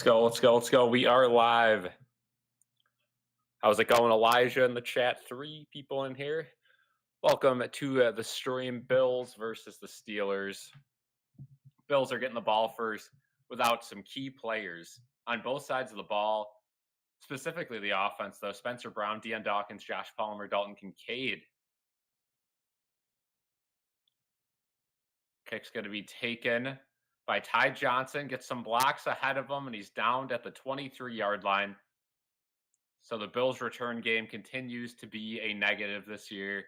Let's go. We are live. How's it going, Elijah in the chat? 3 people in here. Welcome to the stream. Bills versus the Steelers. Bills are getting the ball first without some key players on both sides of the ball, specifically the offense, though. Spencer Brown, Deion Dawkins, Josh Palmer, Dalton Kincaid. Kick's going to be taken by Ty Johnson. Gets some blocks ahead of him, and he's downed at the 23-yard line. So the Bills' return game continues to be a negative this year.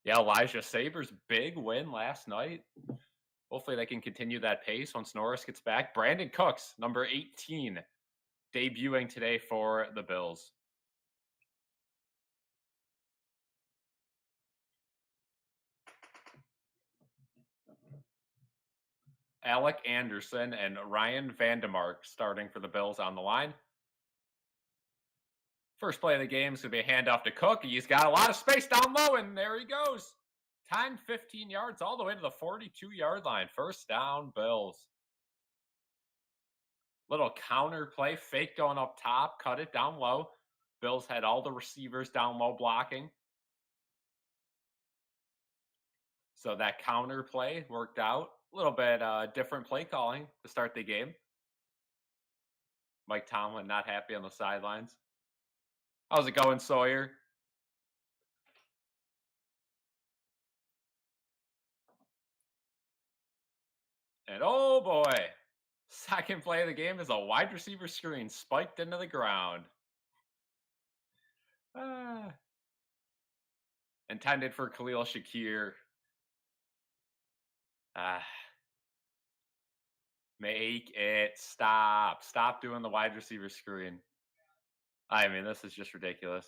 Yeah, Elijah Sabres' big win last night. Hopefully they can continue that pace once Norris gets back. Brandon Cooks, number 18, debuting today for the Bills. Alec Anderson and Ryan Vandemark starting for the Bills on the line. First play of the game is going to be a handoff to Cook. He's got a lot of space down low, and there he goes. 10, 15 yards all the way to the 42-yard line. First down, Bills. Little counter play, fake going up top, cut it down low. Bills had all the receivers down low blocking. So that counter play worked out. A little bit different play calling to start the game. Mike Tomlin not happy on the sidelines. How's it going, Sawyer? And oh boy, second play of the game is a wide receiver screen spiked into the ground. Intended for Khalil Shakir. Make it stop. Stop doing the wide receiver screen. I mean, this is just ridiculous.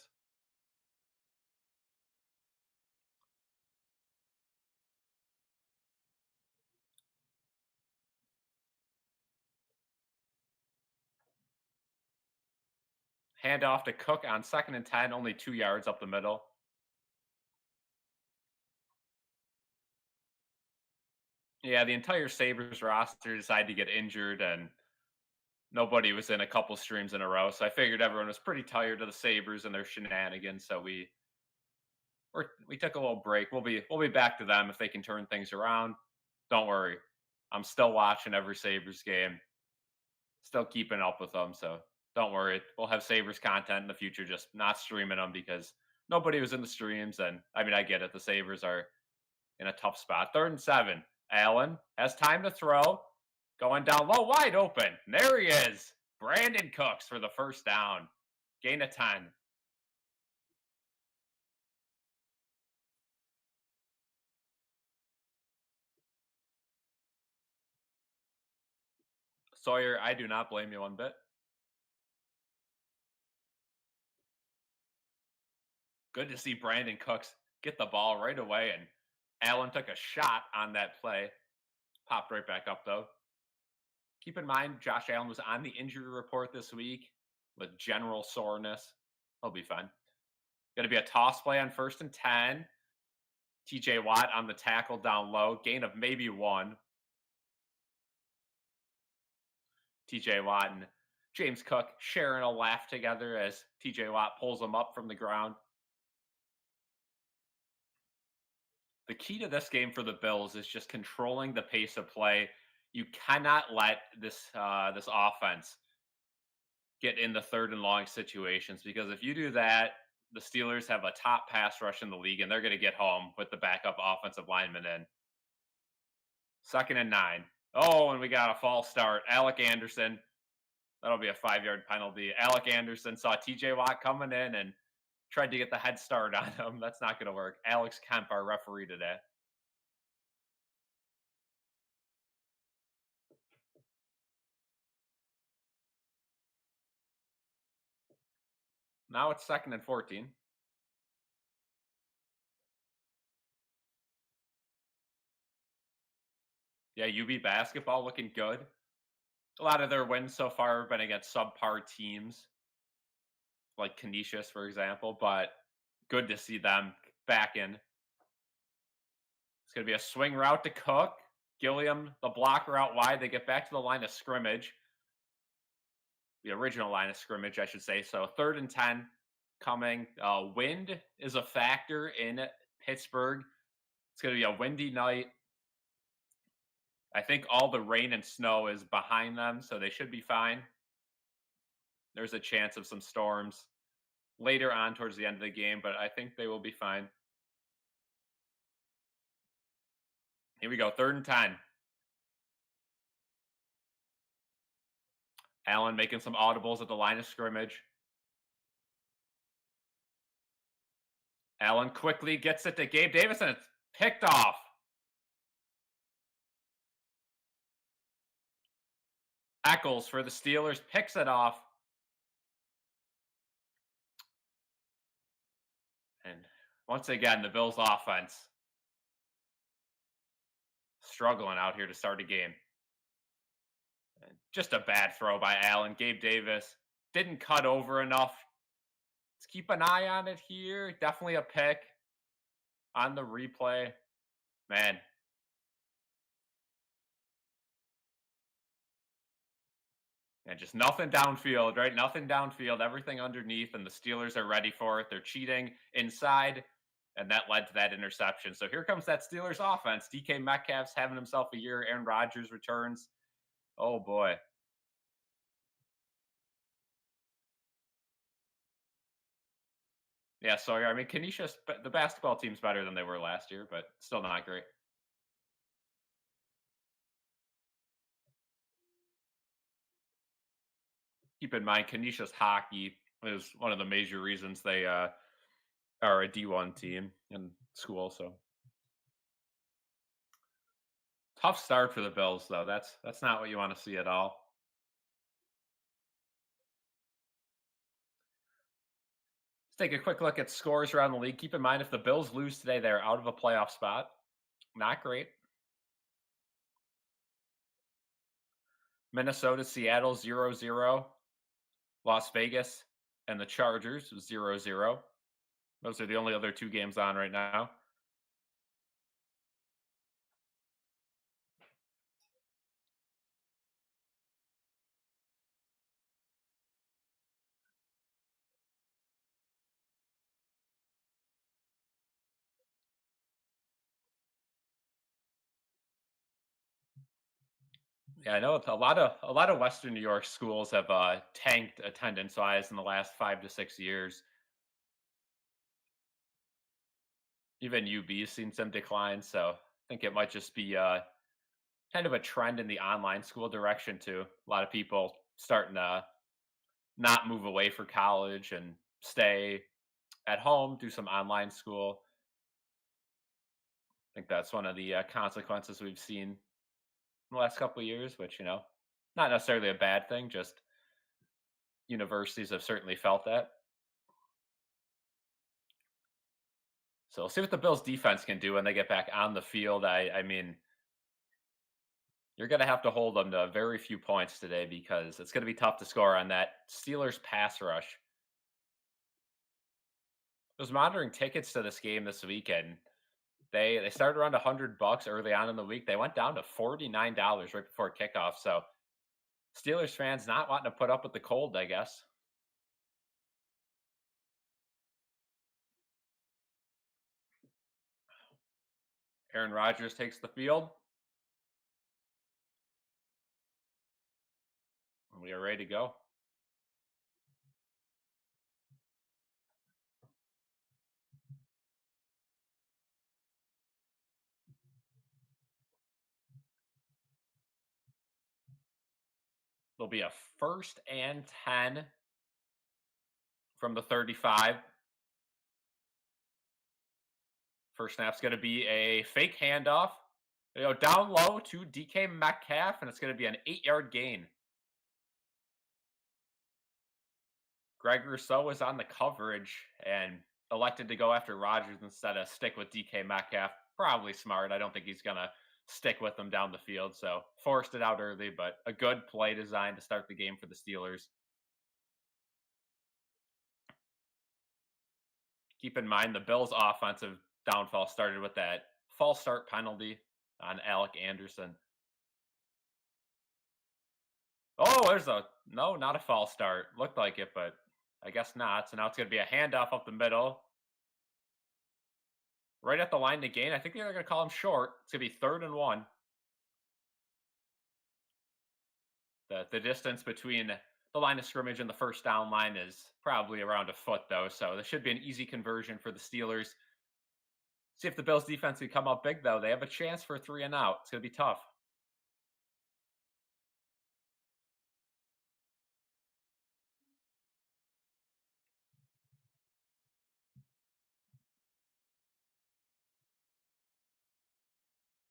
Handoff to Cook on 2nd and 10, only 2 yards up the middle. Yeah, the entire Sabres roster decided to get injured, and nobody was in a couple streams in a row. So I figured everyone was pretty tired of the Sabres and their shenanigans. So we took a little break. We'll be back to them if they can turn things around. Don't worry, I'm still watching every Sabres game, still keeping up with them. So don't worry, we'll have Sabres content in the future. Just not streaming them because nobody was in the streams. And I mean, I get it. The Sabres are in a tough spot. 3rd and 7. Allen has time to throw. Going down low, wide open. There he is. Brandon Cooks for the first down. Gain of 10. Sawyer, I do not blame you one bit. Good to see Brandon Cooks get the ball right away, and Allen took a shot on that play. Popped right back up, though. Keep in mind, Josh Allen was on the injury report this week with general soreness. He'll be fine. Going to be a toss play on 1st and 10. TJ Watt on the tackle down low. Gain of maybe 1. TJ Watt and James Cook sharing a laugh together as TJ Watt pulls him up from the ground. The key to this game for the Bills is just controlling the pace of play. You cannot let this offense get in the 3rd and long situations, because if you do that, the Steelers have a top pass rush in the league, and they're going to get home with the backup offensive lineman in. 2nd and 9. Oh, and we got a false start. Alec Anderson. That'll be a 5-yard penalty. Alec Anderson saw TJ Watt coming in and tried to get the head start on him. That's not going to work. Alex Kemp, our referee today. Now it's 2nd and 14. Yeah, UB basketball looking good. A lot of their wins so far have been against subpar teams, like Canisius, for example, but good to see them back in. It's going to be a swing route to Cook. Gilliam, the blocker out wide. They get back to the line of scrimmage, the original line of scrimmage, I should say. So 3rd and 10 coming. Wind is a factor in Pittsburgh. It's going to be a windy night. I think all the rain and snow is behind them, so they should be fine. There's a chance of some storms later on towards the end of the game, but I think they will be fine. Here we go, 3rd and 10. Allen making some audibles at the line of scrimmage. Allen quickly gets it to Gabe Davis, and it's picked off. Eccles for the Steelers picks it off. And once again, the Bills offense struggling out here to start a game. And just a bad throw by Allen. Gabe Davis didn't cut over enough. Let's keep an eye on it here. Definitely a pick on the replay. Man. And just nothing downfield, right? Nothing downfield, everything underneath, and the Steelers are ready for it. They're cheating inside, and that led to that interception. So here comes that Steelers offense. DK Metcalf's having himself a year. Aaron Rodgers returns. Oh, boy. Yeah, sorry. I mean, Canisius, the basketball team's better than they were last year, but still not great. Keep in mind, Canisius hockey is one of the major reasons they are a D1 team in school. So tough start for the Bills, though. That's not what you want to see at all. Let's take a quick look at scores around the league. Keep in mind, if the Bills lose today, they're out of a playoff spot. Not great. Minnesota, Seattle 0-0. Las Vegas and the Chargers 0-0. Those are the only other 2 games on right now. Yeah, I know a lot of Western New York schools have tanked attendance-wise in the last 5 to 6 years. Even UB's seen some decline, so I think it might just be kind of a trend in the online school direction too. A lot of people starting to not move away for college and stay at home, do some online school. I think that's one of the consequences we've seen in the last couple of years, which, not necessarily a bad thing, just universities have certainly felt that. So we'll see what the Bills defense can do when they get back on the field. I mean, you're going to have to hold them to very few points today because it's going to be tough to score on that Steelers pass rush. I was monitoring tickets to this game this weekend. They started around $100 early on in the week. They went down to $49 right before kickoff. So Steelers fans not wanting to put up with the cold, I guess. Aaron Rodgers takes the field. We are ready to go. There'll be a 1st and 10 from the 35. First snap's going to be a fake handoff. Down low to DK Metcalf, and it's going to be an 8-yard gain. Greg Rousseau was on the coverage and elected to go after Rodgers instead of stick with DK Metcalf. Probably smart. I don't think he's going to stick with them down the field, so forced it out early, but a good play design to start the game for the Steelers. Keep in mind the Bills' offensive downfall started with that false start penalty. on Alec Anderson. Oh, there's a no, not a false start. Looked like it, but I guess not. So now it's going to be a handoff up the middle, right at the line to gain. I think they're going to call him short. It's going to be 3rd and 1. The distance between the line of scrimmage and the first down line is probably around a foot, though. So this should be an easy conversion for the Steelers. See if the Bills defense can come up big, though. They have a chance for 3 and out. It's going to be tough.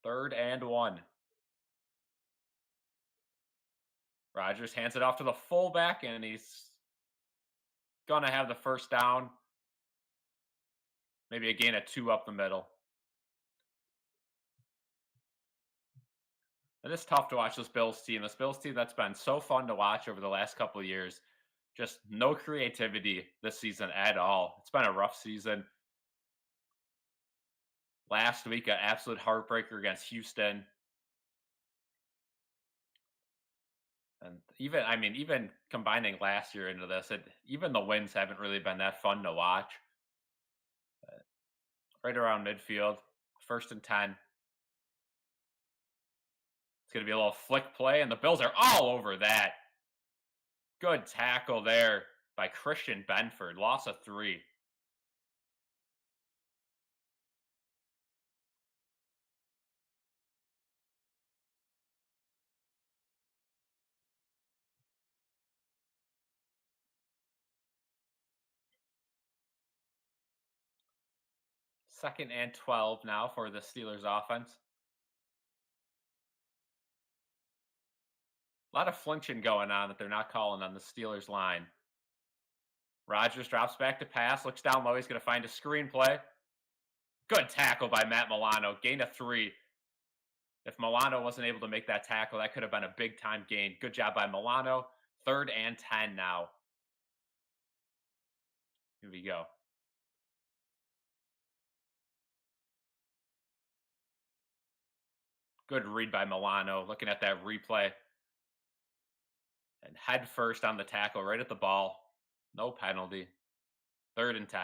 Third and 1. Rodgers hands it off to the fullback, and he's going to have the first down. Maybe a gain of 2 up the middle. It is tough to watch this Bills team. This Bills team that's been so fun to watch over the last couple of years. Just no creativity this season at all. It's been a rough season. Last week, an absolute heartbreaker against Houston. And even combining last year into this, even the wins haven't really been that fun to watch. Right around midfield, 1st and 10. It's going to be a little flick play, and the Bills are all over that. Good tackle there by Christian Benford. Loss of 3. Second and 12 now for the Steelers offense. A lot of flinching going on that they're not calling on the Steelers line. Rodgers drops back to pass, looks down low. He's going to find a screenplay. Good tackle by Matt Milano. Gain of 3. If Milano wasn't able to make that tackle, that could have been a big time gain. Good job by Milano. 3rd and 10 now. Here we go. Good read by Milano. Looking at that replay. And head first on the tackle, right at the ball. No penalty. 3rd and 10.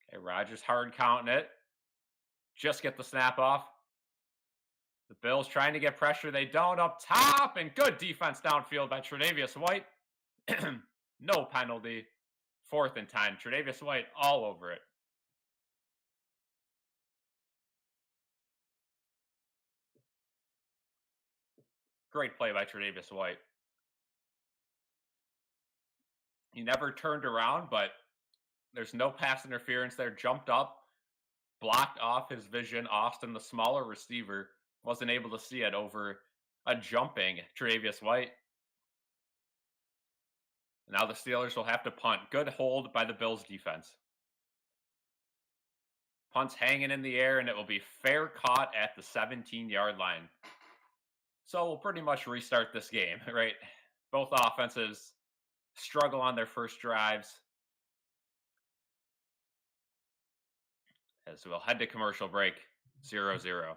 Okay, Rodgers hard counting it. Just get the snap off. The Bills trying to get pressure. They don't up top. And good defense downfield by Tre'Davious White. No penalty. 4th and 10. Tre'Davious White all over it. Great play by Tre'Davious White. He never turned around, but there's no pass interference there. Jumped up, blocked off his vision. Austin, the smaller receiver, wasn't able to see it over a jumping Tre'Davious White. Now the Steelers will have to punt. Good hold by the Bills defense. Punt's hanging in the air, and it will be fair caught at the 17-yard line. So we'll pretty much restart this game, right? Both offenses struggle on their first drives. As we'll head to commercial break, 0-0.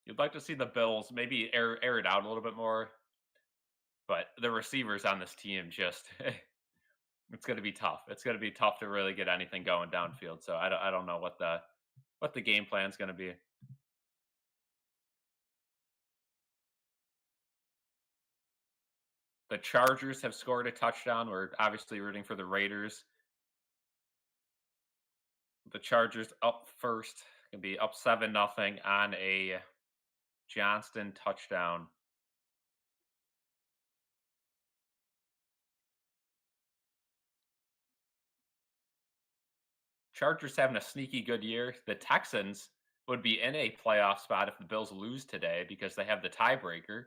You'd like to see the Bills maybe air it out a little bit more, but the receivers on this team just it's going to be tough. It's going to be tough to really get anything going downfield. So I don't know what the game plan is going to be. The Chargers have scored a touchdown. We're obviously rooting for the Raiders. The Chargers up first. Can be up 7-0 on a Johnston touchdown. Chargers having a sneaky good year. The Texans would be in a playoff spot if the Bills lose today because they have the tiebreaker.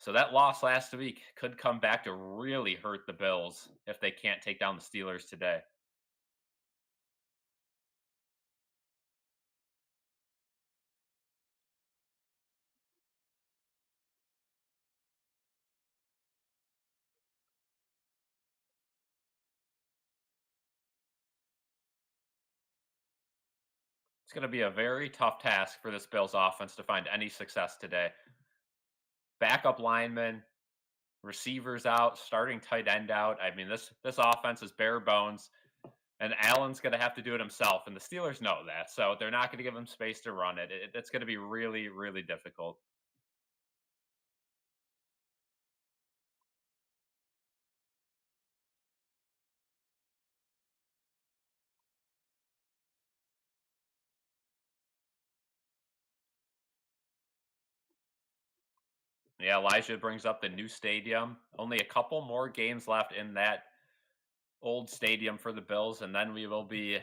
So that loss last week could come back to really hurt the Bills if they can't take down the Steelers today. It's going to be a very tough task for this Bills offense to find any success today. Backup linemen, receivers out, starting tight end out. I mean, this offense is bare bones, and Allen's going to have to do it himself, and the Steelers know that, so they're not going to give him space to run it. It's going to be really, really difficult. Yeah, Elijah brings up the new stadium. Only a couple more games left in that old stadium for the Bills, and then we will be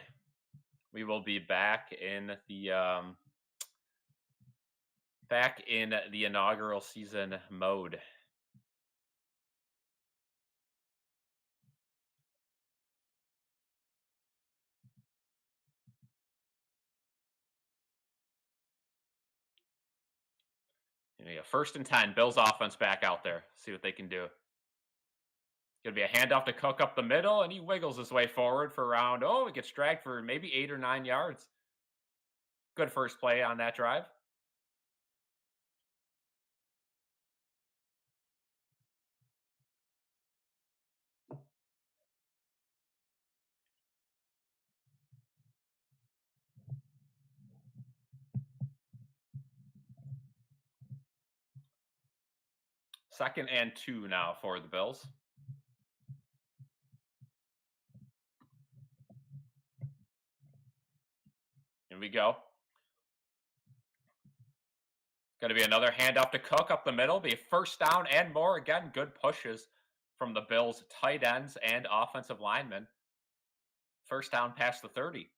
back in the inaugural season mode. Yeah, 1st and 10, Bills offense back out there. See what they can do. Gonna be a handoff to Cook up the middle, and he wiggles his way forward for around. Oh, it gets dragged for maybe 8 or 9 yards. Good first play on that drive. Second and 2 now for the Bills. Here we go. Going to be another handoff to Cook up the middle. Be a 1st down and more. Again, good pushes from the Bills' tight ends and offensive linemen. 1st down past the 30.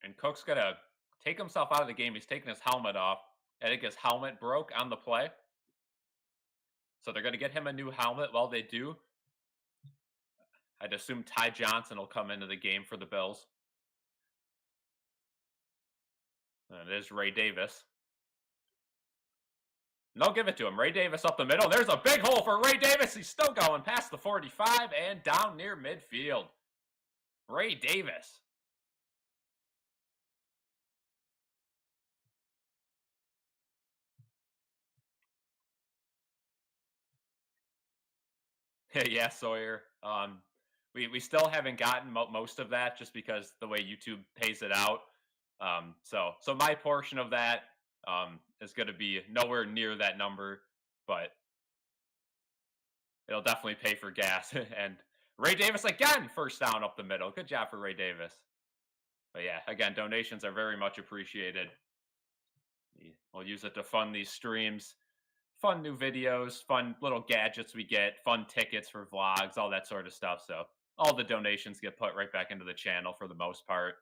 And Cook's going to take himself out of the game. He's taking his helmet off. I think his helmet broke on the play. So they're going to get him a new helmet. While they do, I'd assume Ty Johnson will come into the game for the Bills. And it is Ray Davis. No, give it to him. Ray Davis up the middle. There's a big hole for Ray Davis. He's still going past the 45 and down near midfield. Ray Davis. Yeah, Sawyer. We still haven't gotten most of that just because the way YouTube pays it out. So my portion of that is going to be nowhere near that number, but it'll definitely pay for gas. And Ray Davis again, 1st down up the middle. Good job for Ray Davis. But yeah, again, donations are very much appreciated. We'll use it to fund these streams, fun new videos, fun little gadgets we get, fun tickets for vlogs, all that sort of stuff. So all the donations get put right back into the channel for the most part.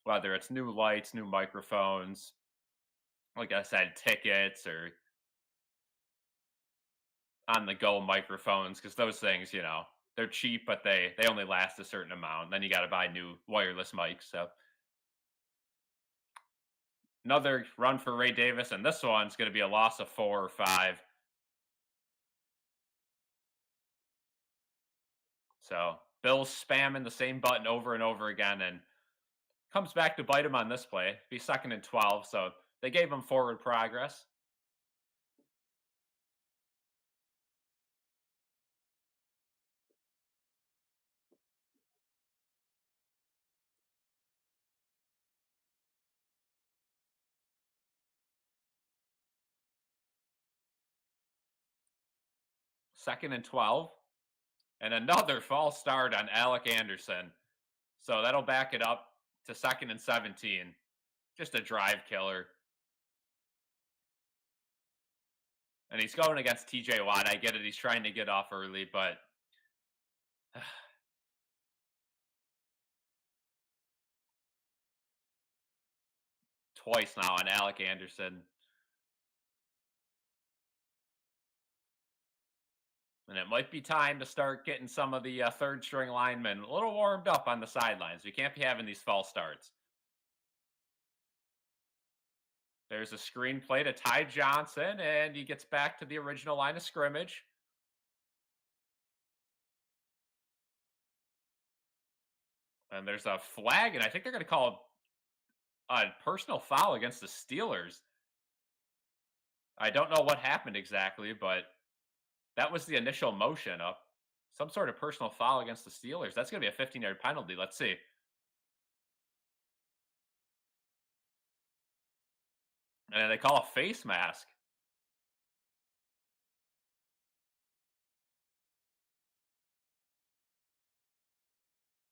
Whether it's new lights, new microphones, like I said, tickets or on the go microphones, because those things, they're cheap, but they only last a certain amount. Then you got to buy new wireless mics. So another run for Ray Davis, and this one's going to be a loss of 4 or 5. So Bills spamming the same button over and over again, and comes back to bite him on this play. Be 2nd and 12, so they gave him forward progress. Second and 12, and another false start on Alec Anderson. So that'll back it up to 2nd and 17. Just a drive killer. And he's going against TJ Watt. I get it. He's trying to get off early, but twice now on Alec Anderson. And it might be time to start getting some of the third string linemen a little warmed up on the sidelines. We can't be having these false starts. There's a screen play to Ty Johnson, and he gets back to the original line of scrimmage. And there's a flag, and I think they're going to call a personal foul against the Steelers. I don't know what happened exactly, but that was the initial motion up. Some sort of personal foul against the Steelers. That's going to be a 15-yard penalty. Let's see. And they call a face mask.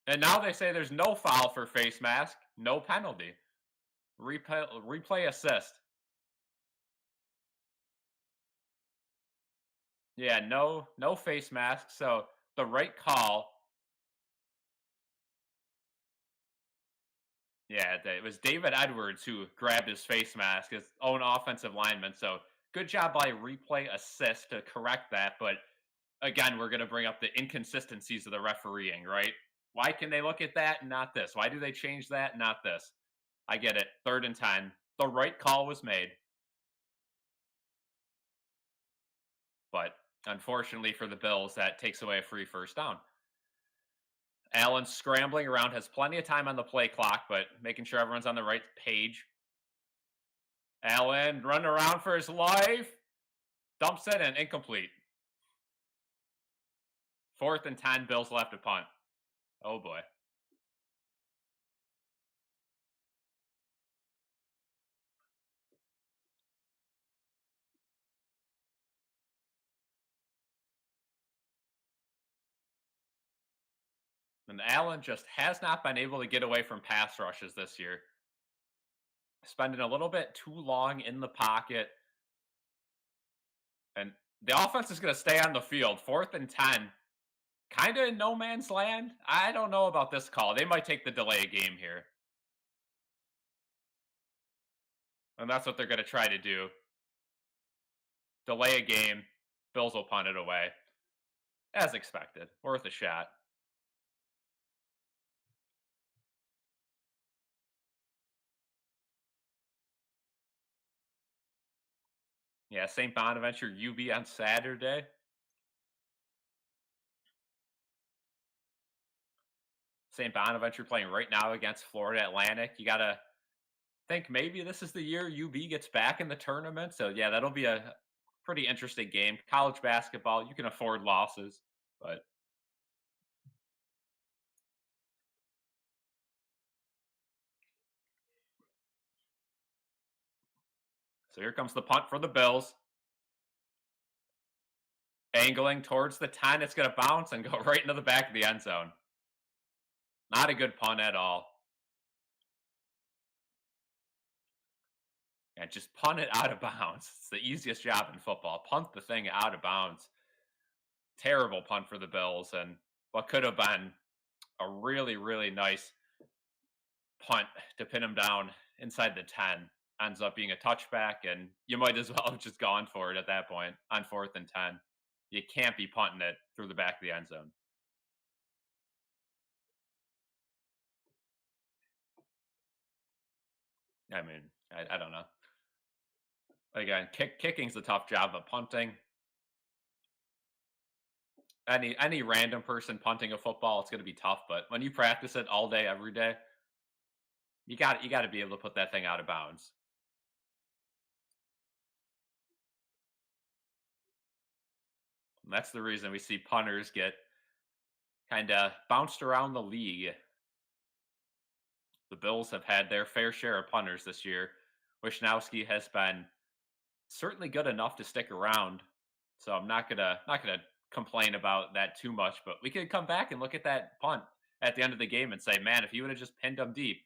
And now they say there's no foul for face mask, no penalty. Replay assist. Yeah, no face mask. So the right call. Yeah, it was David Edwards who grabbed his face mask, his own offensive lineman. So good job by replay assist to correct that. But again, we're going to bring up the inconsistencies of the refereeing, right? Why can they look at that and not this? Why do they change that and not this? I get it. 3rd and 10. The right call was made. But unfortunately for the Bills, that takes away a free first down. Allen scrambling around, has plenty of time on the play clock, but making sure everyone's on the right page. Allen running around for his life. Dumps it and incomplete. 4th and 10, Bills left to punt. Oh boy. And Allen just has not been able to get away from pass rushes this year. Spending a little bit too long in the pocket. And the offense is going to stay on the field. 4th and 10. Kind of in no man's land. I don't know about this call. They might take the delay game here. And that's what they're going to try to do. Delay a game. Bills will punt it away. As expected. Worth a shot. Yeah, St. Bonaventure UB on Saturday. St. Bonaventure playing right now against Florida Atlantic. You got to think maybe this is the year UB gets back in the tournament. So, yeah, that'll be a pretty interesting game. College basketball, you can afford losses, but so here comes the punt for the Bills. Angling towards the 10. It's going to bounce and go right into the back of the end zone. Not a good punt at all. And just punt it out of bounds. It's the easiest job in football. Punt the thing out of bounds. Terrible punt for the Bills. And what could have been a really, really nice punt to pin him down inside the 10 ends up being a touchback. And you might as well have just gone for it at that point on 4th and 10. You can't be punting it through the back of the end zone. I mean, I don't know. Again, kicking's a tough job, but punting, any random person punting a football, it's going to be tough. But when you practice it all day, every day, you got to be able to put that thing out of bounds. And that's the reason we see punters get kind of bounced around the league. The Bills have had their fair share of punters this year. Wishnowski has been certainly good enough to stick around, so I'm not gonna complain about that too much. But we could come back and look at that punt at the end of the game and say, man, if you would have just pinned them deep,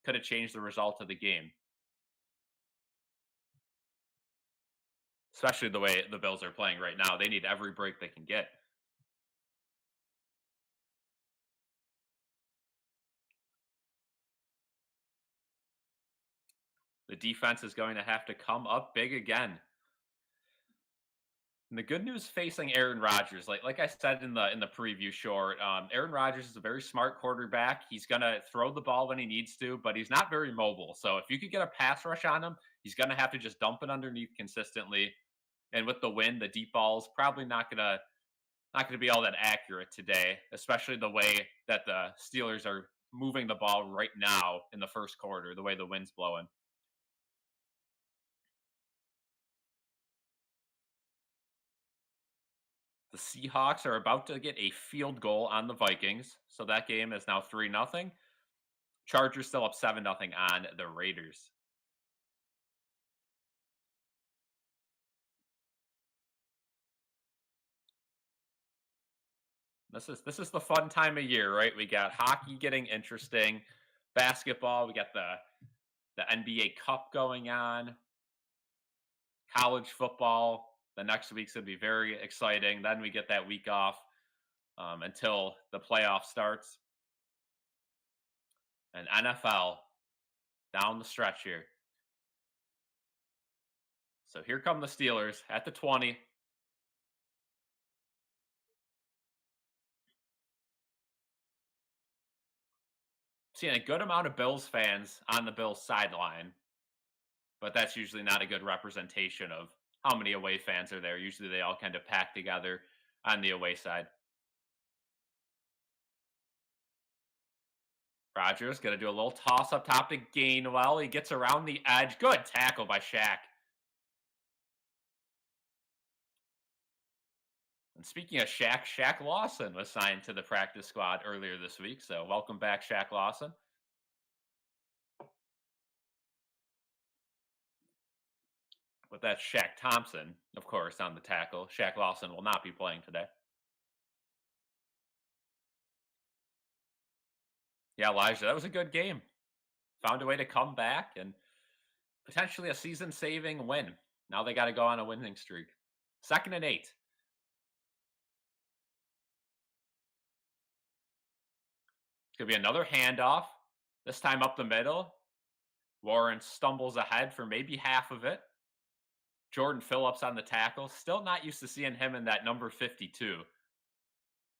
could have changed the result of the game. Especially the way the Bills are playing right now. They need every break they can get. The defense is going to have to come up big again. And the good news facing Aaron Rodgers, like I said in the preview short, Aaron Rodgers is a very smart quarterback. He's gonna throw the ball when he needs to, but he's not very mobile. So if you could get a pass rush on him, he's gonna have to just dump it underneath consistently. And with the wind, the deep ball's probably not gonna be all that accurate today, especially the way that the Steelers are moving the ball right now in the first quarter, the way the wind's blowing. The Seahawks are about to get a field goal on the Vikings, so that game is now 3-0. Chargers still up 7-0 on the Raiders. This is the fun time of year, right? We got hockey getting interesting, basketball, we got the NBA Cup going on, college football. The next week's gonna be very exciting. Then we get that week off until the playoff starts, and NFL down the stretch here. So here come the Steelers at the 20. Seeing a good amount of Bills fans on the Bills sideline, but that's usually not a good representation of how many away fans are there. Usually they all kind of pack together on the away side. Rodgers going to do a little toss up top to Gainwell. He gets around the edge. Good tackle by Shaq. And speaking of Shaq, Shaq Lawson was signed to the practice squad earlier this week. So welcome back, Shaq Lawson. But that's Shaq Thompson, of course, on the tackle. Shaq Lawson will not be playing today. Yeah, Elijah, that was a good game. Found a way to come back and potentially a season saving win. Now they got to go on a winning streak. 2nd and 8. It's going to be another handoff, this time up the middle. Warren stumbles ahead for maybe half of it. Jordan Phillips on the tackle. Still not used to seeing him in that number 52.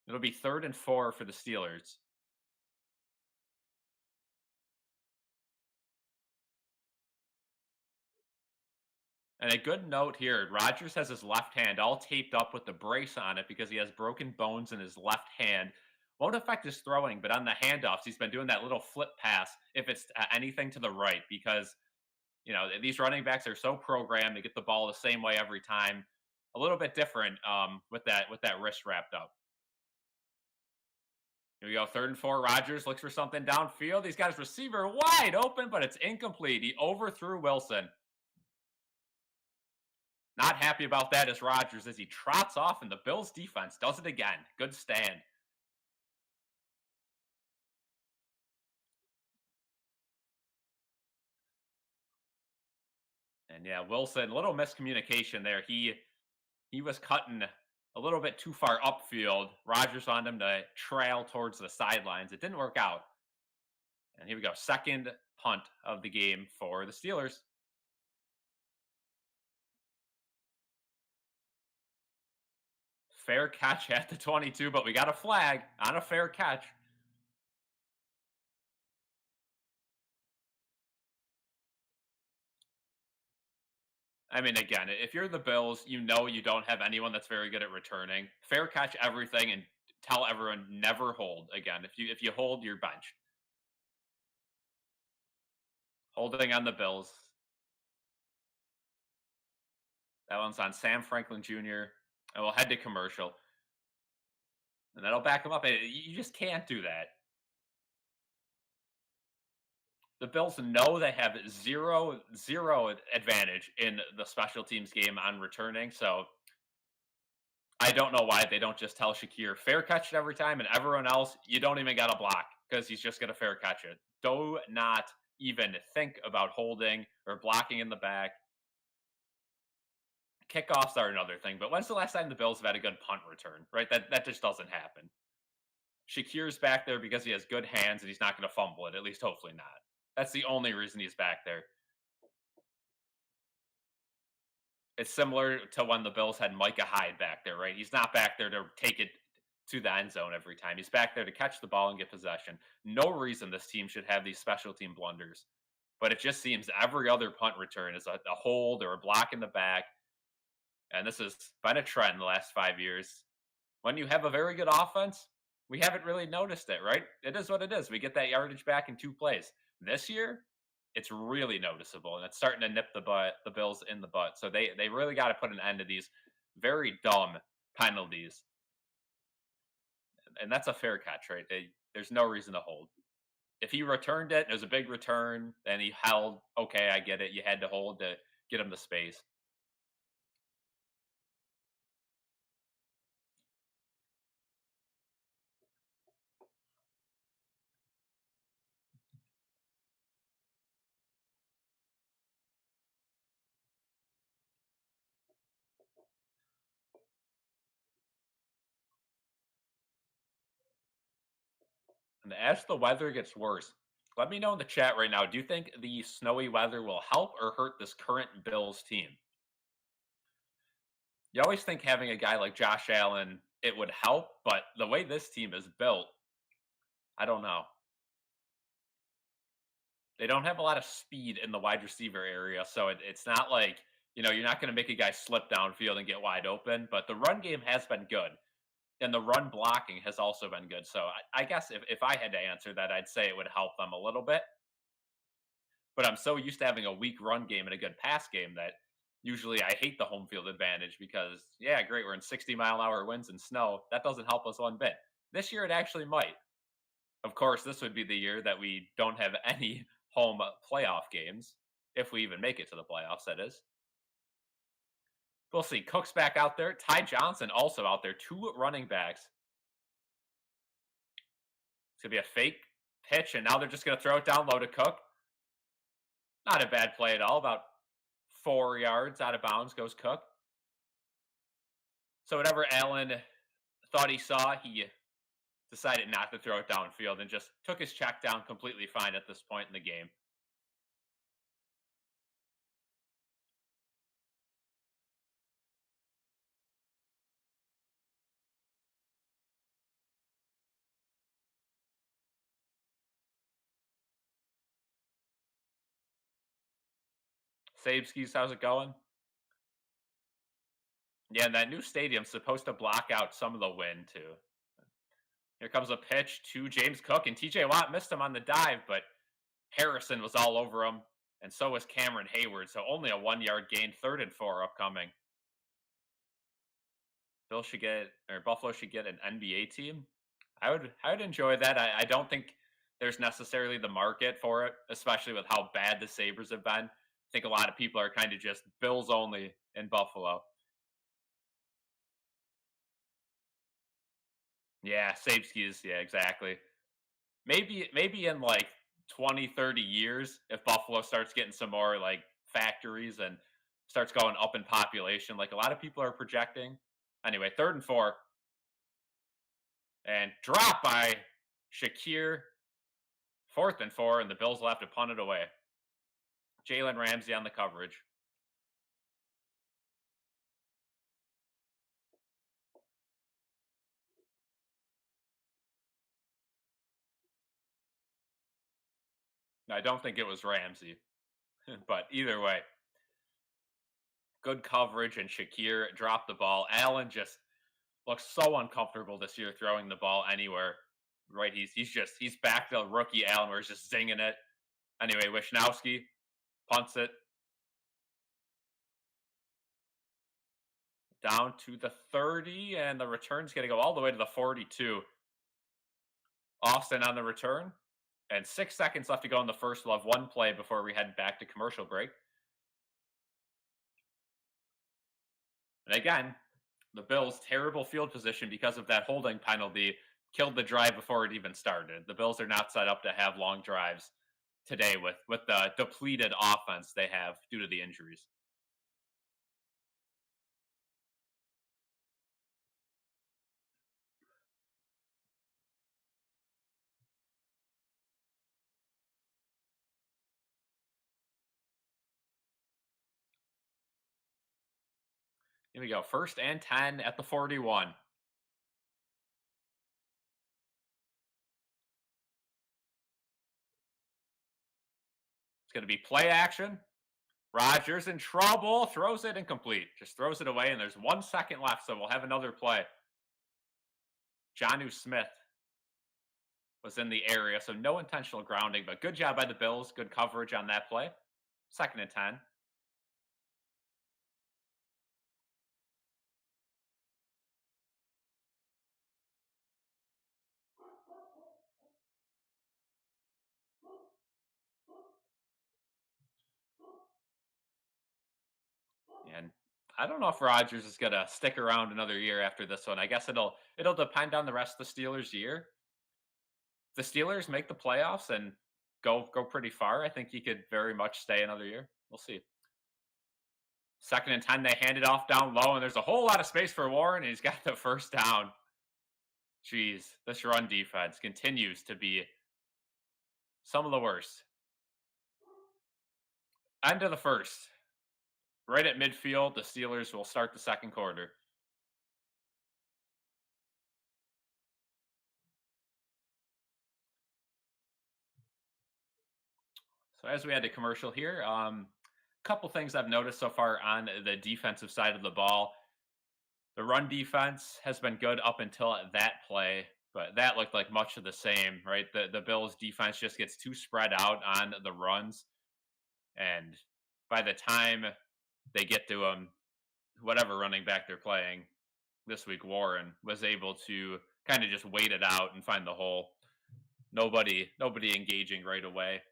It'll be 3rd and 4 for the Steelers. And a good note here, Rodgers has his left hand all taped up with the brace on it because he has broken bones in his left hand. Won't affect his throwing, but on the handoffs, he's been doing that little flip pass if it's anything to the right because, these running backs are so programmed to get the ball the same way every time. A little bit different with that wrist wrapped up. Here we go, 3rd and 4. Rodgers looks for something downfield. He's got his receiver wide open, but it's incomplete. He overthrew Wilson. Not happy about that as Rodgers as he trots off, and the Bills defense does it again. Good stand. And yeah, Wilson, a little miscommunication there. He was cutting a little bit too far upfield. Rodgers wanted him to trail towards the sidelines. It didn't work out. And here we go. Second punt of the game for the Steelers. Fair catch at the 22, but we got a flag on a fair catch. I mean, again, if you're the Bills, you know you don't have anyone that's very good at returning. Fair catch everything and tell everyone never hold again. If you hold your bench. Holding on the Bills. That one's on Sam Franklin Jr. And we'll head to commercial. And that'll back him up. You just can't do that. The Bills know they have zero advantage in the special teams game on returning. So I don't know why they don't just tell Shakir fair catch it every time, and everyone else you don't even got to block because he's just going to fair catch it. Do not even think about holding or blocking in the back. Kickoffs are another thing, but when's the last time the Bills have had a good punt return? Right, that just doesn't happen. Shakir's back there because he has good hands and he's not going to fumble it. At least, hopefully not. That's the only reason he's back there. It's similar to when the Bills had Micah Hyde back there, right? He's not back there to take it to the end zone every time. He's back there to catch the ball and get possession. No reason this team should have these special team blunders. But it just seems every other punt return is a hold or a block in the back. And this has been a trend the last 5 years. When you have a very good offense, we haven't really noticed it, right? It is what it is. We get that yardage back in 2 plays. This year, it's really noticeable, and it's starting to nip the Bills in the butt. So they really got to put an end to these very dumb penalties, and that's a fair catch, right? There's no reason to hold. If he returned it, it was a big return, and he held. Okay, I get it. You had to hold to get him the space. And as the weather gets worse, let me know in the chat right now. Do you think the snowy weather will help or hurt this current Bills team? You always think having a guy like Josh Allen, it would help, but the way this team is built, I don't know. They don't have a lot of speed in the wide receiver area, so it's not like, you're not going to make a guy slip downfield and get wide open, but the run game has been good, and the run blocking has also been good. So I guess if I had to answer that, I'd say it would help them a little bit. But I'm so used to having a weak run game and a good pass game that usually I hate the home field advantage because, yeah, great, we're in 60-mile-an-hour winds and snow. That doesn't help us one bit. This year, it actually might. Of course, this would be the year that we don't have any home playoff games, if we even make it to the playoffs, that is. We'll see. Cook's back out there. Ty Johnson also out there. Two running backs. It's going to be a fake pitch, and now they're just going to throw it down low to Cook. Not a bad play at all. About 4 yards out of bounds goes Cook. So whatever Allen thought he saw, he decided not to throw it downfield and just took his check down completely fine at this point in the game. Sabeskis, how's it going? Yeah, and that new stadium's supposed to block out some of the wind too. Here comes a pitch to James Cook, and TJ Watt missed him on the dive, but Harrison was all over him, and so was Cameron Hayward. So only a 1 yard gain, 3rd and 4 upcoming. Buffalo should get an NBA team. I would enjoy that. I don't think there's necessarily the market for it, especially with how bad the Sabres have been. I think a lot of people are kind of just Bills only in Buffalo. Yeah, safe skis. Yeah, exactly. Maybe in like 20, 30 years, if Buffalo starts getting some more like factories and starts going up in population, like a lot of people are projecting. Anyway, 3rd and 4, and drop by Shakir. 4th and 4, and the Bills will have to punt it away. Jalen Ramsey on the coverage. I don't think it was Ramsey, but either way, good coverage, and Shakir dropped the ball. Allen just looks so uncomfortable this year throwing the ball anywhere. Right, he's back to rookie Allen, where he's just zinging it. Anyway, Wishnowski punts it down to the 30, and the return's going to go all the way to the 42. Austin on the return, and 6 seconds left to go in the first. We'll have one play before we head back to commercial break. And again, the Bills' terrible field position because of that holding penalty killed the drive before it even started. The Bills are not set up to have long drives today with the depleted offense they have due to the injuries. Here we go. 1st and 10 at the 41. It's going to be play action. Rodgers in trouble. Throws it incomplete. Just throws it away, and there's 1 second left, so we'll have another play. Jonnu Smith was in the area, so no intentional grounding, but good job by the Bills. Good coverage on that play. 2nd and 10. And I don't know if Rodgers is gonna stick around another year after this one. I guess it'll depend on the rest of the Steelers' year. If the Steelers make the playoffs and go pretty far, I think he could very much stay another year. We'll see. 2nd and 10, they hand it off down low, and there's a whole lot of space for Warren, and he's got the 1st down. Jeez, this run defense continues to be some of the worst. End of the 1st. Right at midfield, the Steelers will start the 2nd quarter. So as we had a commercial here, couple things I've noticed so far on the defensive side of the ball. The run defense has been good up until that play, but that looked like much of the same, right? The Bills defense just gets too spread out on the runs, and by the time they get to whatever running back they're playing this week, Warren was able to kind of just wait it out and find the hole. Nobody engaging right away.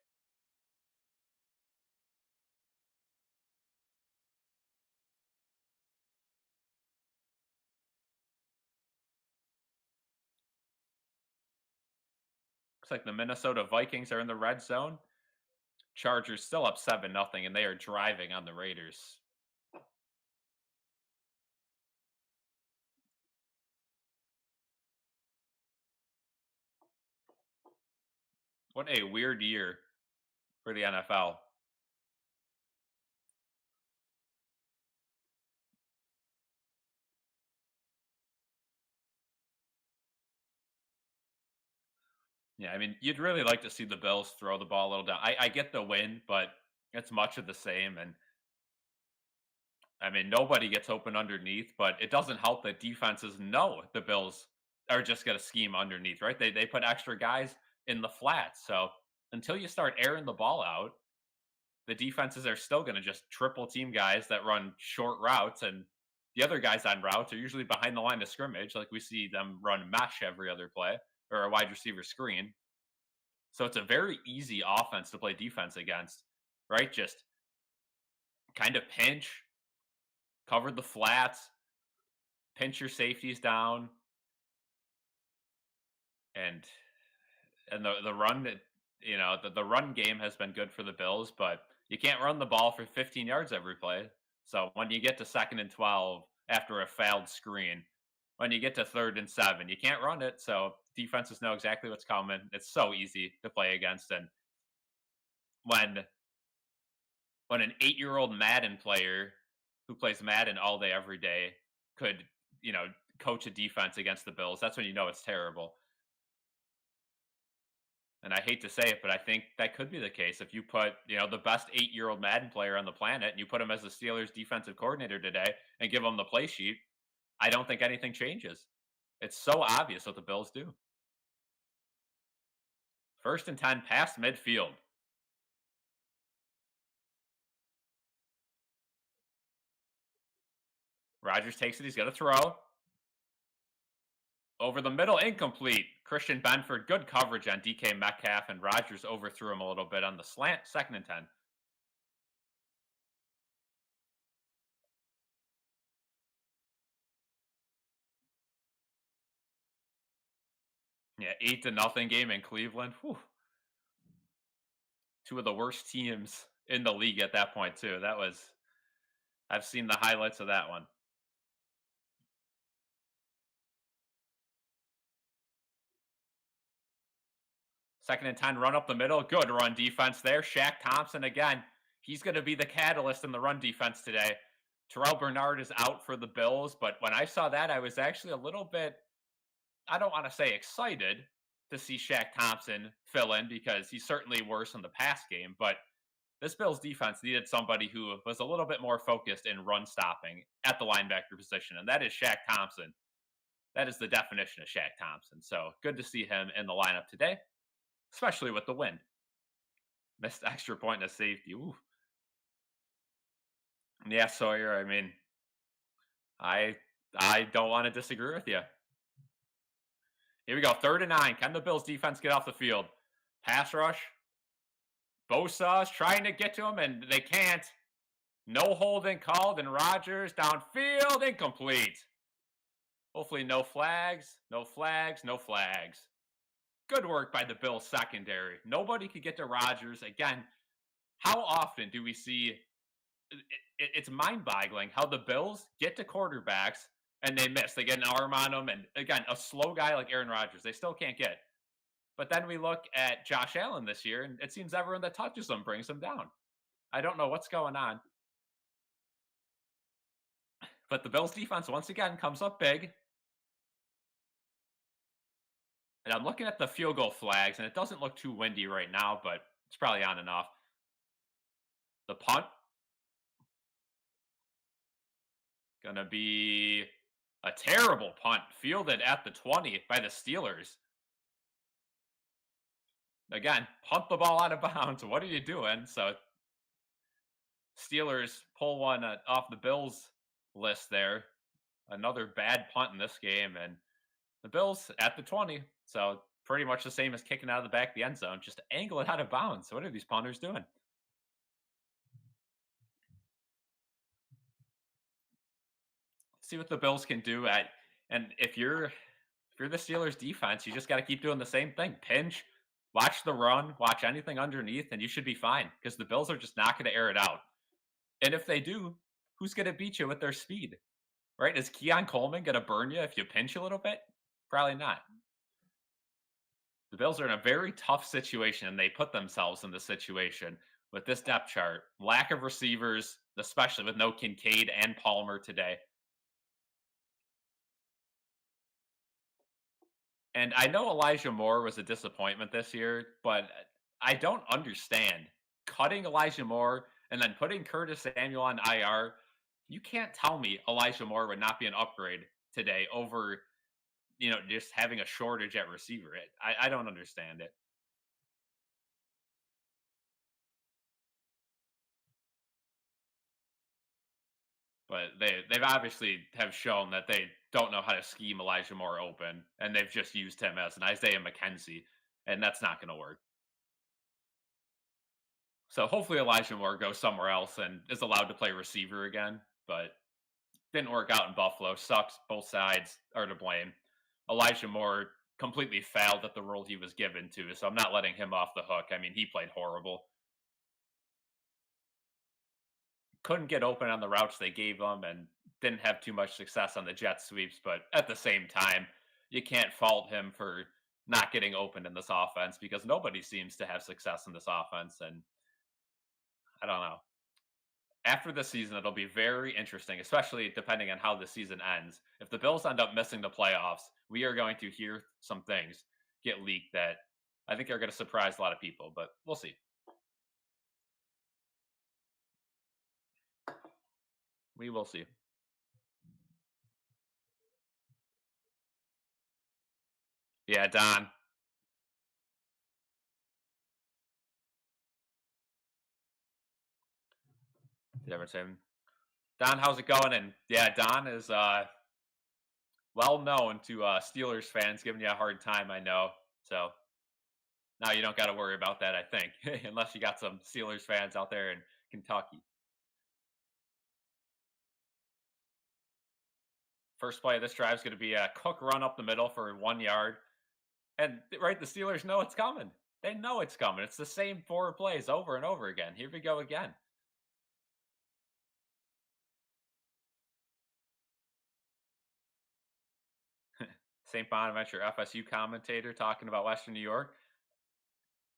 Looks like the Minnesota Vikings are in the red zone. Chargers still up 7-0, and they are driving on the Raiders. What a weird year for the NFL. Yeah, I mean, you'd really like to see the Bills throw the ball a little down. I get the win, but it's much of the same. And I mean, nobody gets open underneath, but it doesn't help that defenses know the Bills are just going to scheme underneath, right? They put extra guys in the flats. So until you start airing the ball out, the defenses are still going to just triple team guys that run short routes. And the other guys on routes are usually behind the line of scrimmage. Like we see them run mesh every other play or a wide receiver screen. So it's a very easy offense to play defense against, right? Just kind of pinch, cover the flats, pinch your safeties down, and the run, the run game has been good for the Bills, but you can't run the ball for 15 yards every play. So when you get to 2nd and 12 after a failed screen, when you get to 3rd and 7, you can't run it. So defenses know exactly what's coming. It's so easy to play against, and when an 8-year-old Madden player who plays Madden all day every day could, coach a defense against the Bills, that's when you know it's terrible. And I hate to say it, but I think that could be the case if you put, the best 8-year-old Madden player on the planet and you put him as the Steelers defensive coordinator today and give him the play sheet. I don't think anything changes. It's so obvious what the Bills do. 1st and 10 past midfield. Rodgers takes it. He's going to throw. Over the middle, incomplete. Christian Benford, good coverage on DK Metcalf, and Rodgers overthrew him a little bit on the slant. 2nd and 10. Yeah, 8-0 game in Cleveland. Whew. Two of the worst teams in the league at that point, too. I've seen the highlights of that one. 2nd and 10, run up the middle. Good run defense there. Shaq Thompson again. He's going to be the catalyst in the run defense today. Terrell Bernard is out for the Bills, but when I saw that, I was actually a little bit, I don't want to say excited to see Shaq Thompson fill in because he's certainly worse in the pass game, but this Bills defense needed somebody who was a little bit more focused in run stopping at the linebacker position, and that is Shaq Thompson. That is the definition of Shaq Thompson. So good to see him in the lineup today, especially with the win. Missed extra point and a safety. Ooh. Yeah, Sawyer. I mean, I I don't want to disagree with you. Here we go. 3rd and 9. Can the Bills defense get off the field? Pass rush. Bosa's trying to get to him, and they can't. No holding called, and Rodgers downfield, incomplete. Hopefully, no flags, no flags, no flags. Good work by the Bills secondary. Nobody could get to Rodgers. Again, how often do we see it's mind-boggling how the Bills get to quarterbacks and they miss. They get an arm on them, and again, a slow guy like Aaron Rodgers, they still can't get. But then we look at Josh Allen this year, and it seems everyone that touches him brings him down. I don't know what's going on. But the Bills defense once again comes up big. And I'm looking at the field goal flags, and it doesn't look too windy right now, but it's probably on and off. The punt gonna be a terrible punt fielded at the 20 by the Steelers. Again, punt the ball out of bounds. What are you doing? So Steelers pull one off the Bills list there. Another bad punt in this game, and the Bills at the 20. So pretty much the same as kicking out of the back of the end zone. Just angle it out of bounds. What are these punters doing? See what the Bills can do at, and if you're the Steelers defense, you just got to keep doing the same thing. Pinch, watch the run, watch anything underneath, and you should be fine because the Bills are just not going to air it out. And if they do, who's going to beat you with their speed? Right? Is Keon Coleman going to burn you if you pinch a little bit? Probably not. The Bills are in a very tough situation, and they put themselves in this situation with this depth chart. Lack of receivers, especially with no Kincaid and Palmer today. And I know Elijah Moore was a disappointment this year, but I don't understand cutting Elijah Moore and then putting Curtis Samuel on IR. You can't tell me Elijah Moore would not be an upgrade today over, just having a shortage at receiver. I don't understand it. But they've obviously have shown that they don't know how to scheme Elijah Moore open, and they've just used him as an Isaiah McKenzie, and that's not going to work. So hopefully Elijah Moore goes somewhere else and is allowed to play receiver again. But didn't work out in Buffalo. Sucks. Both sides are to blame. Elijah Moore completely failed at the role he was given to, so I'm not letting him off the hook. I mean, he played horrible. Couldn't get open on the routes they gave him and didn't have too much success on the jet sweeps. But at the same time, you can't fault him for not getting open in this offense because nobody seems to have success in this offense. And I don't know. After the season, it'll be very interesting, especially depending on how the season ends. If the Bills end up missing the playoffs, we are going to hear some things get leaked that I think are going to surprise a lot of people, but we'll see. We will see. Yeah, Don. Did I ever say him? Don, how's it going? And yeah, Don is well known to Steelers fans giving you a hard time, I know. So now you don't got to worry about that, I think, unless you got some Steelers fans out there in Kentucky. First play of this drive is going to be a Cook run up the middle for 1 yard. And right, the Steelers know it's coming. They know it's coming. It's the same 4 plays over and over again. Here we go again. St. Bonaventure FSU commentator talking about Western New York.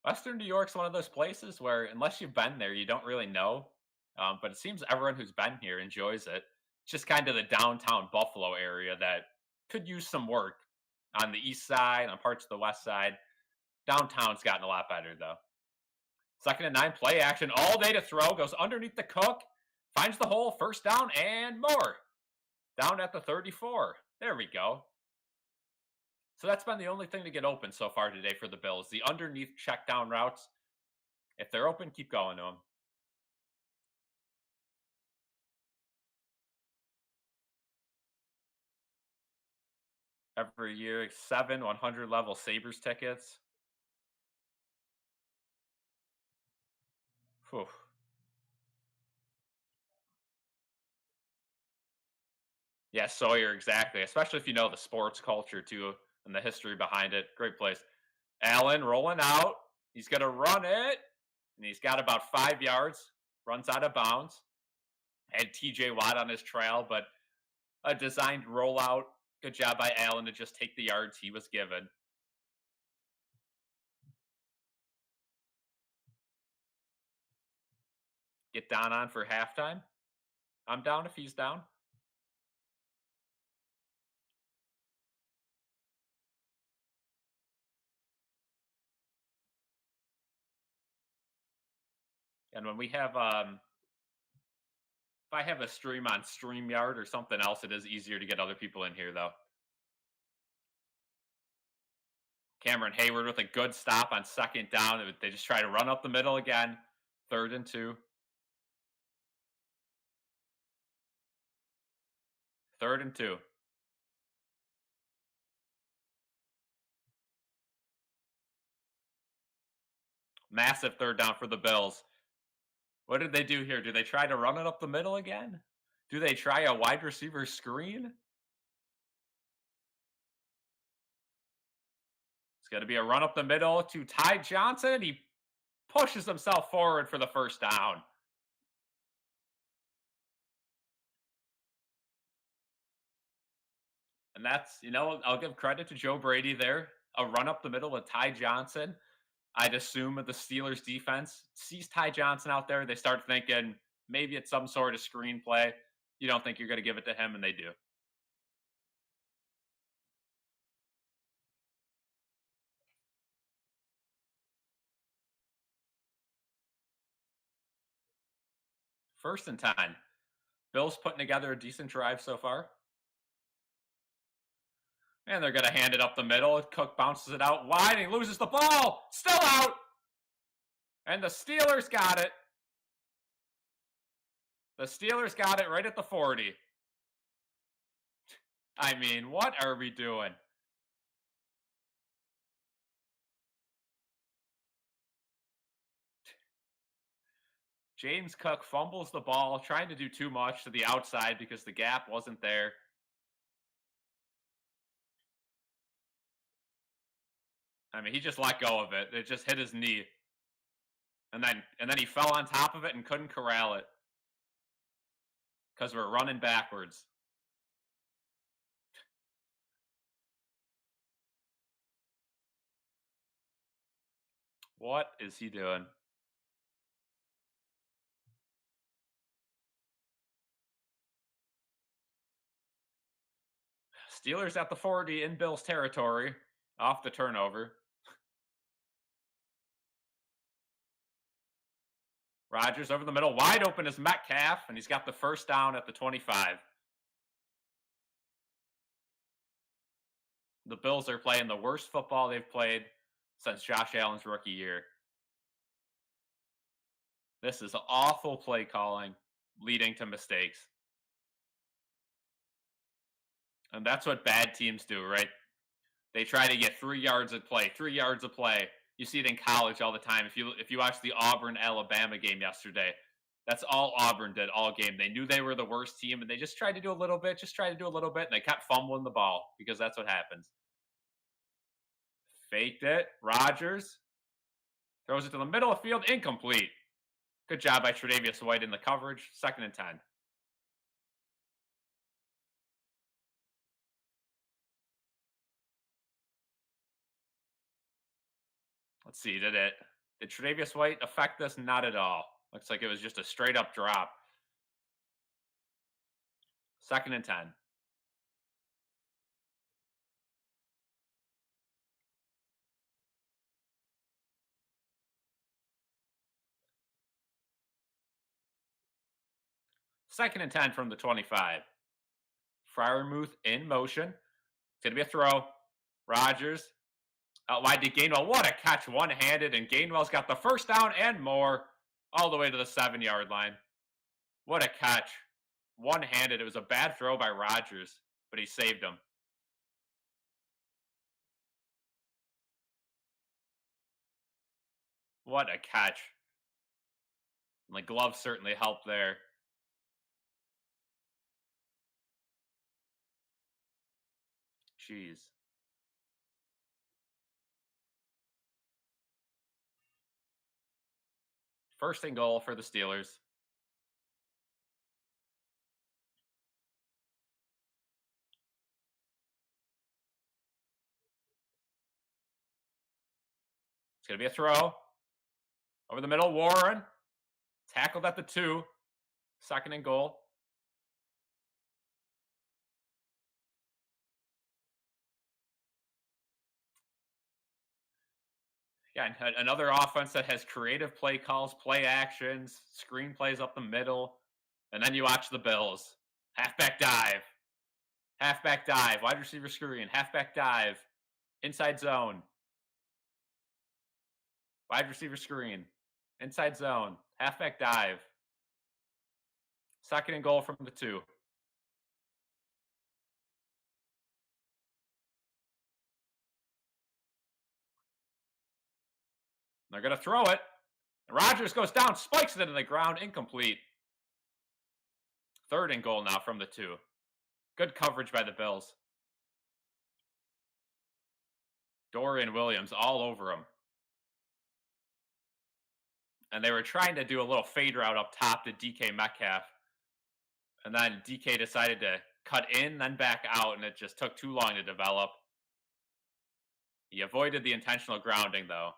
Western New York's one of those places where, unless you've been there, you don't really know. But it seems everyone who's been here enjoys it. It's just kind of the downtown Buffalo area that could use some work on the east side, on parts of the west side. Downtown's gotten a lot better, though. 2nd and 9, play action all day to throw, goes underneath the Cook, finds the hole, first down, and more. Down at the 34. There we go. So that's been the only thing to get open so far today for the Bills. The underneath check down routes. If they're open, keep going to them. Every year, 7 100 level Sabres tickets. Whew. Yeah, Sawyer, exactly. Especially if you know the sports culture too and the history behind it. Great place. Allen rolling out. He's going to run it. And he's got about 5 yards. Runs out of bounds. Had TJ Watt on his trail, but a designed rollout. Good job by Allen to just take the yards he was given. Get Don on for halftime. I'm down if he's down. And when we have if I have a stream on StreamYard or something else, it is easier to get other people in here, though. Cameron Hayward with a good stop on 2nd down. They just try to run up the middle again. 3rd and 2. 3rd and 2. Massive 3rd down for the Bills. What did they do here? Do they try to run it up the middle again? Do they try a wide receiver screen? It's going to be a run up the middle to Ty Johnson. He pushes himself forward for the first down. And that's, I'll give credit to Joe Brady there. A run up the middle with Ty Johnson. I'd assume the Steelers defense sees Ty Johnson out there. They start thinking maybe it's some sort of screenplay. You don't think you're going to give it to him, and they do. First and 10. Bills putting together a decent drive so far. And they're going to hand it up the middle. Cook bounces it out wide, and he loses the ball. Still out. And the Steelers got it. The Steelers got it right at the 40. I mean, what are we doing? James Cook fumbles the ball, trying to do too much to the outside because the gap wasn't there. I mean, he just let go of it. It just hit his knee. And then he fell on top of it and couldn't corral it. Because we're running backwards. What is he doing? Steelers at the 40 in Bills territory. Off the turnover. Rodgers over the middle. Wide open is Metcalf. And he's got the first down at the 25. The Bills are playing the worst football they've played since Josh Allen's rookie year. This is awful play calling, leading to mistakes. And that's what bad teams do, right? They try to get 3 yards of play, 3 yards of play. You see it in college all the time. If you watch the Auburn-Alabama game yesterday, that's all Auburn did all game. They knew they were the worst team, and they just tried to do a little bit, and they kept fumbling the ball because that's what happens. Faked it. Rodgers throws it to the middle of the field, incomplete. Good job by Tre'Davious White in the coverage. 2nd and 10. Let's see. Did Tre'Davious White affect this? Not at all. Looks like it was just a straight up drop. 2nd and 10. 2nd and 10 from the 25. Fryermuth in motion. It's going to be a throw. Rodgers out wide to Gainwell. What a catch, one-handed, and Gainwell's got the first down and more all the way to the 7-yard line. What a catch. One-handed. It was a bad throw by Rodgers, but he saved him. What a catch. And the glove certainly helped there. Jeez. First and goal for the Steelers. It's going to be a throw. Over the middle, Warren. Tackled at the 2. 2nd and goal. Yeah, another offense that has creative play calls, play actions, screen plays up the middle. And then you watch the Bills. Halfback dive. Halfback dive. Wide receiver screen. Halfback dive. Inside zone. Wide receiver screen. Inside zone. Halfback dive. 2nd and goal from the 2. They're going to throw it. Rodgers goes down, spikes it into the ground, incomplete. 3rd and goal now from the 2. Good coverage by the Bills. Dorian Williams all over him. And they were trying to do a little fade route up top to DK Metcalf. And then DK decided to cut in, then back out, and it just took too long to develop. He avoided the intentional grounding, though.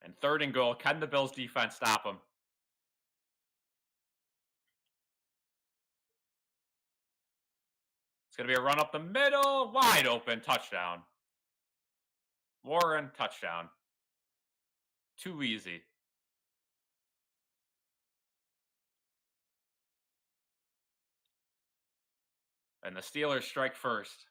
And 3rd and goal, can the Bills defense stop him? It's going to be a run up the middle, wide open, touchdown. Warren, touchdown. Too easy. And the Steelers strike first.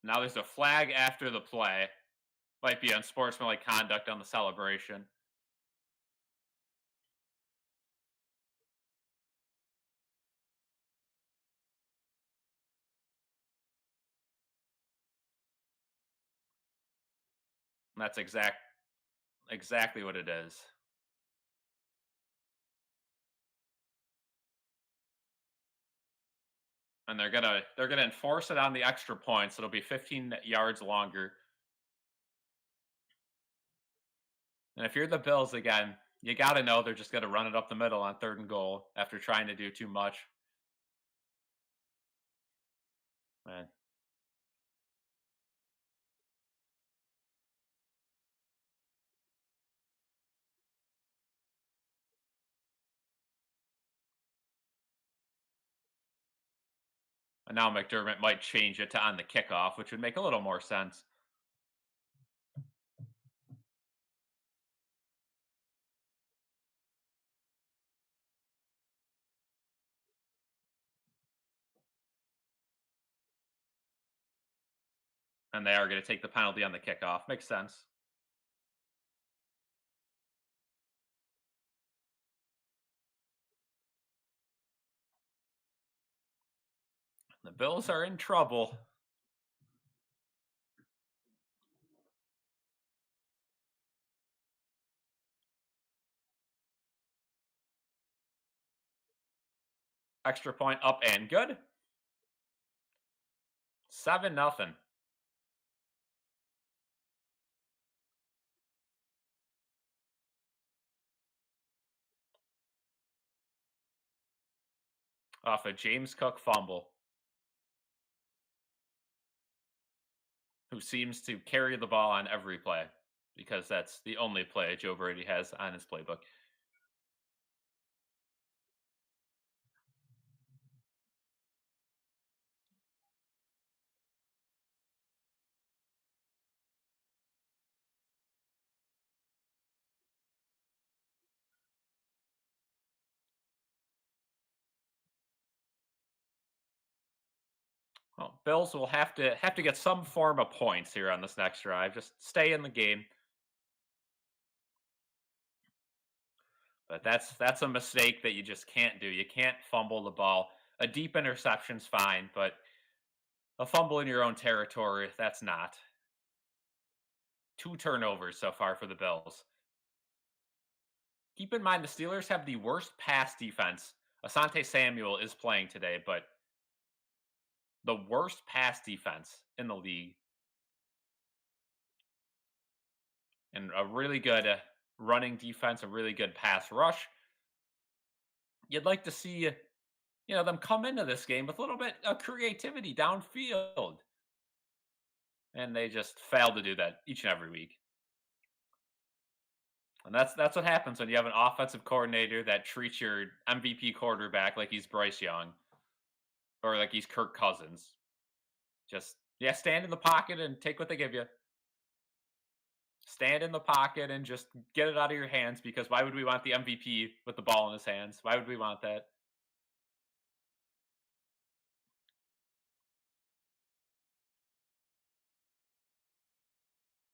Now there's a flag after the play. Might be unsportsmanlike conduct on the celebration. And that's exactly what it is. And they're gonna enforce it on the extra points. It'll be 15 yards longer. And if you're the Bills again, you got to know they're just going to run it up the middle on 3rd and goal after trying to do too much. Man. And now McDermott might change it to on the kickoff, which would make a little more sense. And they are going to take the penalty on the kickoff. Makes sense. The Bills are in trouble. Extra point up and good. 7-0. Off a James Cook fumble. who seems to carry the ball on every play because that's the only play Joe Brady has on his playbook. Well, Bills will have to get some form of points here on this next drive. Just stay in the game. But that's a mistake that you just can't do. You can't fumble the ball. A deep interception's fine, but a fumble in your own territory, that's not. Two turnovers so far for the Bills. Keep in mind the Steelers have the worst pass defense. Asante Samuel is playing today, but the worst pass defense in the league and a really good running defense, a really good pass rush. You'd like to see, them come into this game with a little bit of creativity downfield, and they just fail to do that each and every week. And that's what happens when you have an offensive coordinator that treats your MVP quarterback like he's Bryce Young or like he's Kirk Cousins. Just stand in the pocket and take what they give you. Stand in the pocket and just get it out of your hands because why would we want the MVP with the ball in his hands? Why would we want that?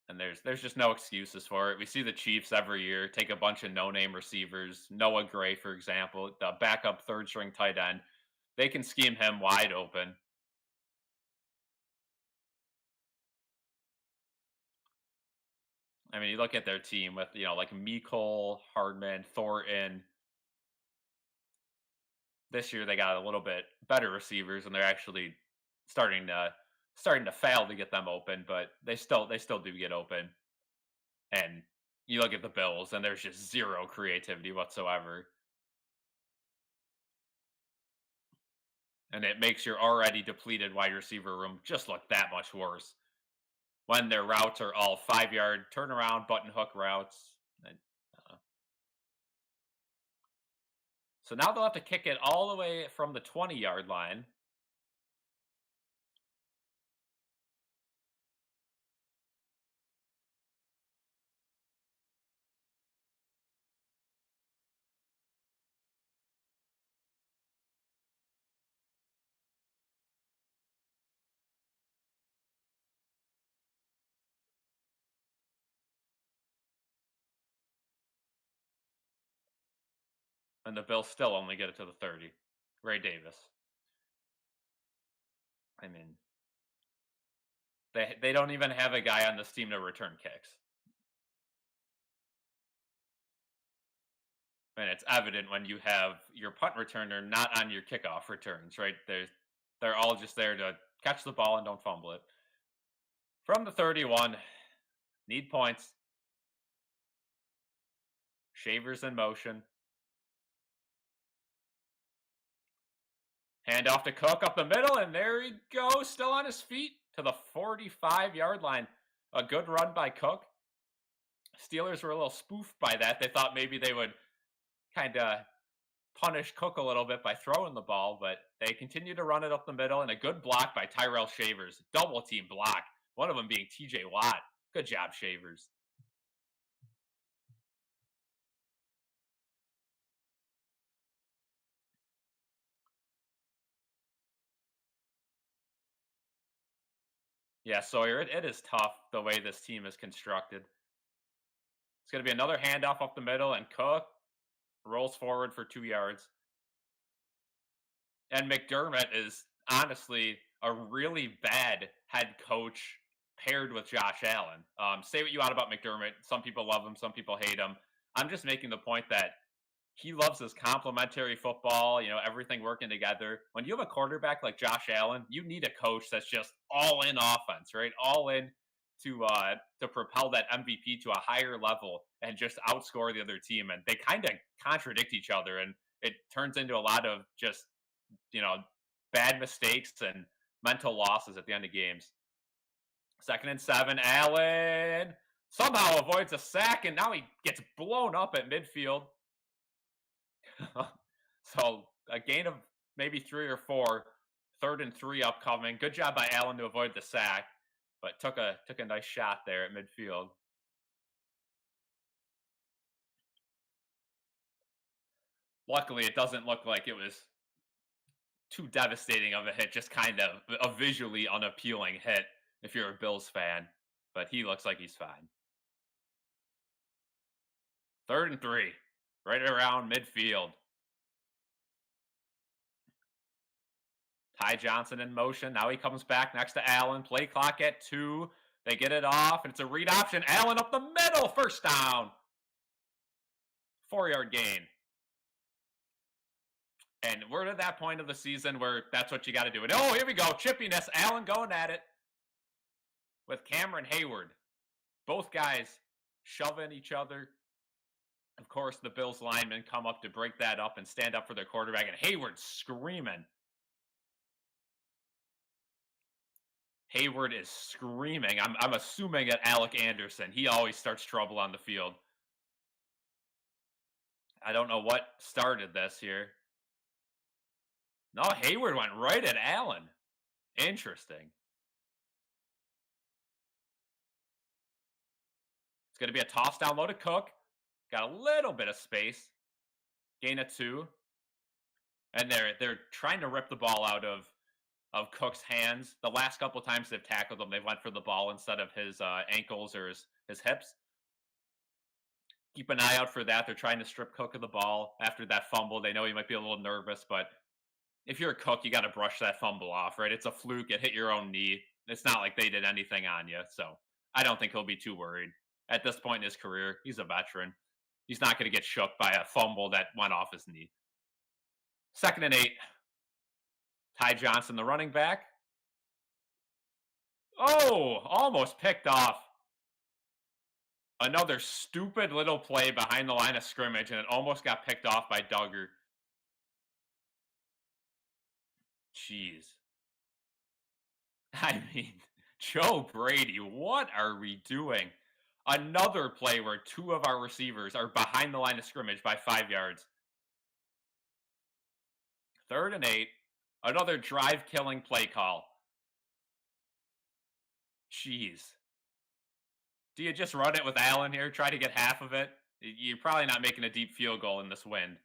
And there's just no excuses for it. We see the Chiefs every year take a bunch of no-name receivers. Noah Gray, for example, the backup third string tight end. They can scheme him wide open. I mean, you look at their team with, like Mecole, Hardman, Thornton. This year they got a little bit better receivers and they're actually starting to starting to fail to get them open, but they still do get open. And you look at the Bills and there's just zero creativity whatsoever. And it makes your already depleted wide receiver room just look that much worse when their routes are all 5 yard turnaround button hook routes. And, uh, so now they'll have to kick it all the way from the 20-yard line. And the Bills still only get it to the 30. Ray Davis. I mean, they don't even have a guy on this team to return kicks. And it's evident when you have your punt returner not on your kickoff returns, right? They're all just there to catch the ball and don't fumble it. From the 31, need points. Shavers in motion. Hand off to Cook up the middle, and there he goes, still on his feet to the 45-yard line. A good run by Cook. Steelers were a little spoofed by that. They thought maybe they would kind of punish Cook a little bit by throwing the ball, but they continue to run it up the middle, and a good block by Tyrell Shavers. Double team block. One of them being TJ Watt. Good job, Shavers. Yeah, Sawyer, it is tough the way this team is constructed. It's going to be another handoff up the middle, and Cook rolls forward for 2 yards. And McDermott is honestly a really bad head coach paired with Josh Allen. Say what you want about McDermott. Some people love him, some people hate him. I'm just making the point that he loves his complementary football, everything working together. When you have a quarterback like Josh Allen, you need a coach that's just all in offense, right? All in to propel that MVP to a higher level and just outscore the other team. And they kind of contradict each other, and it turns into a lot of just you know bad mistakes and mental losses at the end of games. 2nd and 7. Allen somehow avoids a sack, and now he gets blown up at midfield. So a gain of maybe 3 or 4. 3rd and 3 upcoming. Good job by Allen to avoid the sack, but took a nice shot there at midfield. Luckily, it doesn't look like it was too devastating of a hit, just kind of a visually unappealing hit if you're a Bills fan, but he looks like he's fine. 3rd and 3, right around midfield. Ty Johnson in motion. Now he comes back next to Allen. Play clock at 2. They get it off, and it's a read option. Allen up the middle. First down. 4-yard gain. And we're at that point of the season where that's what you got to do. And oh, here we go. Chippiness. Allen going at it with Cameron Hayward. Both guys shoving each other. Of course, the Bills linemen come up to break that up and stand up for their quarterback. And Hayward screaming. Hayward is screaming. I'm assuming at Alec Anderson. He always starts trouble on the field. I don't know what started this here. No, Hayward went right at Allen. Interesting. It's going to be a toss down low to Cook. Got a little bit of space. Gain of 2. And they're trying to rip the ball out of Cook's hands. The last couple times they've tackled him, they went for the ball instead of his ankles or his hips. Keep an eye out for that. They're trying to strip Cook of the ball after that fumble. They know he might be a little nervous, but if you're a Cook, you got to brush that fumble off, right? It's a fluke. It hit your own knee. It's not like they did anything on you. So I don't think he'll be too worried. At this point in his career, he's a veteran. He's not going to get shook by a fumble that went off his knee. 2nd and 8. Ty Johnson, the running back. Oh, almost picked off. Another stupid little play behind the line of scrimmage, and it almost got picked off by Duggar. Jeez. I mean, Joe Brady, what are we doing? Another play where 2 of our receivers are behind the line of scrimmage by 5 yards. 3rd and 8. Another drive-killing play call. Jeez. Do you just run it with Allen here? Try to get half of it? You're probably not making a deep field goal in this wind.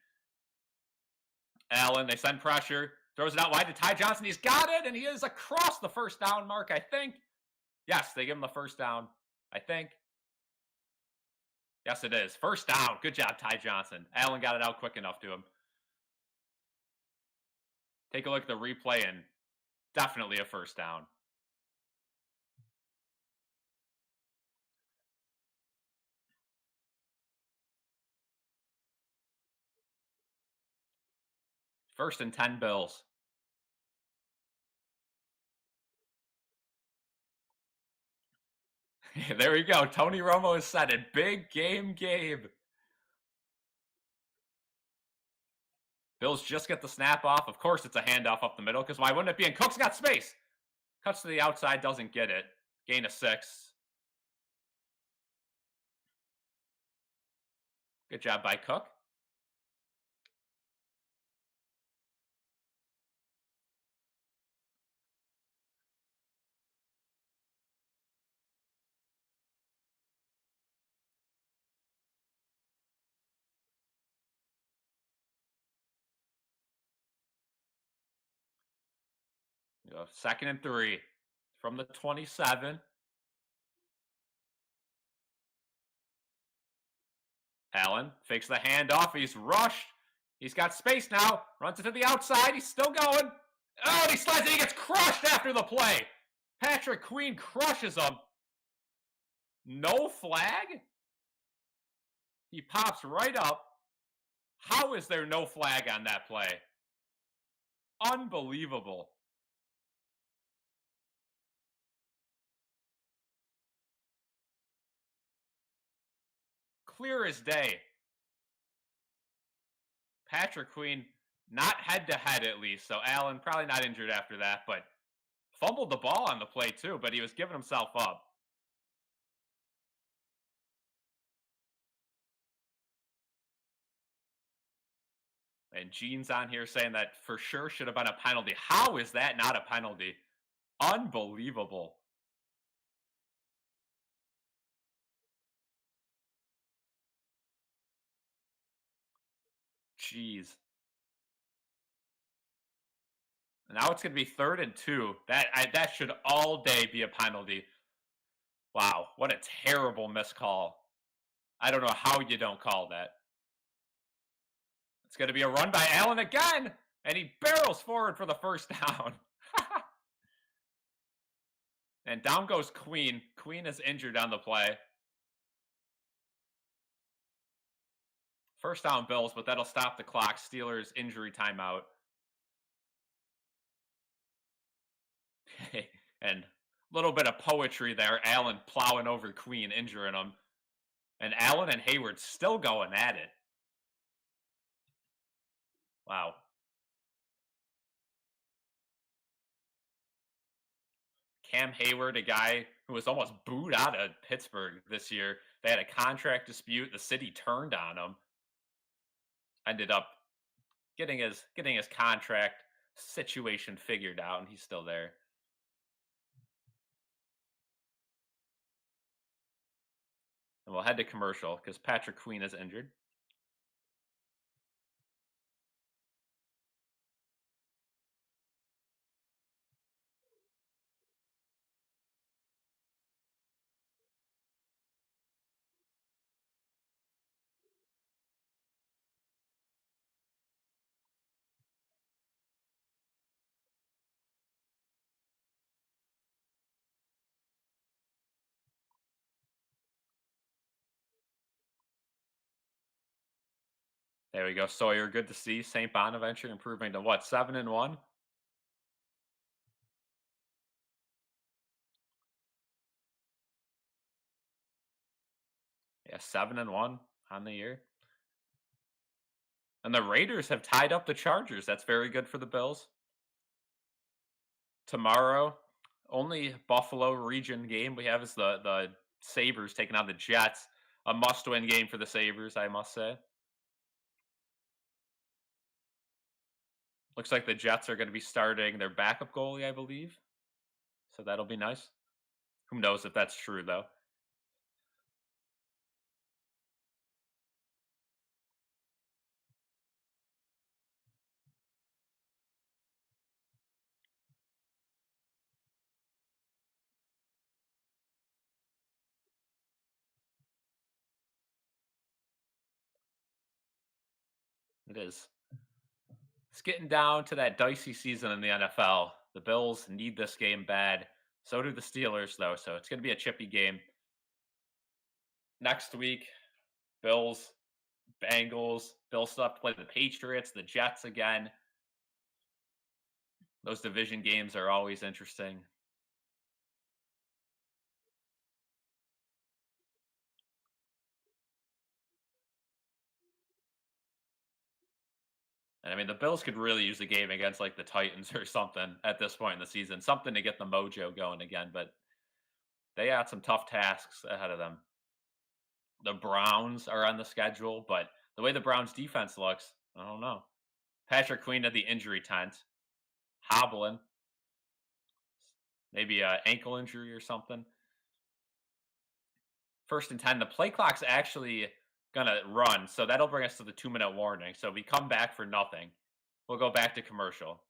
Allen, they send pressure. Throws it out wide to Ty Johnson. He's got it, and he is across the first down mark, I think. Yes, they give him the first down, I think. Yes, it is. First down. Good job, Ty Johnson. Allen got it out quick enough to him. Take a look at the replay, and definitely a first down. First and 10 Bills. There we go. Tony Romo has said it. Big game, Gabe. Bills just get the snap off. Of course, it's a handoff up the middle, because why wouldn't it be? And Cook's got space. Cuts to the outside, doesn't get it. Gain of 6. Good job by Cook. Go 2nd and 3 from the 27. Allen fakes the handoff. He's rushed. He's got space now. Runs it to the outside. He's still going. Oh, and he slides and he gets crushed after the play. Patrick Queen crushes him. No flag? He pops right up. How is there no flag on that play? Unbelievable. Clear as day. Patrick Queen, not head to head at least. So Allen probably not injured after that, but Fumbled the ball on the play too, but he was giving himself up. And Gene's on here saying that for sure should have been a penalty. How is that not a penalty? Unbelievable. Jeez. Now it's going to be 3rd and 2. That should all day be a penalty. Wow, what a terrible miscall. I don't know how you don't call that. It's going to be a run by Allen again, and he barrels forward for the first down. And down goes Queen. Queen is injured on the play. First down Bills, but that'll stop the clock. Steelers injury timeout. And a little bit of poetry there. Allen plowing over Queen, injuring him. And Allen and Hayward still going at it. Wow. Cam Hayward, a guy who was almost booed out of Pittsburgh this year. They had a contract dispute. The city turned on him. Ended up getting his contract situation figured out, and he's still there. And we'll head to commercial because Patrick Queen is injured. There we go. Sawyer, good to see. St. Bonaventure improving to what, 7-1? Yeah, 7-1 on the year. And the Raiders have tied up the Chargers. That's very good for the Bills. Tomorrow, only Buffalo region game we have is the Sabres taking on the Jets. A must-win game for the Sabres, I must say. Looks like the Jets are going to be starting their backup goalie, I believe. So that'll be nice. Who knows if that's true, though. It is. It's getting down to that dicey season in the NFL. The Bills need this game bad. So do the Steelers, though. So it's going to be a chippy game. Next week, Bills, Bengals. Bills still have to play the Patriots, the Jets again. Those division games are always interesting. And I mean, the Bills could really use a game against like the Titans or something at this point in the season, something to get the mojo going again. But they got some tough tasks ahead of them. The Browns are on the schedule, but the way the Browns defense looks, I don't know. Patrick Queen at the injury tent, hobbling, maybe a ankle injury or something. 1st and 10. The play clock's actually gonna run, so that'll bring us to the 2-minute warning. So we come back for nothing. We'll go back to commercial.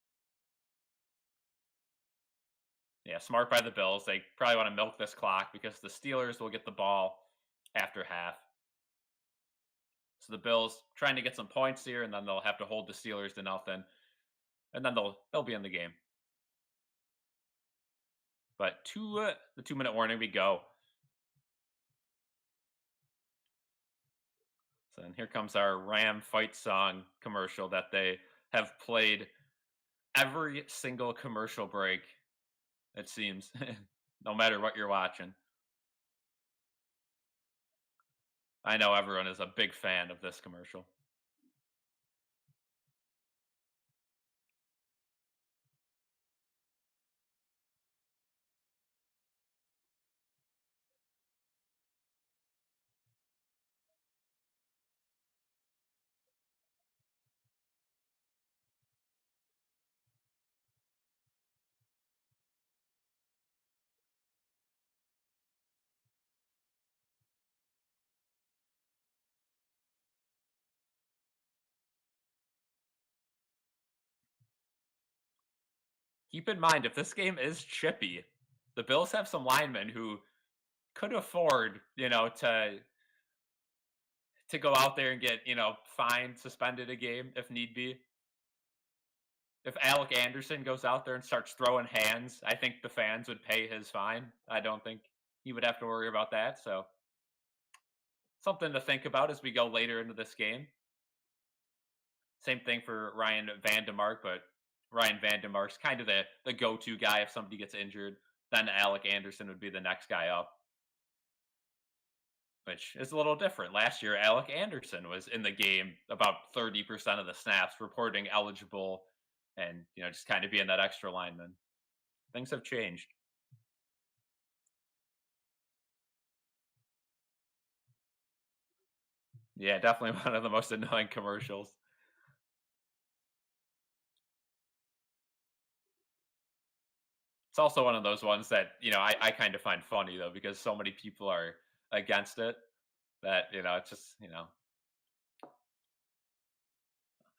Yeah, smart by the Bills. They probably want to milk this clock because the Steelers will get the ball after half. So the Bills trying to get some points here, and then they'll have to hold the Steelers to nothing, and then they'll be in the game. But to the 2-minute warning we go. So and here comes our Ram fight song commercial that they have played every single commercial break. It seems, no matter what you're watching. I know everyone is a big fan of this commercial. keep in mind if this game is chippy, the Bills have some linemen who could afford, to go out there and get, fined, suspended a game if need be. If Alec Anderson goes out there and starts throwing hands, I think the fans would pay his fine. I don't think he would have to worry about that. So something to think about as we go later into this game. Same thing for Ryan Vandemark, but Ryan Vandemark's kind of the go-to guy if somebody gets injured. Then Alec Anderson would be the next guy up, which is a little different. Last year, Alec Anderson was in the game about 30% of the snaps, reporting eligible and, just kind of being that extra lineman. Things have changed. Yeah, definitely one of the most annoying commercials. It's also one of those ones that, I kind of find funny though, because so many people are against it that, it's just,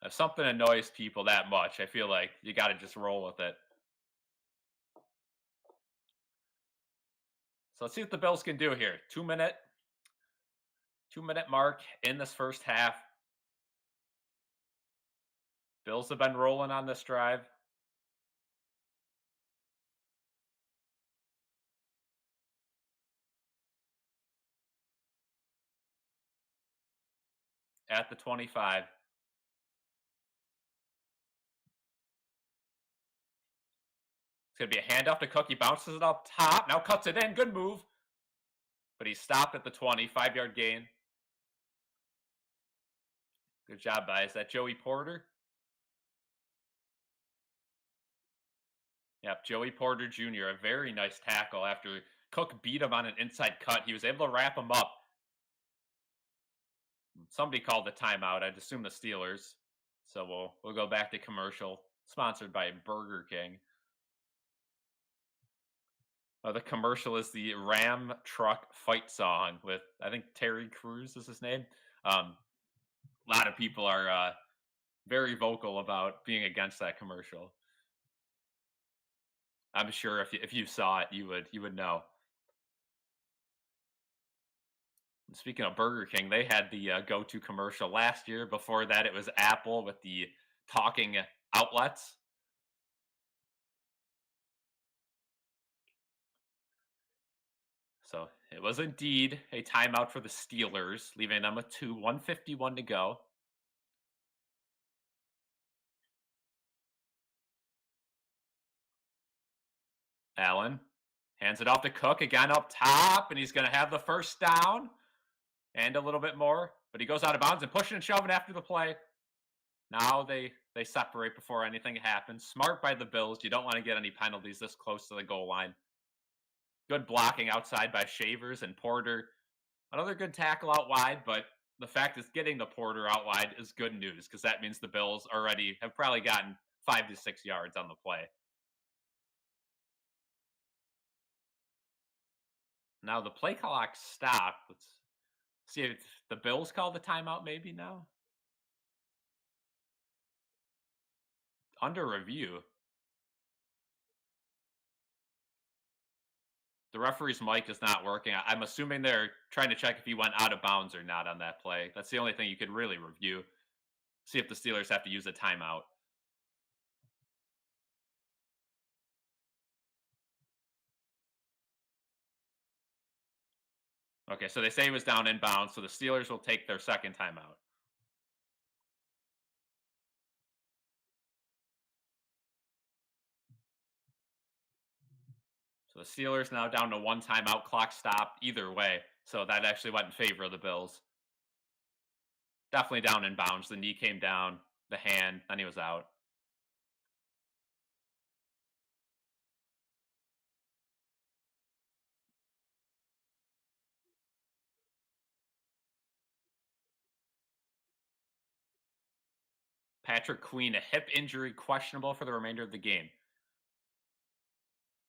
if something annoys people that much, I feel like you got to just roll with it. So let's see what the Bills can do here. 2-minute mark in this first half. Bills have been rolling on this drive. At the 25. It's going to be a handoff to Cook. He bounces it up top. Now cuts it in. Good move. But he's stopped at the 20. 5-yard gain. Good job, guys. Is that Joey Porter? Yep, Joey Porter Jr., a very nice tackle after Cook beat him on an inside cut. He was able to wrap him up. Somebody called the timeout. I'd assume the Steelers. So we'll go back to commercial, sponsored by Burger King. The commercial is the Ram Truck Fight Song with, I think, Terry Crews is his name. A lot of people are very vocal about being against that commercial. I'm sure if you saw it, you would know. Speaking of Burger King, they had the go-to commercial last year. Before that, it was Apple with the talking outlets. So it was indeed a timeout for the Steelers, leaving them with 1:51 to go. Allen hands it off to Cook again up top, and he's going to have the first down and a little bit more. But he goes out of bounds and pushing and shoving after the play. Now they separate before anything happens. Smart by the Bills. You don't want to get any penalties this close to the goal line. Good blocking outside by Shavers and Porter. Another good tackle out wide, but the fact is getting the Porter out wide is good news because that means the Bills already have probably gotten 5 to 6 yards on the play. Now the play clock stopped. Let's see if the Bills call the timeout maybe now. Under review. The referee's mic is not working. I'm assuming they're trying to check if he went out of bounds or not on that play. That's the only thing you could really review. See if the Steelers have to use a timeout. Okay, so they say he was down in bounds, so the Steelers will take their second timeout. So the Steelers now down to one timeout, clock stopped either way. So that actually went in favor of the Bills. Definitely down in bounds. The knee came down, the hand, then he was out. Patrick Queen, a hip injury, questionable for the remainder of the game.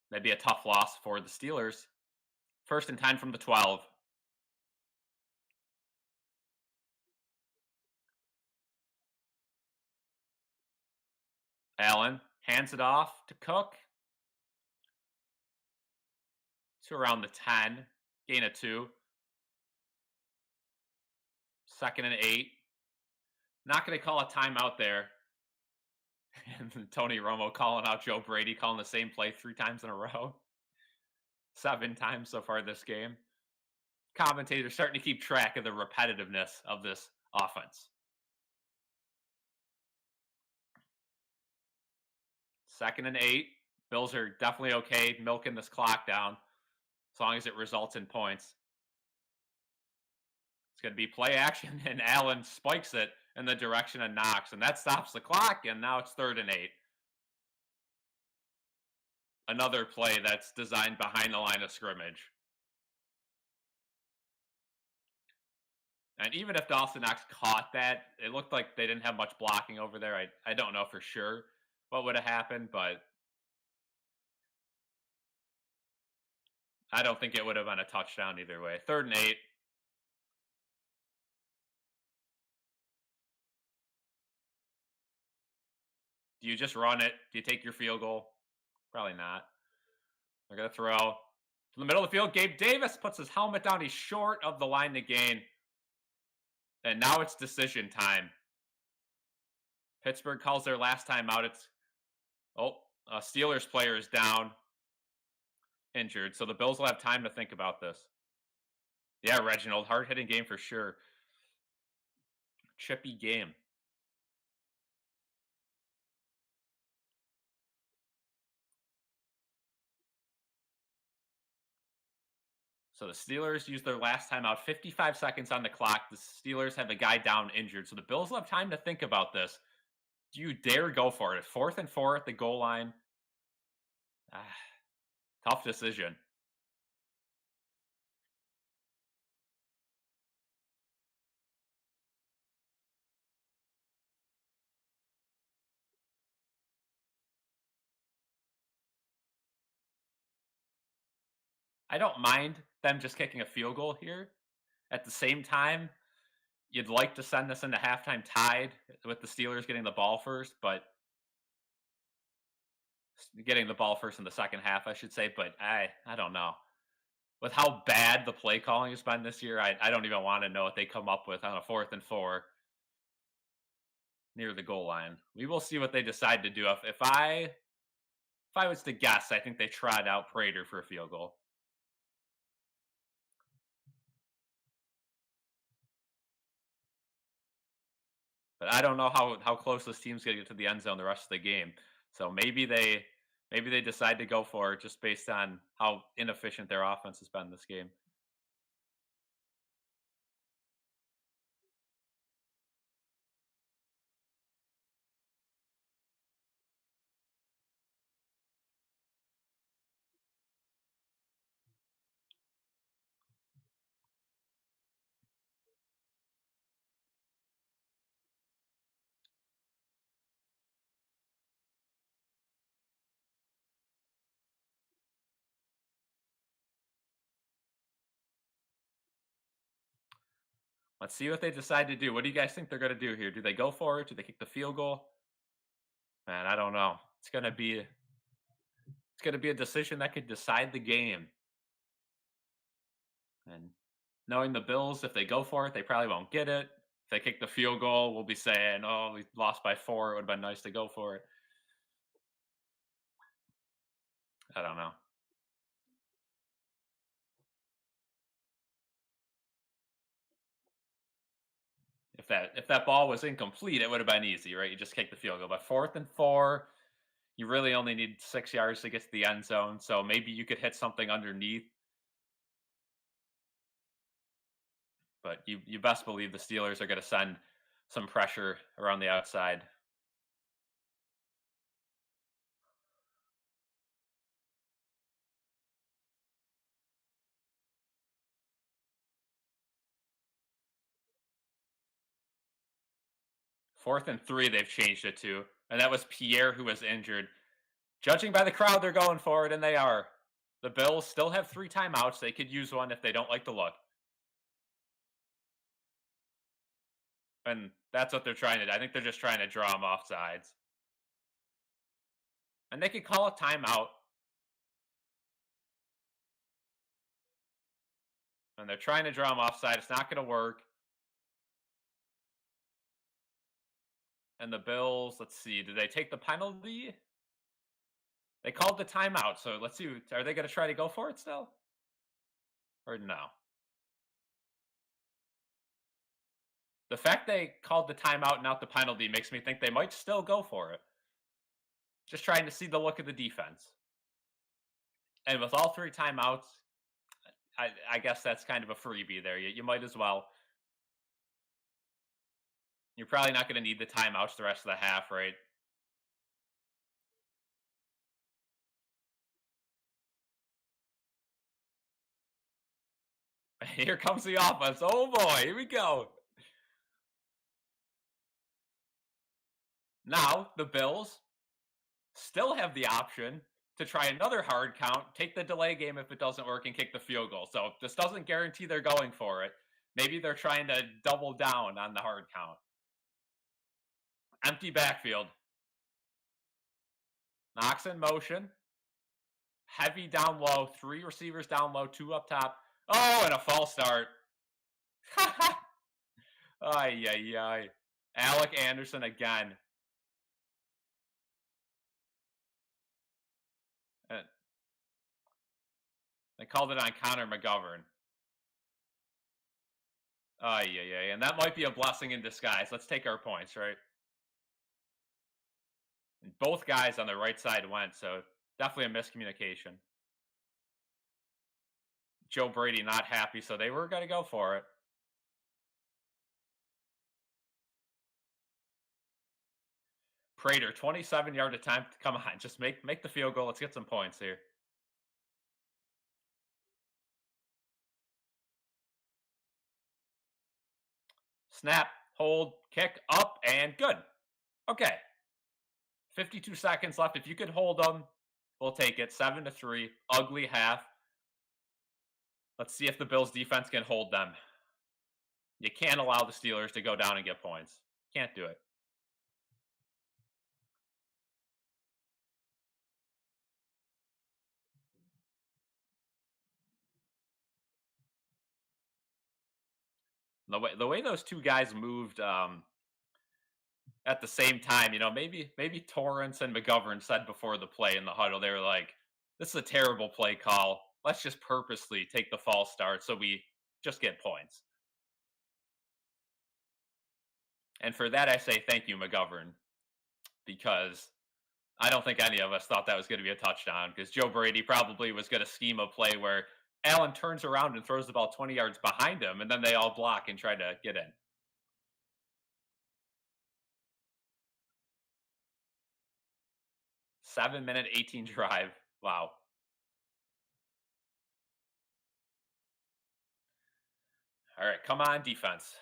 That'd be a tough loss for the Steelers. First and 10 from the 12. Allen Hands it off to Cook to around the 10. Gain of 2. 2nd and 8. Not going to call a timeout there. And Tony Romo calling out Joe Brady, calling the same play 3 times in a row. 7 times so far this game. Commentators starting to keep track of the repetitiveness of this offense. 2nd and 8. Bills are definitely okay milking this clock down as long as it results in points. It's going to be play action, and Allen spikes it in the direction of Knox, and that stops the clock, and now it's 3rd and 8. Another play that's designed behind the line of scrimmage. And even if Dawson Knox caught that, it looked like they didn't have much blocking over there. I don't know for sure what would have happened, but I don't think it would have been a touchdown either way. 3rd and 8. Do you just run it? Do you take your field goal? Probably not. They're going to throw to the middle of the field. Gabe Davis puts his helmet down. He's short of the line to gain. And now it's decision time. Pittsburgh calls their last time out. It's, a Steelers player is down, injured. So the Bills will have time to think about this. Yeah, Reginald, hard-hitting game for sure. Chippy game. So the Steelers use their last timeout, 55 seconds on the clock. The Steelers have a guy down injured. So the Bills will have time to think about this. Do you dare go for it? 4th and 4 at the goal line. Tough decision. I don't mind them just kicking a field goal here. At the same time, you'd like to send this into halftime tied with the Steelers getting the ball first, but getting the ball first in the second half, I should say. But I don't know. With how bad the play calling has been this year, I don't even want to know what they come up with on a 4th and 4 near the goal line. We will see what they decide to do. If I was to guess, I think they tried out Prater for a field goal. But I don't know how close this team's going to get to the end zone the rest of the game. So maybe they decide to go for it just based on how inefficient their offense has been this game. Let's see what they decide to do. What do you guys think they're going to do here? Do they go for it? Do they kick the field goal? Man, I don't know. It's going to be a decision that could decide the game. And knowing the Bills, if they go for it, they probably won't get it. If they kick the field goal, we'll be saying, "Oh, we lost by 4. It would have been nice to go for it." I don't know. If that ball was incomplete, it would have been easy, right? You just kick the field goal. But 4th and 4, you really only need 6 yards to get to the end zone. So maybe you could hit something underneath. But you best believe the Steelers are going to send some pressure around the outside. Fourth and 3, they've changed it to. And that was Pierre who was injured. Judging by the crowd, they're going for it, and they are. The Bills still have 3 timeouts. They could use one if they don't like the look. And that's what they're trying to do. I think they're just trying to draw them off sides. And they could call a timeout. And they're trying to draw him offside. It's not going to work. And the Bills, let's see, did they take the penalty? They called the timeout. So let's see. Are they going to try to go for it still? Or no? The fact they called the timeout and not the penalty makes me think they might still go for it. Just trying to see the look of the defense. And with all three timeouts, I guess that's kind of a freebie there. You might as well. You're probably not going to need the timeouts the rest of the half, right? Here comes the offense. Oh boy, here we go. Now the Bills still have the option to try another hard count, take the delay game if it doesn't work, and kick the field goal. So this doesn't guarantee they're going for it. Maybe they're trying to double down on the hard count. Empty backfield. Knox in motion. Heavy down low. 3 receivers down low, 2 up top. Oh, and a false start. Ay, ay, ay. Alec Anderson again. They called it on Connor McGovern. Ay, ay, ay. And that might be a blessing in disguise. Let's take our points, right? And both guys on the right side went, so definitely a miscommunication. Joe Brady not happy, so they were going to go for it. Prater, 27-yard attempt. Come on, just make the field goal. Let's get some points here. Snap, hold, kick, up, and good. Okay. 52 seconds left. If you could hold them, we'll take it. 7-3. Ugly half. Let's see if the Bills defense can hold them. You can't allow the Steelers to go down and get points. Can't do it. The way those two guys moved at the same time, maybe Torrance and McGovern said before the play in the huddle, they were like, "This is a terrible play call. Let's just purposely take the false start so we just get points." And for that, I say thank you, McGovern, because I don't think any of us thought that was going to be a touchdown, because Joe Brady probably was going to scheme a play where Allen turns around and throws the ball 20 yards behind him, and then they all block and try to get in. 7-minute, 18 drive. Wow. All right, come on, defense.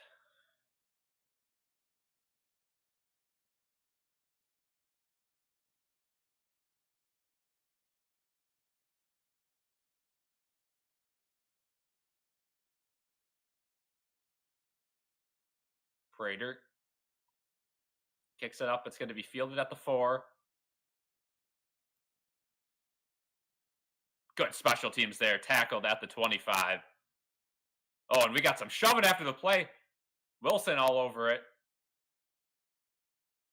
Prater kicks it up. It's going to be fielded at the 4. Good special teams there. Tackled at the 25. Oh, and we got some shoving after the play. Wilson all over it.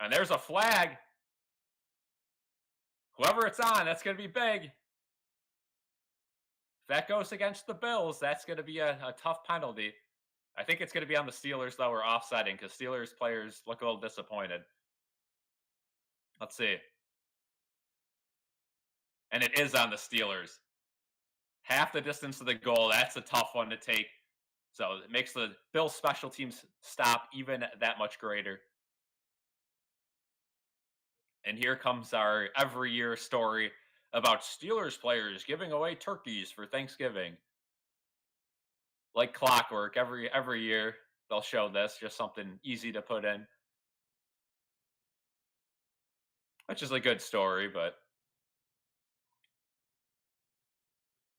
And there's a flag. Whoever it's on, that's going to be big. If that goes against the Bills, that's going to be a tough penalty. I think it's going to be on the Steelers, though, or offsetting, because Steelers players look a little disappointed. Let's see. And it is on the Steelers. Half the distance to the goal. That's a tough one to take. So it makes the Bills special teams stop even that much greater. And here comes our every year story about Steelers players giving away turkeys for Thanksgiving. Like clockwork, every year they'll show this, just something easy to put in. Which is a good story, but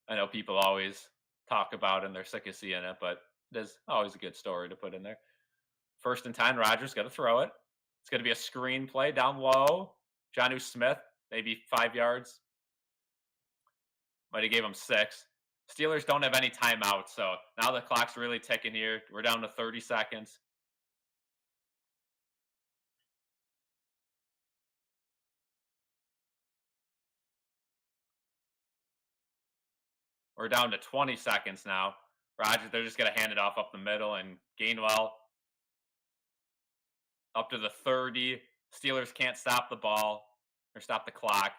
I know people always talk about and they're sick of seeing it, but it is always a good story to put in there. 1st and 10, Rodgers got to throw it. It's going to be a screen play down low. Jonnu Smith, maybe 5 yards. Might have gave them 6. Steelers don't have any timeouts, so now the clock's really ticking here. We're down to 30 seconds. We're down to 20 seconds now. Rodgers, they're just going to hand it off up the middle, and Gainwell up to the 30. Steelers can't stop the ball or stop the clock.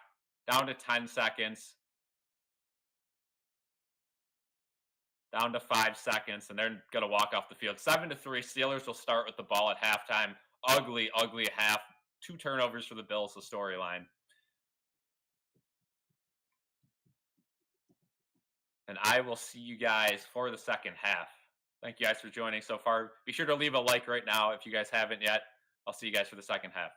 Down to 10 seconds. Down to 5 seconds, and they're going to walk off the field. 7-3. Steelers will start with the ball at halftime. Ugly, ugly half. 2 turnovers for the Bills, the storyline. And I will see you guys for the second half. Thank you guys for joining so far. Be sure to leave a like right now if you guys haven't yet. I'll see you guys for the second half.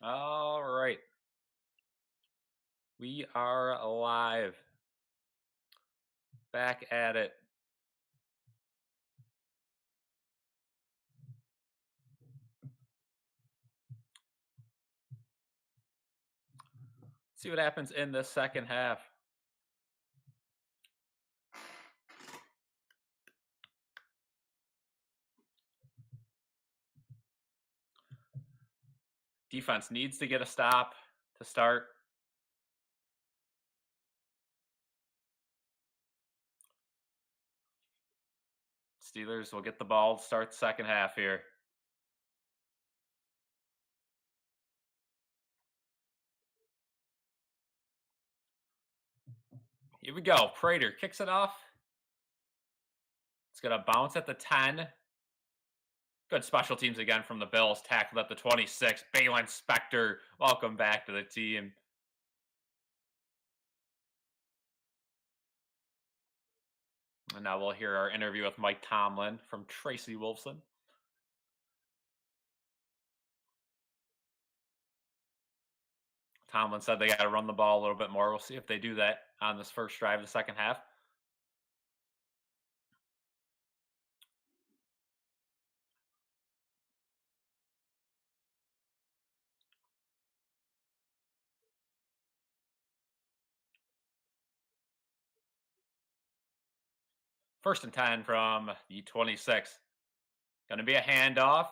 All right. We are live. Back at it. See what happens in the second half. Defense needs to get a stop to start. Steelers will get the ball to start the second half here. Here we go. Prater kicks it off. It's going to bounce at the 10. Good special teams again from the Bills. Tackled at the 26. Balin Spector, welcome back to the team. And now we'll hear our interview with Mike Tomlin from Tracy Wolfson. Tomlin said they got to run the ball a little bit more. We'll see if they do that on this first drive of the second half. First and 10 from the 26. Going to be a handoff.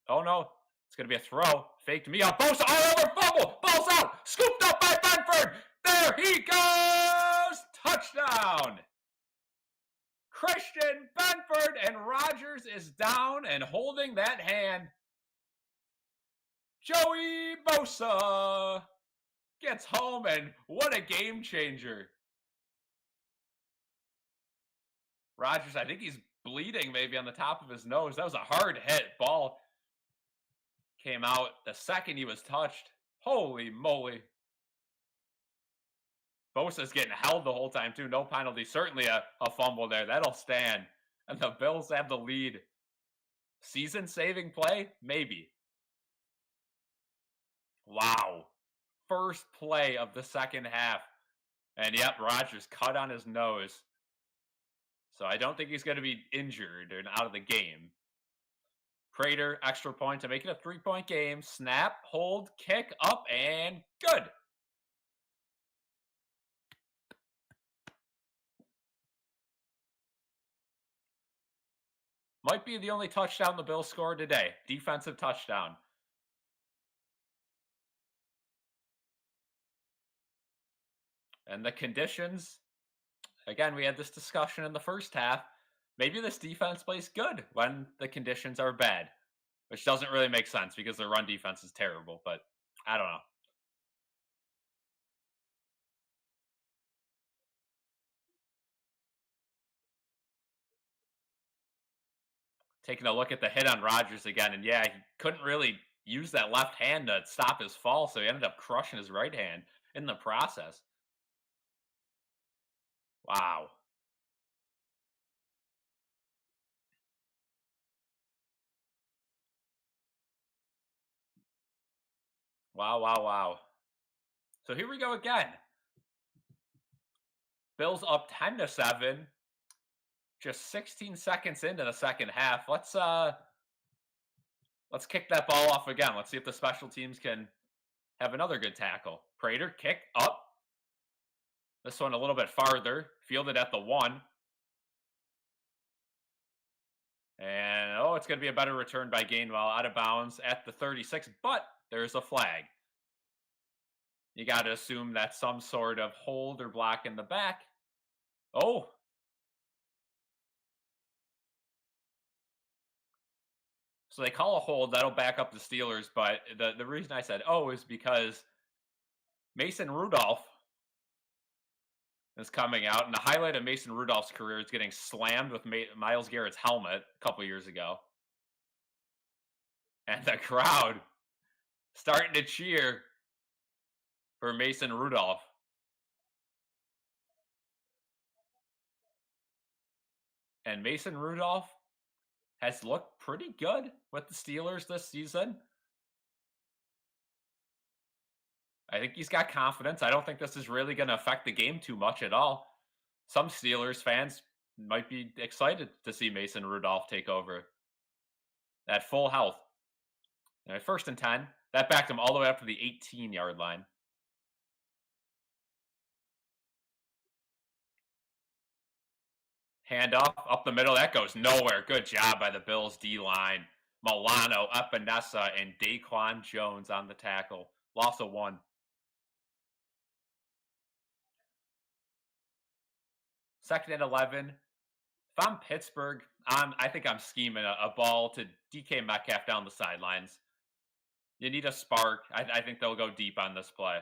Oh, no. It's going to be a throw. Faked me out. Bosa all over fumble. Ball's out. Scooped up by Benford. There he goes. Touchdown. Christian Benford, and Rodgers is down and holding that hand. Joey Bosa gets home, and what a game changer. Rodgers, I think he's bleeding maybe on the top of his nose. That was a hard hit. Ball came out the second he was touched. Holy moly. Bosa's getting held the whole time, too. No penalty. Certainly a fumble there. That'll stand. And the Bills have the lead. Season-saving play? Maybe. Wow. First play of the second half. And yep, Rodgers cut on his nose. So I don't think he's going to be injured and out of the game. Prater, extra point to make it a 3-point game. Snap, hold, kick, up, and good. Might be the only touchdown the Bills scored today. Defensive touchdown. And the conditions, again, we had this discussion in the first half. Maybe this defense plays good when the conditions are bad, which doesn't really make sense because their run defense is terrible, but I don't know. Taking a look at the hit on Rodgers again, and yeah, he couldn't really use that left hand to stop his fall, so he ended up crushing his right hand in the process. Wow. Wow, wow, wow. So here we go again. Bills up 10-7. Just 16 seconds into the second half. Let's kick that ball off again. Let's see if the special teams can have another good tackle. Prater, kick up. This one a little bit farther. Fielded at the 1. And, oh, it's going to be a better return by Gainwell out of bounds at the 36. But there's a flag. You got to assume that's some sort of hold or block in the back. Oh. So they call a hold. That'll back up the Steelers. But the reason I said, oh, is because Mason Rudolph is coming out. And the highlight of Mason Rudolph's career is getting slammed with Myles Garrett's helmet a couple years ago. And the crowd starting to cheer for Mason Rudolph. And Mason Rudolph has looked pretty good with the Steelers this season. I think he's got confidence. I don't think this is really going to affect the game too much at all. Some Steelers fans might be excited to see Mason Rudolph take over at full health. All right, 1st and 10. That backed him all the way up to the 18-yard line. Handoff up the middle. That goes nowhere. Good job by the Bills D-line. Milano, Epinesa, and Daquan Jones on the tackle. Loss of 1. 2nd and 11. If I'm Pittsburgh, I think I'm scheming a ball to DK Metcalf down the sidelines. You need a spark. I think they'll go deep on this play.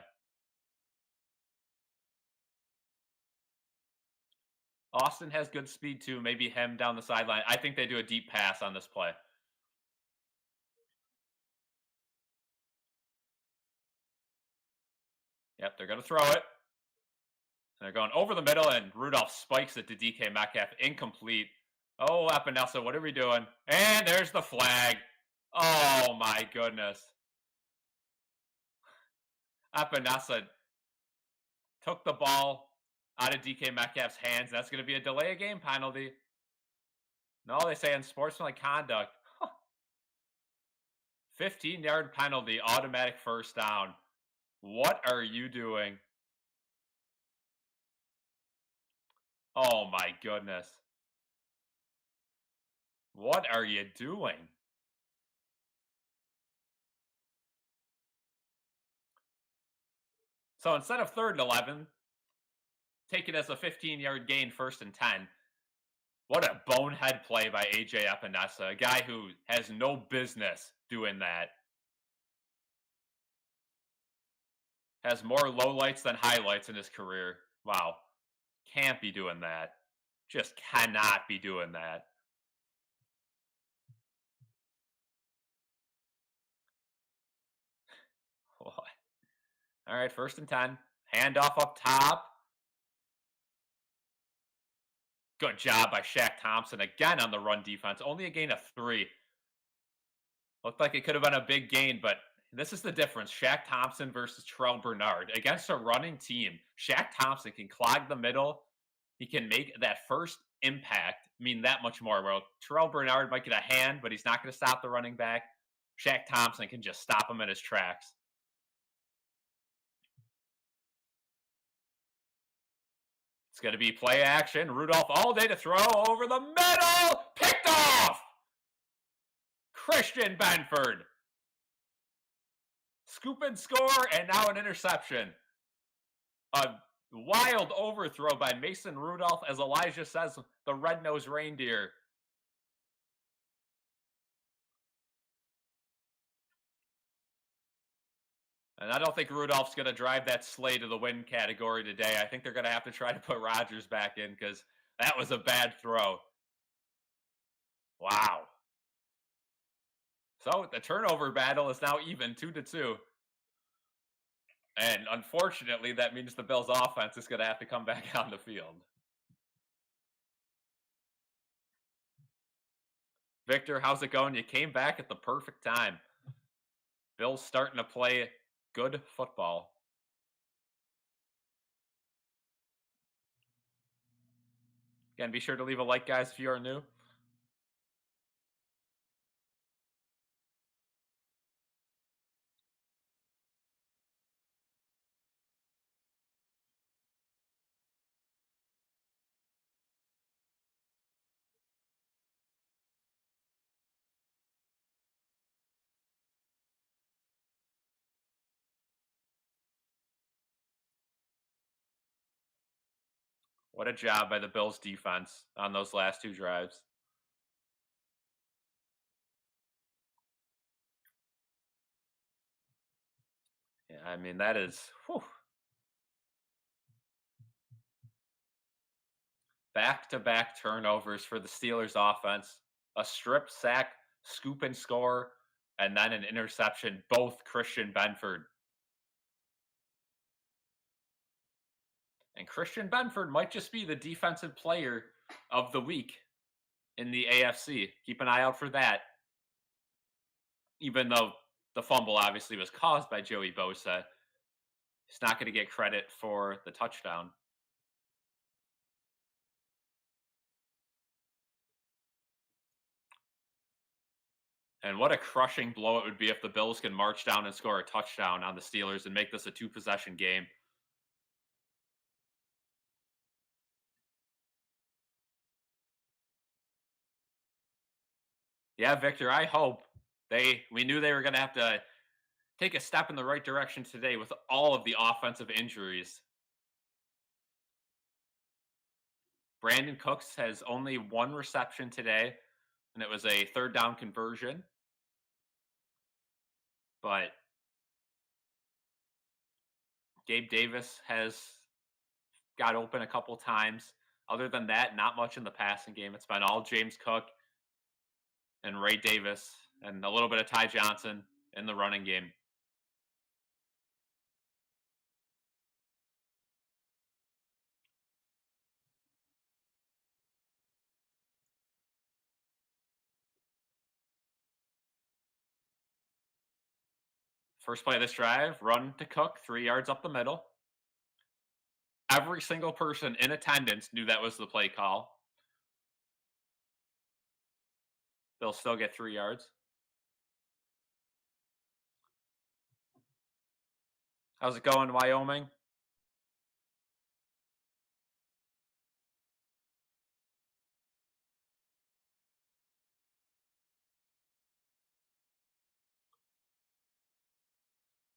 Austin has good speed too. Maybe him down the sideline. I think they do a deep pass on this play. Yep, they're going to throw it. They're going over the middle, and Rudolph spikes it to DK Metcalf. Incomplete. Oh, Epinesa, what are we doing? And there's the flag. Oh, my goodness. Epinesa took the ball out of DK Metcalf's hands. That's going to be a delay of game penalty. No, they say unsportsmanlike conduct. 15-yard penalty, automatic 1st down. What are you doing? Oh my goodness. What are you doing? So instead of 3rd and 11, take it as a 15-yard gain, 1st and 10. What a bonehead play by AJ Epinesa, a guy who has no business doing that. Has more lowlights than highlights in his career. Wow. Can't be doing that. Just cannot be doing that. What? All right, 1st and 10. Handoff up top. Good job by Shaq Thompson again on the run defense. Only a gain of 3. Looked like it could have been a big gain, but this is the difference. Shaq Thompson versus Terrell Bernard. Against a running team, Shaq Thompson can clog the middle. He can make that first impact mean that much more. Well, Terrell Bernard might get a hand, but he's not going to stop the running back. Shaq Thompson can just stop him in his tracks. It's going to be play action. Rudolph all day to throw over the middle. Picked off. Christian Benford. Scoop and score, and now an interception. A wild overthrow by Mason Rudolph, as Elijah says, the red-nosed reindeer. And I don't think Rudolph's going to drive that sleigh to the win category today. I think they're going to have to try to put Rodgers back in because that was a bad throw. Wow. So the turnover battle is now even 2-2. And unfortunately, that means the Bills' offense is going to have to come back on the field. Victor, how's it going? You came back at the perfect time. Bills starting to play good football. Again, be sure to leave a like, guys, if you are new. What a job by the Bills defense on those last 2 drives. Yeah, I mean, that is back-to-back turnovers for the Steelers offense. A strip sack, scoop and score, and then an interception, both Christian Benford. And Christian Benford might just be the defensive player of the week in the AFC. Keep an eye out for that. Even though the fumble obviously was caused by Joey Bosa, He's not going to get credit for the touchdown. And what a crushing blow it would be if the Bills can march down and score a touchdown on the Steelers and make this a two-possession game. Yeah, Victor, I hope we knew they were going to have to take a step in the right direction today with all of the offensive injuries. Brandon Cooks has only one reception today, and it was a third down conversion. But Gabe Davis has got open a couple times. Other than that, not much in the passing game. It's been all James Cook and Ray Davis and a little bit of Ty Johnson in the running game. First play of this drive, run to Cook, 3 yards up the middle. Every single person in attendance knew that was the play call. They'll still get 3 yards. How's it going, Wyoming?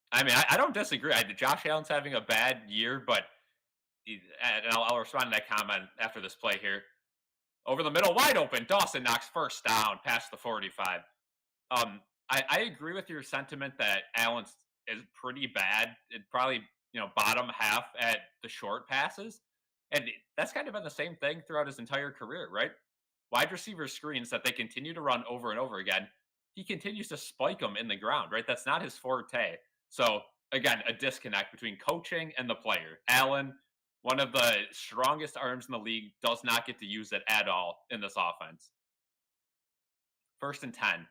I mean, I don't disagree. Josh Allen's having a bad year, but and I'll respond to that comment after this play here. Over the middle, wide open. Dawson knocks first down past the 45. I agree with your sentiment that Allen's is pretty bad. It probably bottom half at the short passes, and that's kind of been the same thing throughout his entire career, right? Wide receiver screens that they continue to run over and over again. He continues to spike them in the ground, right? That's not his forte. So again, a disconnect between coaching and the player. Allen, one of the strongest arms in the league, does not get to use it at all in this offense. 1st and 10.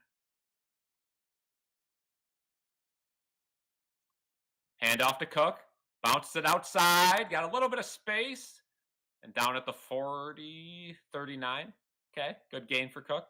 Hand off to Cook. Bounces it outside. Got a little bit of space. And down at the 40, 39. Okay, good gain for Cook.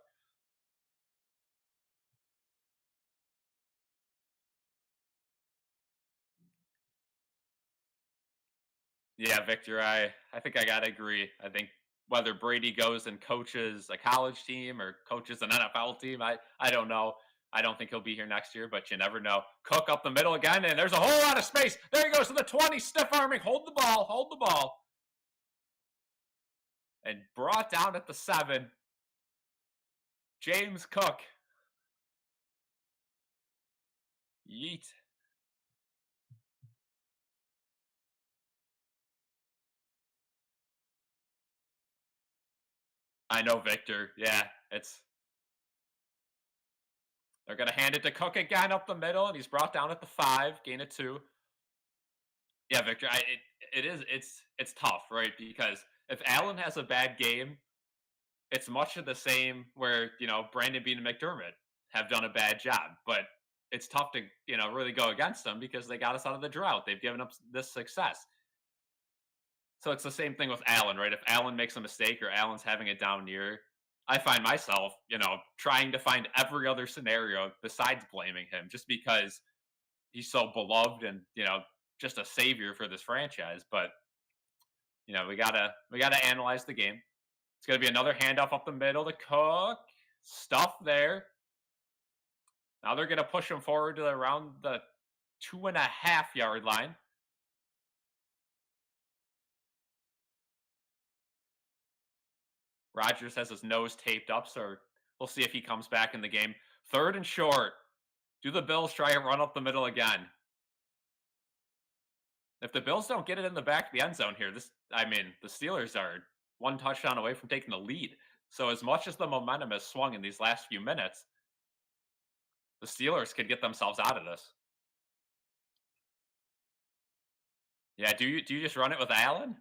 Yeah, Victor, I think I got to agree. I think whether Brady goes and coaches a college team or coaches an NFL team, I don't know. I don't think he'll be here next year, but you never know. Cook up the middle again, and there's a whole lot of space. There he goes to the 20, stiff arming. Hold the ball. And brought down at the 7. James Cook. Yeet. I know, Victor. Yeah, they're going to hand it to Cook again up the middle, and he's brought down at the 5, gain of 2. Yeah, Victor, it's tough, right? Because if Allen has a bad game, it's much of the same where, Brandon Beane and McDermott have done a bad job, but it's tough to, really go against them because they got us out of the drought. They've given us this success. So it's the same thing with Allen, right? If Allen makes a mistake or Allen's having a down year, I find myself, trying to find every other scenario besides blaming him just because he's so beloved and, just a savior for this franchise. But, we gotta analyze the game. It's gonna be another handoff up the middle to Cook. Stuff there. Now they're gonna push him forward to around the 2.5-yard line. Rodgers has his nose taped up, so we'll see if he comes back in the game. 3rd and short. Do the Bills try and run up the middle again? If the Bills don't get it in the back of the end zone here, the Steelers are one touchdown away from taking the lead. So as much as the momentum has swung in these last few minutes, the Steelers could get themselves out of this. Yeah, do you just run it with Allen?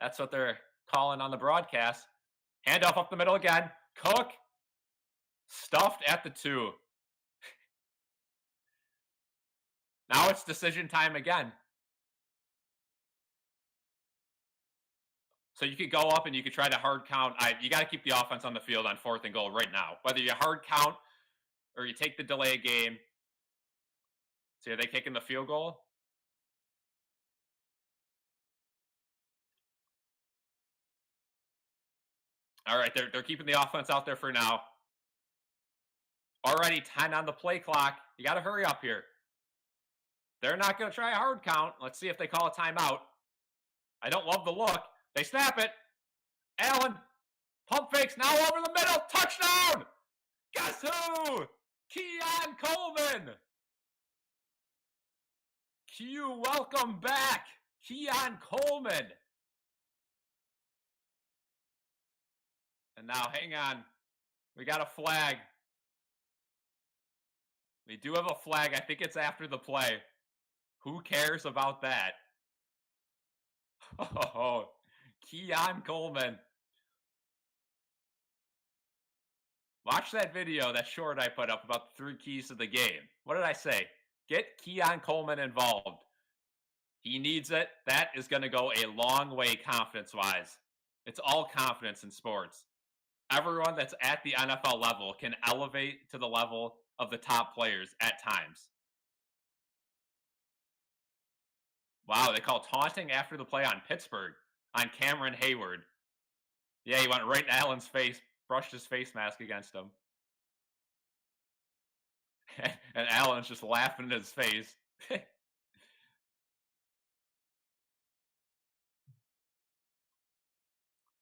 That's what they're calling on the broadcast. Handoff up the middle again. Cook stuffed at the 2. Now it's decision time again. So you could go up and you could try to hard count. You got to keep the offense on the field on 4th and goal right now. Whether you hard count or you take the delay game. See, are they kicking the field goal? All right, they're keeping the offense out there for now. Already 10 on the play clock. You got to hurry up here. They're not going to try a hard count. Let's see if they call a timeout. I don't love the look. They snap it. Allen, pump fakes now over the middle. Touchdown! Guess who? Keon Coleman. Q, welcome back. Keon Coleman. And now, hang on. We got a flag. We do have a flag. I think it's after the play. Who cares about that? Oh, Keon Coleman. Watch that video, that short I put up about the 3 keys to the game. What did I say? Get Keon Coleman involved. He needs it. That is going to go a long way confidence-wise. It's all confidence in sports. Everyone that's at the NFL level can elevate to the level of the top players at times. Wow, they call taunting after the play on Pittsburgh, on Cameron Hayward. Yeah, he went right in Allen's face, brushed his face mask against him. And Allen's just laughing in his face.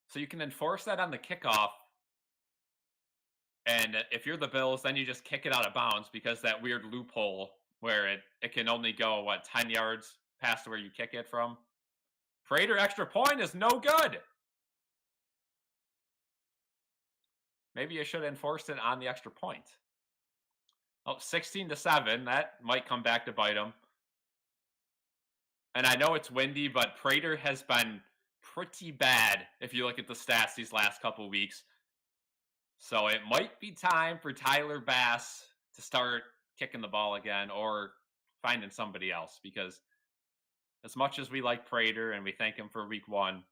So you can enforce that on the kickoff. And if you're the Bills, then you just kick it out of bounds because that weird loophole where it can only go, 10 yards past where you kick it from. Prater extra point is no good. Maybe you should enforce it on the extra point. Oh, 16-7. That might come back to bite him. And I know it's windy, but Prater has been pretty bad if you look at the stats these last couple weeks. So it might be time for Tyler Bass to start kicking the ball again or finding somebody else, because as much as we like Prater and we thank him for week 1,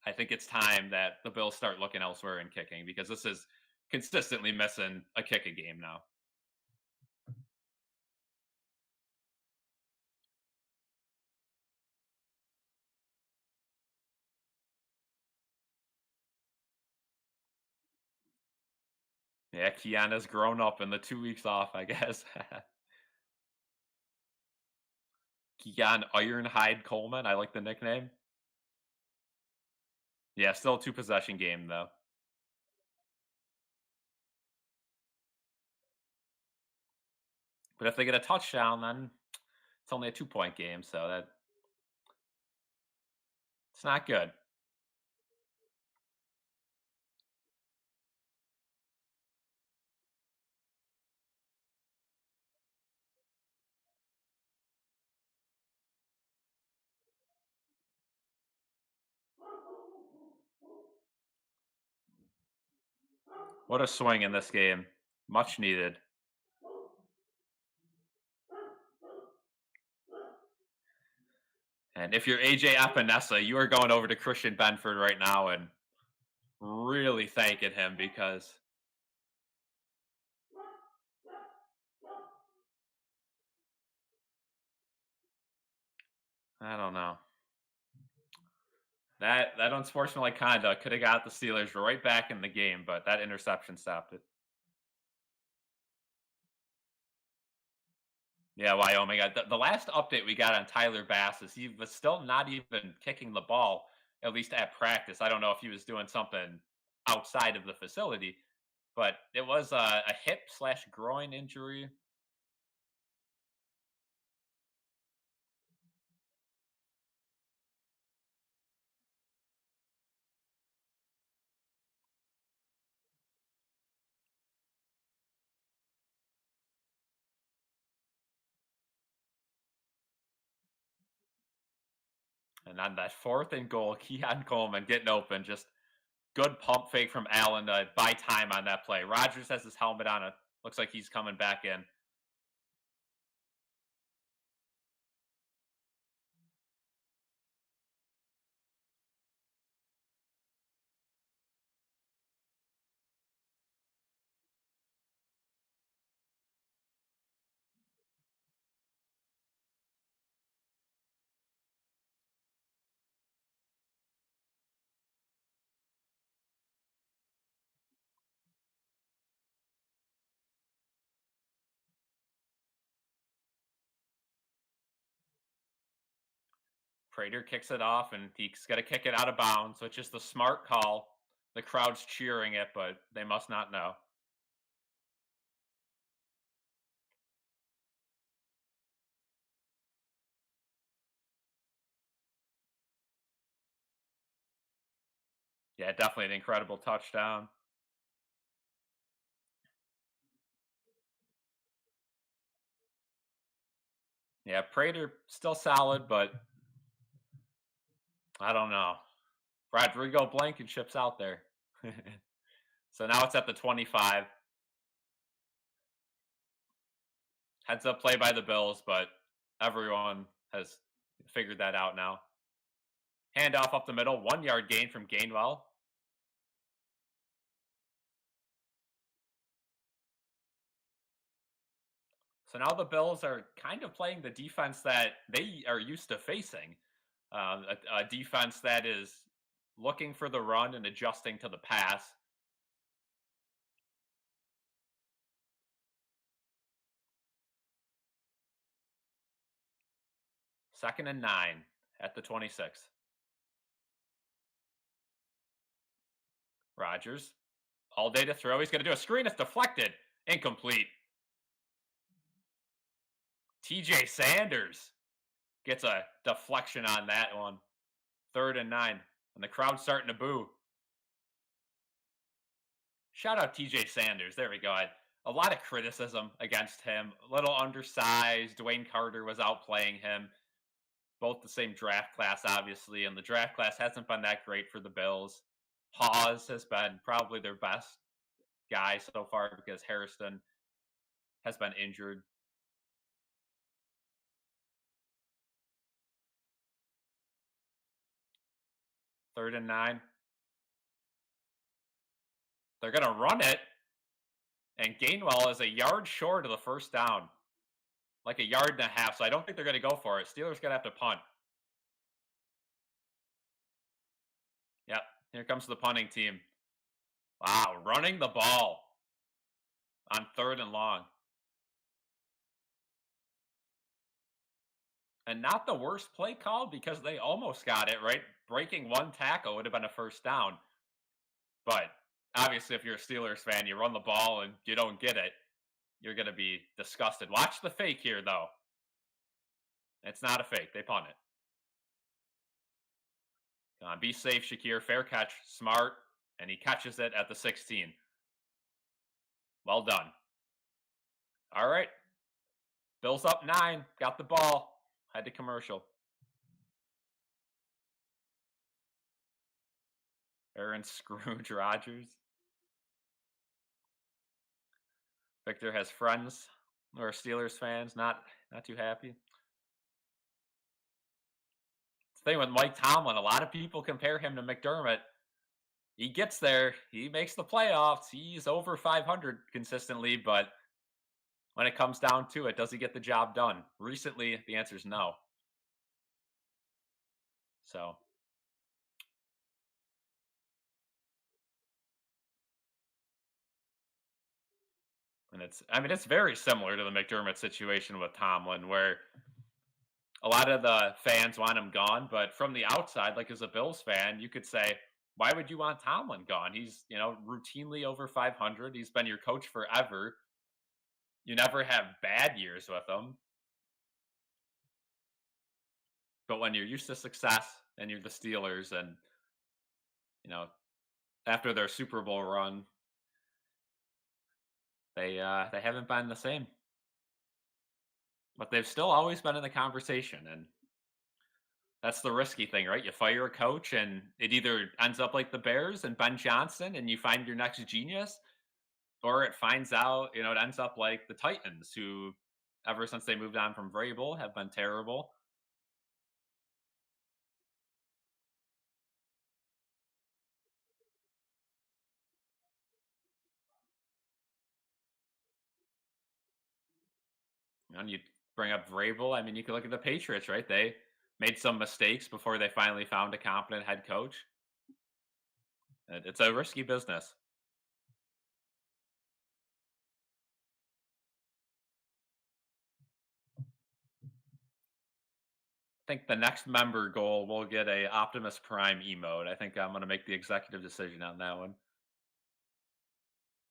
I think it's time that the Bills start looking elsewhere in kicking, because this is consistently missing a kick a game now. Yeah, Kiana's grown up in the 2 weeks off, I guess. Keon Ironhide Coleman. I like the nickname. Yeah, still a 2-possession game, though. But if they get a touchdown, then it's only a 2-point game, so it's not good. What a swing in this game. Much needed. And if you're AJ Epinesa, you are going over to Christian Benford right now and really thanking him, because I don't know. That unsportsmanlike conduct could have got the Steelers right back in the game, but that interception stopped it. Yeah, Wyoming. The last update we got on Tyler Bass is he was still not even kicking the ball, at least at practice. I don't know if he was doing something outside of the facility, but it was a hip/groin injury. And on that 4th and goal, Keon Coleman getting open, just good pump fake from Allen to buy time on that play. Rodgers has his helmet on. It looks like he's coming back in. Prater kicks it off, and he's got to kick it out of bounds, which is the smart call. The crowd's cheering it, but they must not know. Yeah, definitely an incredible touchdown. Yeah, Prater still solid, but I don't know. Rodrigo Blankenship's out there. So now it's at the 25. Heads up play by the Bills, but everyone has figured that out now. Handoff up the middle, 1 yard gain from Gainwell. So now the Bills are kind of playing the defense that they are used to facing. A defense that is looking for the run and adjusting to the pass. Second and 9 at the 26. Rodgers, all day to throw. He's going to do a screen. It's deflected. Incomplete. TJ Sanders gets a deflection on that one. Third and 9. And the crowd's starting to boo. Shout out TJ Sanders. There we go. A lot of criticism against him. A little undersized. Dwayne Carter was outplaying him. Both the same draft class, obviously, and the draft class hasn't been that great for the Bills. Hawes has been probably their best guy so far because Harrison has been injured. Third and 9. They're going to run it, and Gainwell is a yard short of the first down, like a yard and a half. So I don't think they're going to go for it. Steelers going to have to punt. Yep, here comes the punting team. Wow, running the ball on third and long. And not the worst play call because they almost got it, right? Breaking one tackle would have been a first down. But obviously, if you're a Steelers fan, you run the ball and you don't get it, you're going to be disgusted. Watch the fake here, though. It's not a fake. They punt it. Be safe, Shakir. Fair catch. Smart. And he catches it at the 16. Well done. All right. Bills up 9. Got the ball. Head to commercial. Aaron Scrooge Rodgers. Victor has friends who are Steelers fans. Not too happy. The thing with Mike Tomlin, a lot of people compare him to McDermott. He gets there. He makes the playoffs. He's over 500 consistently, but when it comes down to it, does he get the job done? Recently, the answer is no. So, and it's very similar to the McDermott situation with Tomlin, where a lot of the fans want him gone, but from the outside, like as a Bills fan, you could say, why would you want Tomlin gone? He's, routinely over 500. He's been your coach forever. You never have bad years with him. But when you're used to success and you're the Steelers and, you know, after their Super Bowl run, they haven't been the same. But they've still always been in the conversation, and that's the risky thing, right? You fire a coach and it either ends up like the Bears and Ben Johnson and you find your next genius, or it ends up like the Titans, who ever since they moved on from Vrabel have been terrible. And you bring up Vrabel. I mean, you could look at the Patriots, right? They made some mistakes before they finally found a competent head coach. It's a risky business. think the next member goal will get a Optimus Prime emote. I think I'm gonna make the executive decision on that one.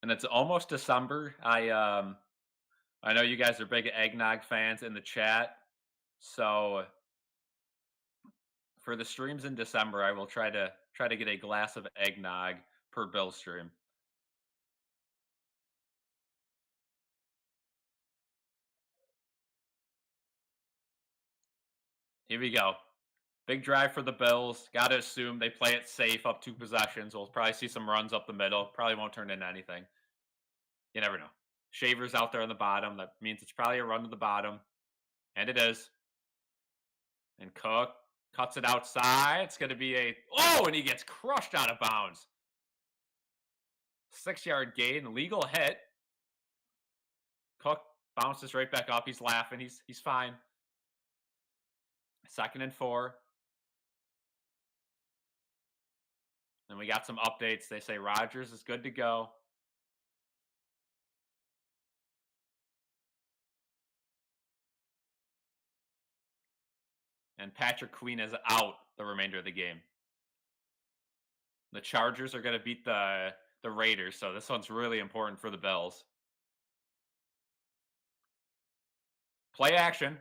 And it's almost December. I know you guys are big eggnog fans in the chat. So for the streams in December, I will try to get a glass of eggnog per bill stream. Here we go. Big drive for the Bills. Got to assume they play it safe up 2 possessions. We'll probably see some runs up the middle. Probably won't turn into anything. You never know. Shaver's out there on the bottom. That means it's probably a run to the bottom. And it is. And Cook cuts it outside. It's going to be a. Oh, and he gets crushed out of bounds. 6-yard gain. Legal hit. Cook bounces right back up. He's laughing. He's fine. 2nd and 4. And we got some updates. They say Rodgers is good to go. And Patrick Queen is out the remainder of the game. The Chargers are going to beat the Raiders, so this one's really important for the Bills. Play action.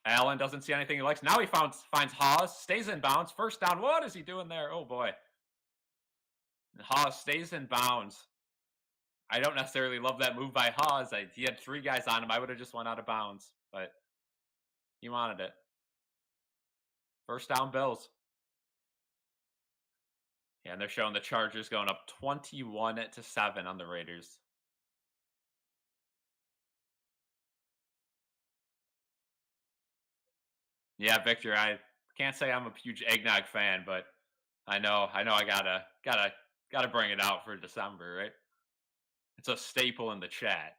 Allen doesn't see anything he likes. Now he finds Hawes, stays in bounds. First down. What is he doing there? Oh, boy. And Hawes stays in bounds. I don't necessarily love that move by Hawes. He had 3 guys on him. I would have just went out of bounds, but he wanted it. First down, Bills. Yeah, and they're showing the Chargers going up 21-7 on the Raiders. Yeah, Victor, I can't say I'm a huge eggnog fan, but I know I gotta bring it out for December, right? It's a staple in the chat.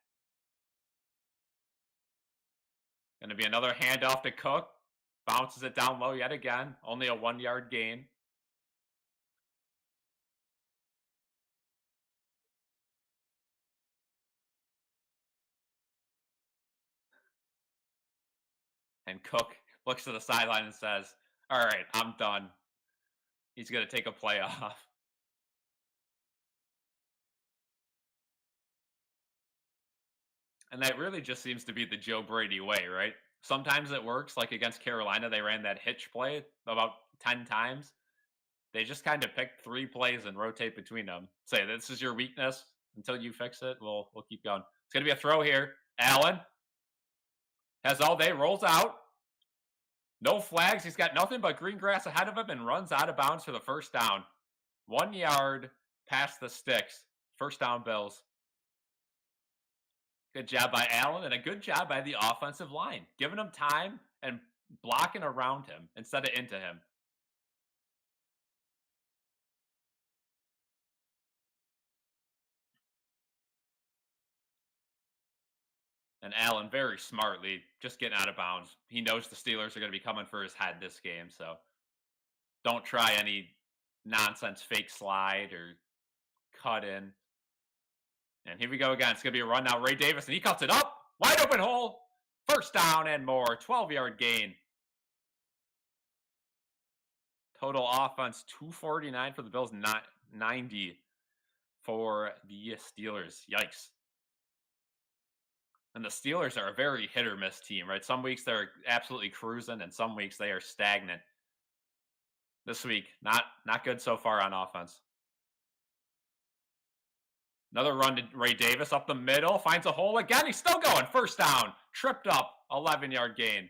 Gonna be another handoff to Cook. Bounces it down low yet again. Only a 1-yard gain. And Cook looks to the sideline and says, "All right, I'm done." He's gonna take a play off. And that really just seems to be the Joe Brady way, right? Sometimes it works. Like against Carolina, they ran that hitch play about 10 times. They just kind of pick 3 plays and rotate between them. Say, this is your weakness. Until you fix it, we'll keep going. It's going to be a throw here. Allen has all day, rolls out. No flags. He's got nothing but green grass ahead of him and runs out of bounds for the first down. 1 yard past the sticks. First down, Bills. Good job by Allen and a good job by the offensive line, giving him time and blocking around him instead of into him. And Allen very smartly just getting out of bounds. He knows the Steelers are going to be coming for his head this game, so don't try any nonsense fake slide or cut in. And here we go again. It's going to be a run now. Ray Davis, and he cuts it up. Wide open hole. First down and more. 12-yard gain. Total offense, 249 for the Bills, not 90 for the Steelers. Yikes. And the Steelers are a very hit or miss team, right? Some weeks they're absolutely cruising, and some weeks they are stagnant. This week, not good so far on offense. Another run to Ray Davis up the middle, finds a hole again. He's still going. First down, tripped up, 11-yard gain.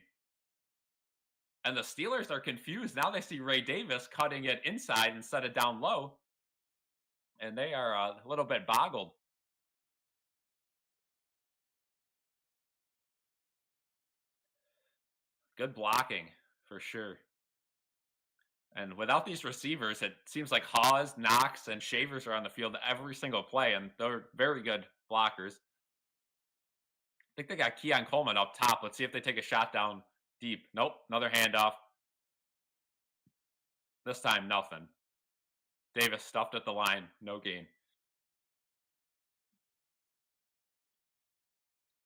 And the Steelers are confused. Now they see Ray Davis cutting it inside instead of down low. And they are a little bit boggled. Good blocking for sure. And without these receivers, it seems like Hawes, Knox, and Shavers are on the field every single play, and they're very good blockers. I think they got Keon Coleman up top. Let's see if they take a shot down deep. Nope, another handoff. This time, nothing. Davis stuffed at the line, no gain.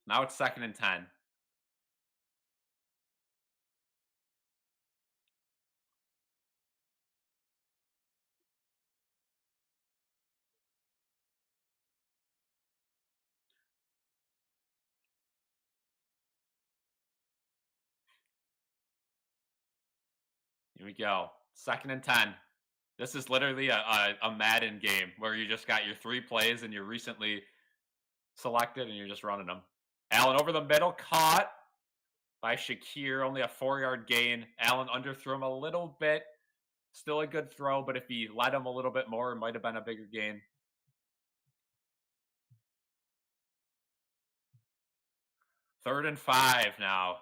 Now it's 2nd and 10. Here we go. 2nd and 10. This is literally a Madden game where you just got your 3 plays and you're recently selected and you're just running them. Allen over the middle, caught by Shakir, only a 4-yard gain. Allen underthrew him a little bit. Still a good throw, but if he led him a little bit more, it might have been a bigger gain. 3rd and 5 now.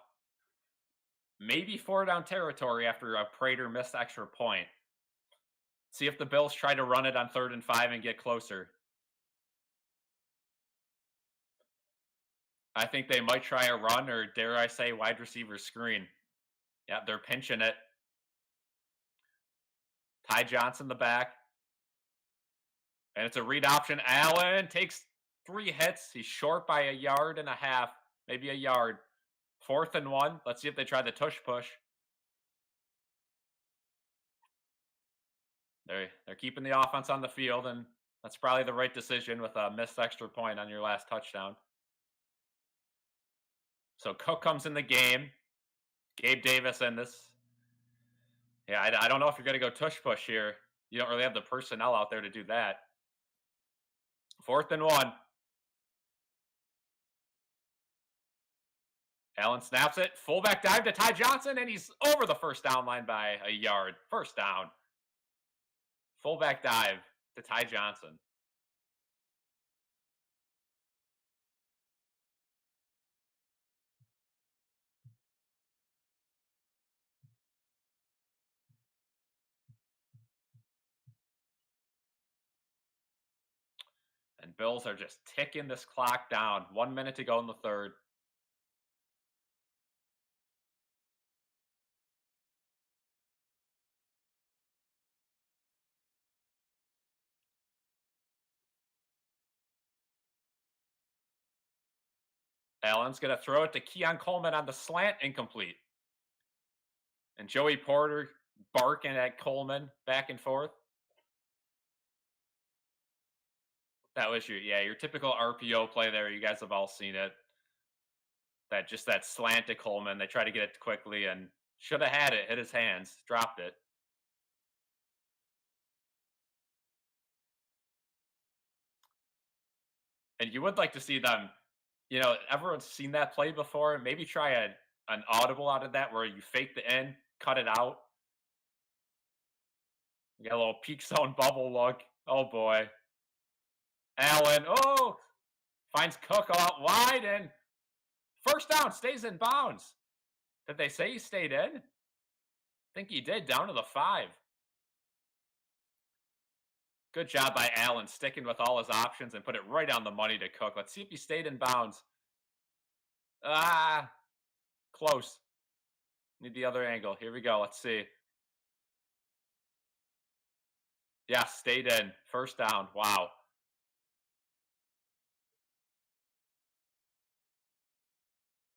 Maybe 4-down territory after a Prater missed extra point. See if the Bills try to run it on 3rd and 5 and get closer. I think they might try a run or, dare I say, wide receiver screen. Yeah, they're pinching it. Ty Johnson the back. And it's a read option. Allen takes 3 hits. He's short by 1.5 yards, maybe a yard. 4th and 1. Let's see if they try the tush push. They're keeping the offense on the field, and that's probably the right decision with a missed extra point on your last touchdown. So Cook comes in the game. Gabe Davis in this. Yeah, I don't know if you're going to go tush push here. You don't really have the personnel out there to do that. 4th and 1. Allen snaps it. Fullback dive to Ty Johnson, and he's over the first down line by 1 yard. First down. Fullback dive to Ty Johnson. And Bills are just ticking this clock down. 1 minute to go in the 3rd. Allen's going to throw it to Keon Coleman on the slant, incomplete. And Joey Porter barking at Coleman back and forth. That was your typical RPO play there. You guys have all seen it. That slant to Coleman. They try to get it quickly and should have had it. Hit his hands. Dropped it. And you would like to see them, everyone's seen that play before. Maybe try an audible out of that where you fake the in, cut it out. You got a little peak zone bubble look. Oh boy. Allen, finds Cook out wide and first down, stays in bounds. Did they say he stayed in? I think he did, down to the 5. Good job by Allen, sticking with all his options and put it right on the money to Cook. Let's see if he stayed in bounds. Close. Need the other angle. Here we go. Let's see. Yeah, stayed in. First down. Wow.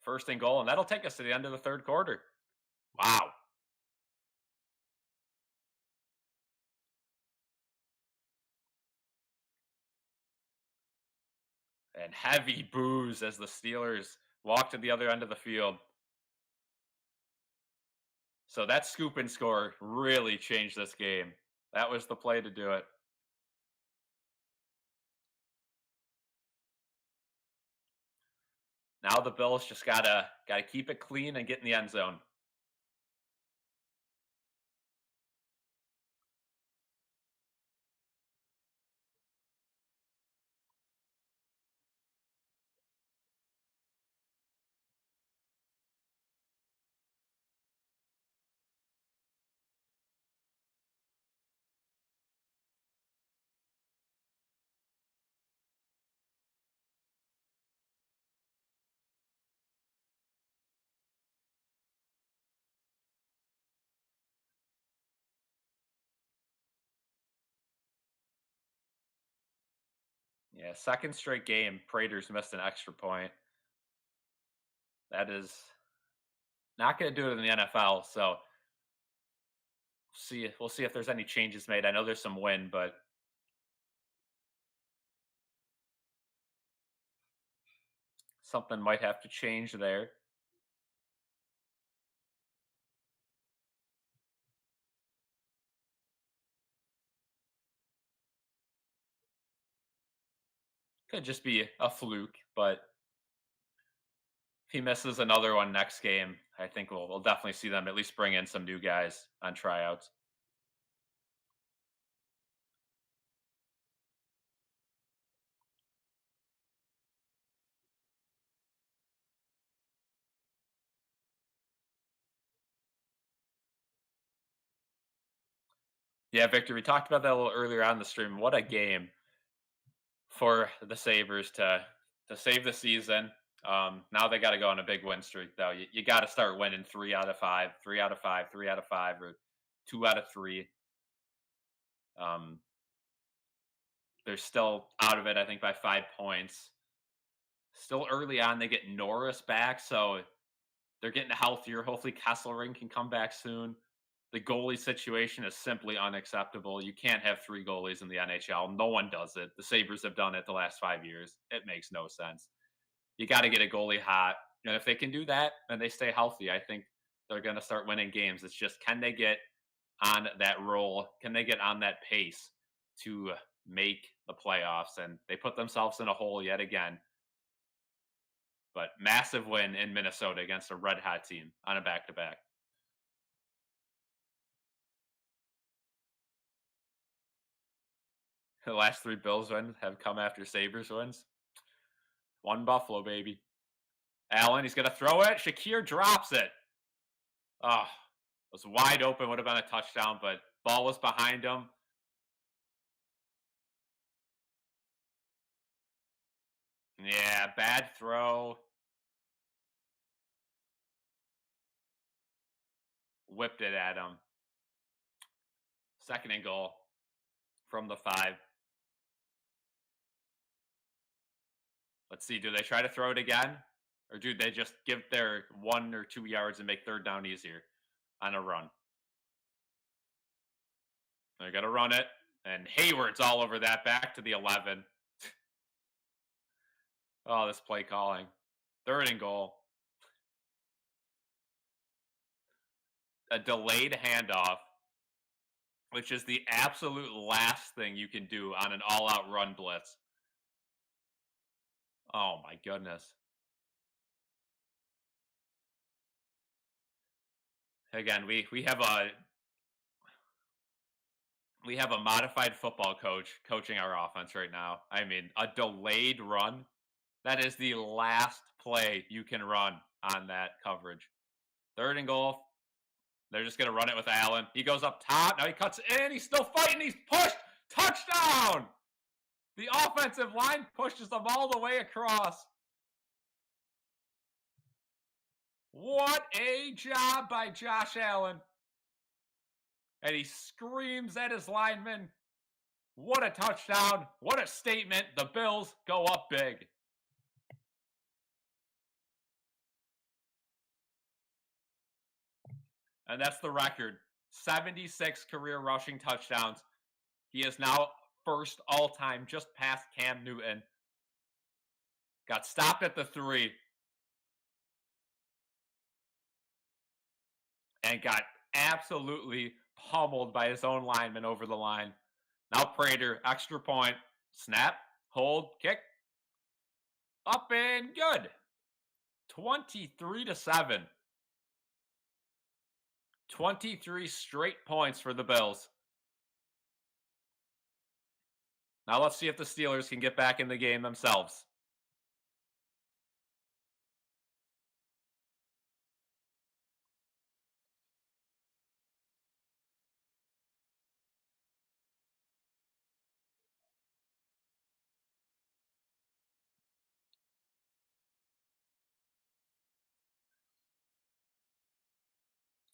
First and goal, and that'll take us to the end of the 3rd quarter. Wow. And heavy boos as the Steelers walk to the other end of the field. So that scoop and score really changed this game. That was the play to do it. Now the Bills just gotta keep it clean and get in the end zone. Yeah, 2nd straight game, Prater's missed an extra point. That is not going to do it in the NFL. So we'll see if there's any changes made. I know there's some wind, but something might have to change there. Could just be a fluke, but if he misses another one next game, I think we'll definitely see them at least bring in some new guys on tryouts. Yeah, Victor, we talked about that a little earlier on the stream. What a game for the Sabres to save the season. Now they got to go on a big win streak, though. You got to start winning 3 out of 5, 3 out of 5, 3 out of 5, or 2 out of 3. Um, they're still out of it, I think, by 5 points. Still early on, they get Norris back, so they're getting healthier. Hopefully, Kesselring can come back soon. The goalie situation is simply unacceptable. You can't have three goalies in the NHL. No one does it. The Sabres have done it the last 5 years. It makes no sense. You got to get a goalie hot. And if they can do that and they stay healthy, I think they're going to start winning games. It's just, can they get on that roll? Can they get on that pace to make the playoffs? And they put themselves in a hole yet again. But massive win in Minnesota against a red hot team on a back to back. The last three Bills wins have come after Sabres wins. One Buffalo, baby. Allen, he's going to throw it. Shakir drops it. Oh, it was wide open. Would have been a touchdown, but ball was behind him. Yeah, bad throw. Whipped it at him. Second and goal from the 5. Let's see. Do they try to throw it again? Or do they just give their 1 or 2 yards and make third down easier on a run? They're going to run it. And Hayward's all over that, back to the 11. Oh, this play calling. Third and goal. A delayed handoff, which is the absolute last thing you can do on an all-out run blitz. Oh my goodness. Again, we have a modified football coach coaching our offense right now. I mean, a delayed run, that is the last play you can run on that coverage. Third and goal. They're just going to run it with Allen. He goes up top. Now he cuts in. He's still fighting. He's pushed. Touchdown! The offensive line pushes them all the way across. What a job by Josh Allen. And he screams at his lineman. What a touchdown. What a statement. The Bills go up big. And that's the record. 76 career rushing touchdowns. He is now first all-time, just past Cam Newton. Got stopped at the 3. And got absolutely pummeled by his own lineman over the line. Now Prater, extra point. Snap, hold, kick. Up and good. 23-7. 23 straight points for the Bills. Now let's see if the Steelers can get back in the game themselves.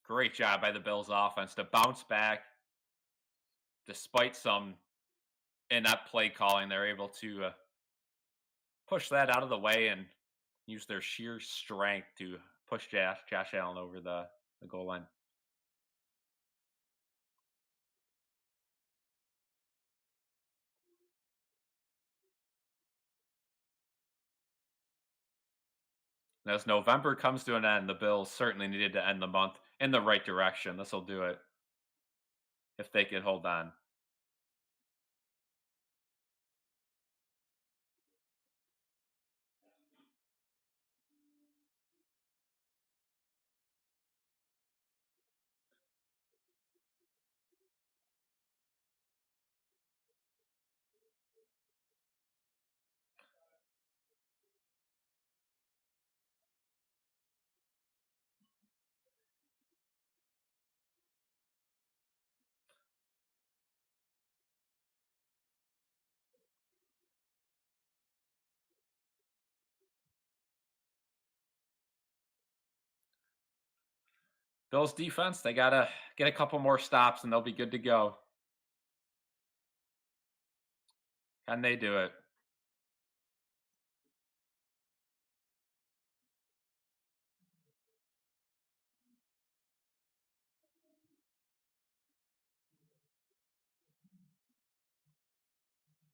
Great job by the Bills offense to bounce back. Despite some inept play calling, they're able to push that out of the way and use their sheer strength to push Josh Allen over the goal line. And as November comes to an end, the Bills certainly needed to end the month in the right direction. This will do it if they can hold on. Bills defense, they gotta get a couple more stops and they'll be good to go. Can they do it?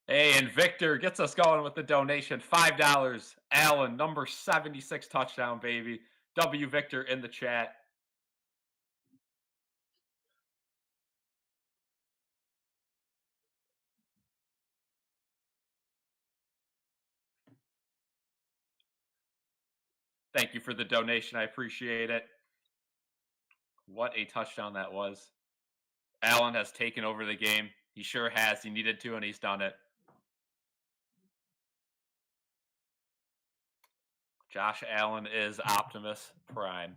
Hey, and Victor gets us going with the donation. $5. Allen, number 76 touchdown, baby. W Victor in the chat. Thank you for the donation. I appreciate it. What a touchdown that was. Allen has taken over the game. He sure has. He needed to, and he's done it. Josh Allen is Optimus Prime.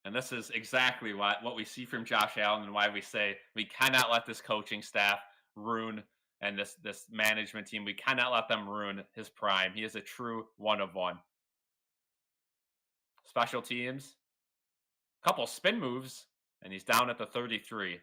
And this is exactly what we see from Josh Allen and why we say we cannot let this coaching staff ruin and this management team. We cannot let them ruin his prime. He is a true one of one. Special teams, couple spin moves, and he's down at the 33.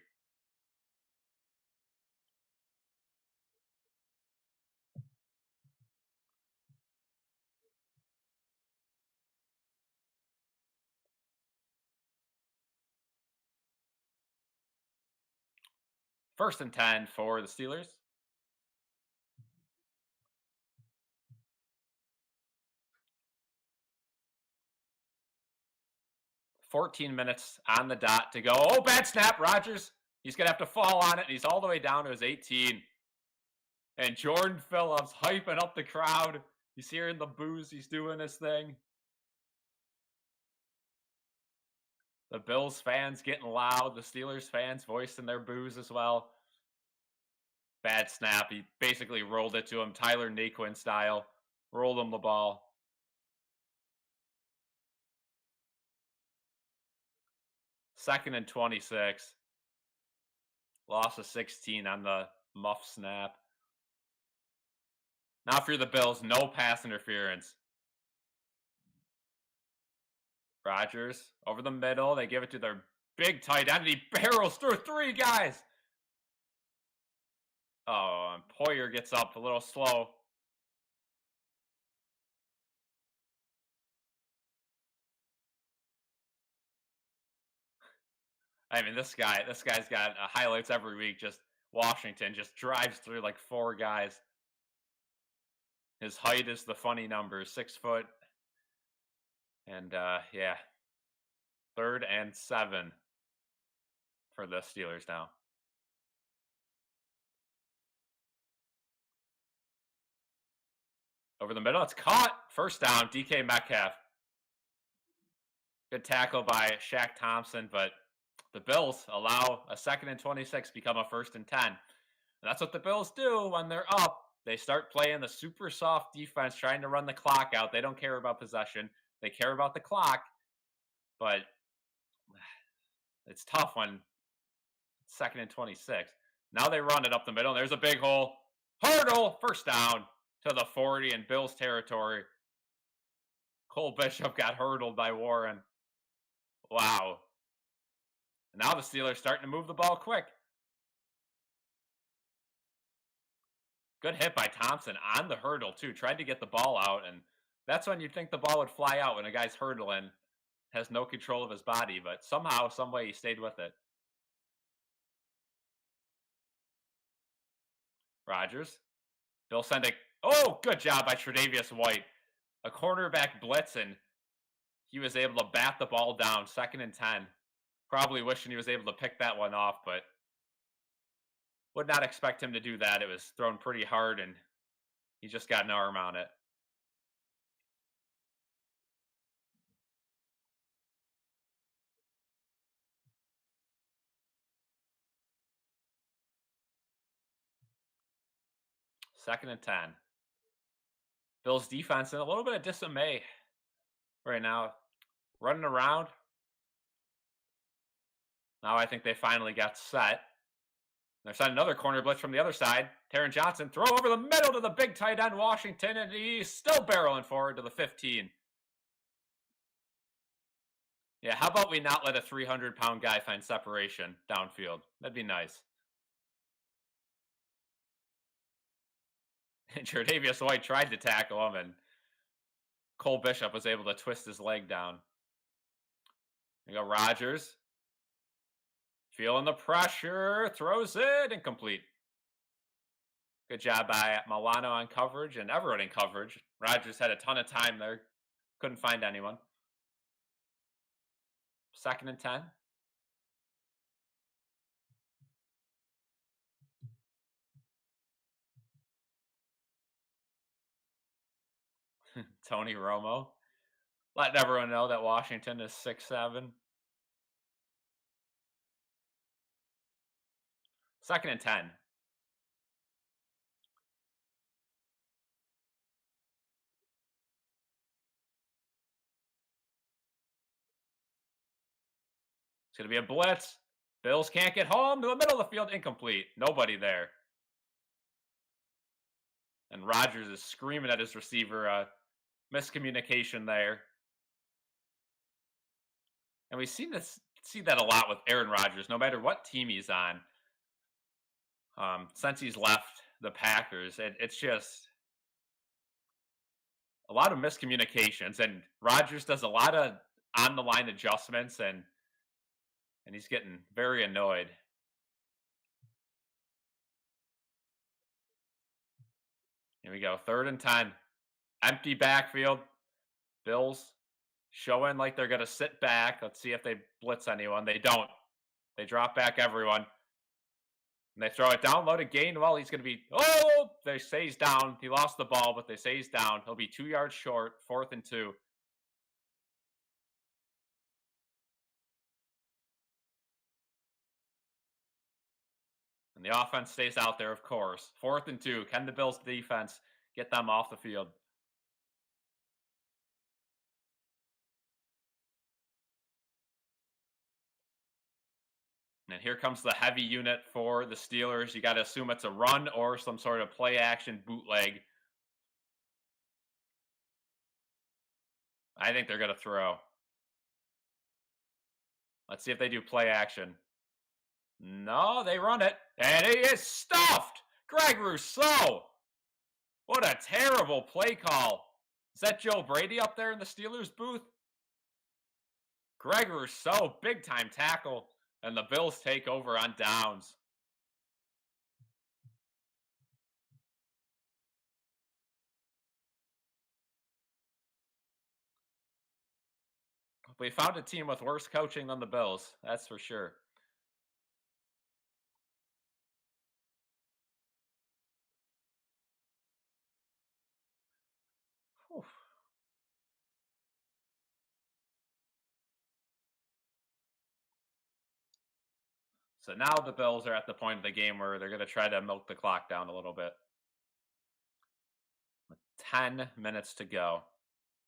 First and 10 for the Steelers. $14 minutes on the dot to go. Oh, bad snap, Rodgers. He's going to have to fall on it, and he's all the way down to his 18. And Jordan Phillips hyping up the crowd. He's hearing the boos. He's doing his thing. The Bills fans getting loud. The Steelers fans voicing their boos as well. Bad snap. He basically rolled it to him, Tyler Naquin style. Rolled him the ball. Second and 26. Loss of 16 on the muff snap. Now for the Bills, no pass interference. Rodgers over the middle. They give it to their big tight end. He barrels through three guys. Oh, and Poyer gets up a little slow. I mean, this guy's got highlights every week. Just Washington just drives through like four guys. His height is the funny number, 6 foot. And yeah, 3rd and 7 for the Steelers now. Over the middle, it's caught. First down, DK Metcalf. Good tackle by Shaq Thompson, but the Bills allow a 2nd and 26 become a 1st and 10. And that's what the Bills do when they're up. They start playing the super soft defense, trying to run the clock out. They don't care about possession. They care about the clock. But it's tough when 2nd and 26. Now they run it up the middle. There's a big hole. Hurdle. First down to the 40 in Bills territory. Cole Bishop got hurdled by Warren. Wow. Now the Steelers starting to move the ball quick. Good hit by Thompson on the hurdle, too. Tried to get the ball out, and that's when you'd think the ball would fly out when a guy's hurdling, has no control of his body, but somehow, some way, he stayed with it. Rodgers. They'll send a... Oh, good job by Tre'Davious White. A cornerback blitz, and he was able to bat the ball down, 2nd and 10. Probably wishing he was able to pick that one off, but would not expect him to do that. It was thrown pretty hard, and he just got an arm on it. Second and 10. Bills defense in a little bit of dismay right now. Running around. Now I think they finally got set. They're sending another corner blitz from the other side. Taron Johnson throw over the middle to the big tight end Washington, and he's still barreling forward to the 15. Yeah, how about we not let a 300-pound guy find separation downfield? That'd be nice. And Tre'Davious White tried to tackle him, and Cole Bishop was able to twist his leg down. You go Rodgers. Feeling the pressure, throws it, incomplete. Good job by Milano on coverage and everyone in coverage. Rodgers had a ton of time there. Couldn't find anyone. 2nd and 10. Tony Romo. Letting everyone know that Washington is 6-7. 2nd and 10. It's going to be a blitz. Bills can't get home to the middle of the field. Incomplete. Nobody there. And Rodgers is screaming at his receiver. Miscommunication there. And we see that a lot with Aaron Rodgers, no matter what team he's on. Since he's left the Packers, it's just a lot of miscommunications, and Rodgers does a lot of on the line adjustments, and he's getting very annoyed. Here we go, 3rd and 10, empty backfield. Bills showing like they're gonna sit back. Let's see if they blitz anyone. They don't. They drop back everyone. And they throw it down low to Gainwell. He's going to be, they say he's down. He lost the ball, but they say he's down. He'll be 2 yards short, 4th and 2. And the offense stays out there, of course. 4th and 2. Can the Bills defense get them off the field? And here comes the heavy unit for the Steelers. You got to assume it's a run or some sort of play action bootleg. I think they're going to throw. Let's see if they do play action. No, they run it. And he is stuffed. Greg Rousseau. What a terrible play call. Is that Joe Brady up there in the Steelers booth? Greg Rousseau, big time tackle. And the Bills take over on downs. We found a team with worse coaching than the Bills. That's for sure. Whew. So now the Bills are at the point of the game where they're going to try to milk the clock down a little bit. 10 minutes to go.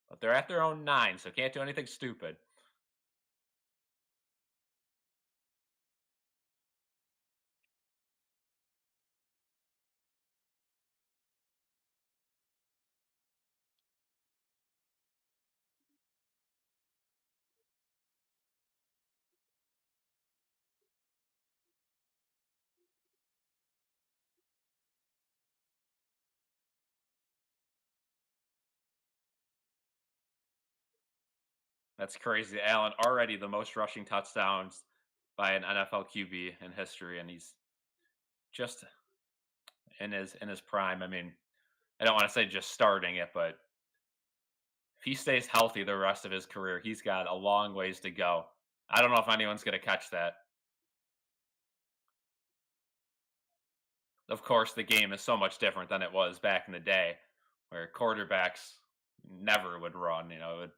But they're at their own 9, so can't do anything stupid. That's crazy. Allen already the most rushing touchdowns by an NFL QB in history, and he's just in his prime. I mean, I don't want to say just starting it, but if he stays healthy the rest of his career, he's got a long ways to go. I don't know if anyone's going to catch that. Of course, the game is so much different than it was back in the day, where quarterbacks never would run. It would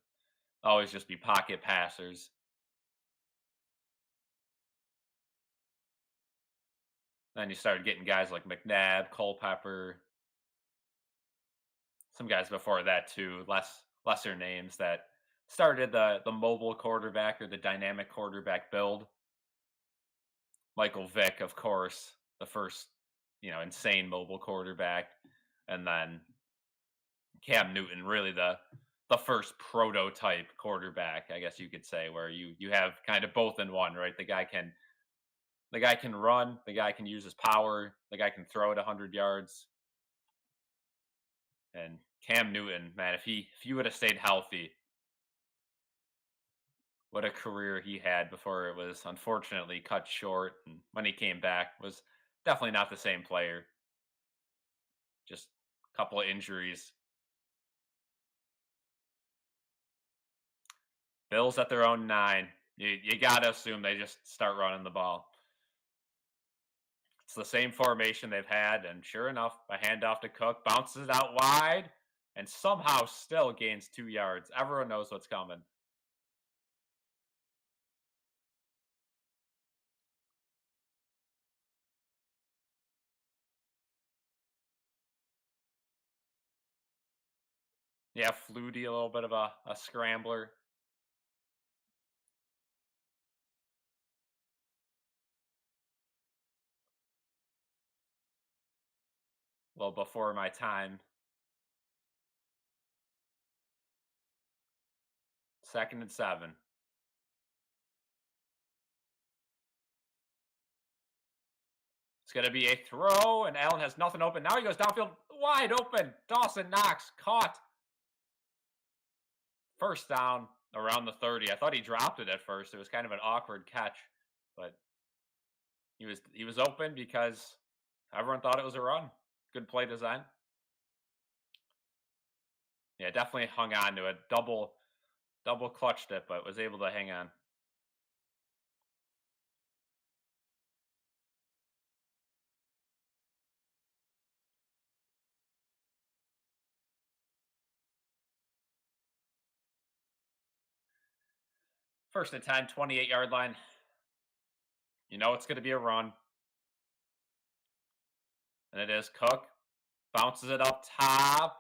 always just be pocket passers. Then you started getting guys like McNabb, Culpepper, some guys before that too, lesser names that started the mobile quarterback or the dynamic quarterback build. Michael Vick, of course, the first, insane mobile quarterback, and then Cam Newton, really the first prototype quarterback, I guess you could say, where you have kind of both in one, right? The guy can run, the guy can use his power, the guy can throw it 100 yards. And Cam Newton, man, if he would have stayed healthy, what a career he had before it was unfortunately cut short. And when he came back, was definitely not the same player. Just a couple of injuries. Bills at their own 9. You got to assume they just start running the ball. It's the same formation they've had, and sure enough, a handoff to Cook, bounces it out wide, and somehow still gains 2 yards. Everyone knows what's coming. Yeah, Flutie, a little bit of a scrambler. A little before my time. 2nd and 7. It's going to be a throw, and Allen has nothing open. Now he goes downfield, wide open. Dawson Knox caught. First down around the 30. I thought he dropped it at first. It was kind of an awkward catch, but he was open because everyone thought it was a run. Good play design. Yeah, definitely hung on to it. Double clutched it, but was able to hang on. First and 10, 28-yard line. You know it's going to be a run. And it is Cook. Bounces it up top.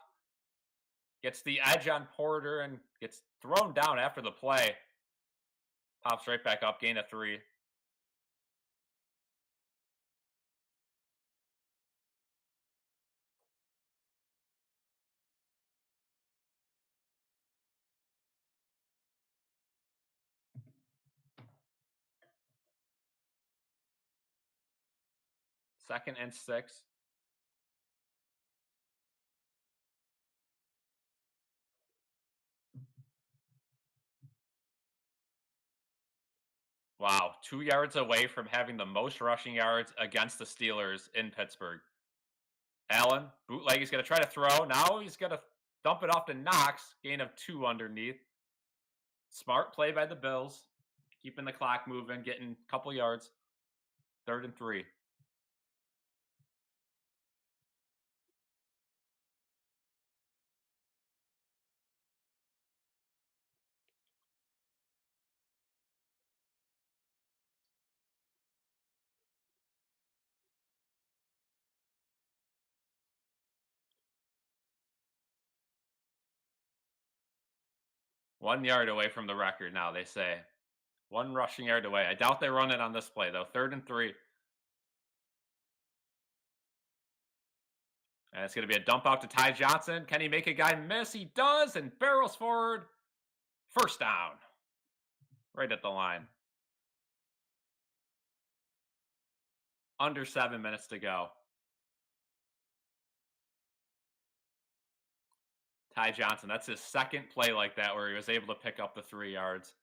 Gets the edge on Porter and gets thrown down after the play. Pops right back up, gain of 3. Second and 6. Wow, 2 yards away from having the most rushing yards against the Steelers in Pittsburgh. Allen, bootleg, he's going to try to throw. Now he's going to dump it off to Knox. Gain of 2 underneath. Smart play by the Bills. Keeping the clock moving, getting a couple yards. 3rd and 3. One yard away from the record now, they say. 1 rushing yard away. I doubt they run it on this play, though. 3rd and 3. And it's going to be a dump out to Ty Johnson. Can he make a guy miss? He does, and barrels forward. First down. Right at the line. Under 7 minutes to go. Ty Johnson, that's his second play like that where he was able to pick up the 3 yards.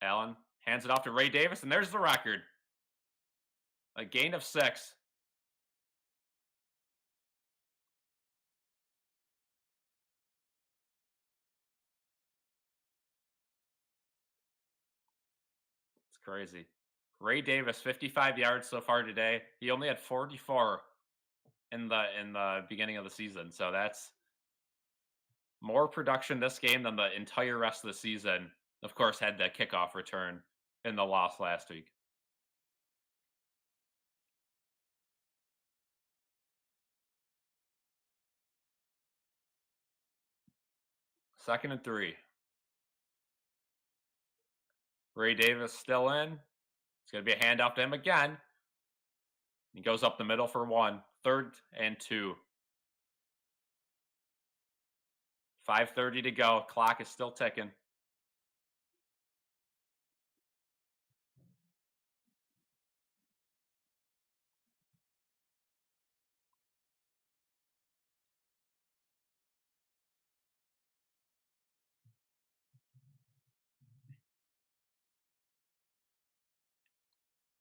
Allen hands it off to Ray Davis, and there's the record. A gain of 6. It's crazy. Ray Davis, 55 yards so far today. He only had 44 in the beginning of the season. So that's more production this game than the entire rest of the season Of course, had the kickoff return in the loss last week. 2nd and 3. Ray Davis still in. It's going to be a handoff to him again. He goes up the middle for 1. 3rd and 2. 5:30 to go. Clock is still ticking.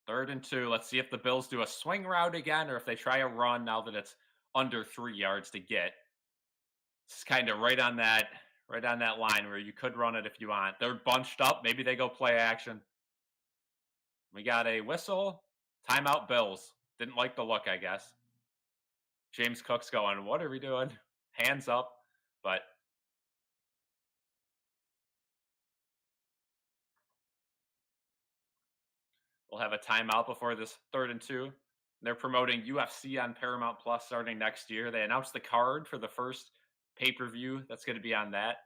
Third and 2. Let's see if the Bills do a swing route again or if they try a run now that it's under 3 yards to get. It's kind of right on that line where you could run it if you want. They're bunched up. Maybe they go play action. We got a whistle. Timeout Bills. Didn't like the look, I guess. James Cook's going, "What are we doing?" Hands up. But we'll have a timeout before this 3rd and 2. They're promoting UFC on Paramount Plus starting next year. They announced the card for the first pay-per-view that's going to be on that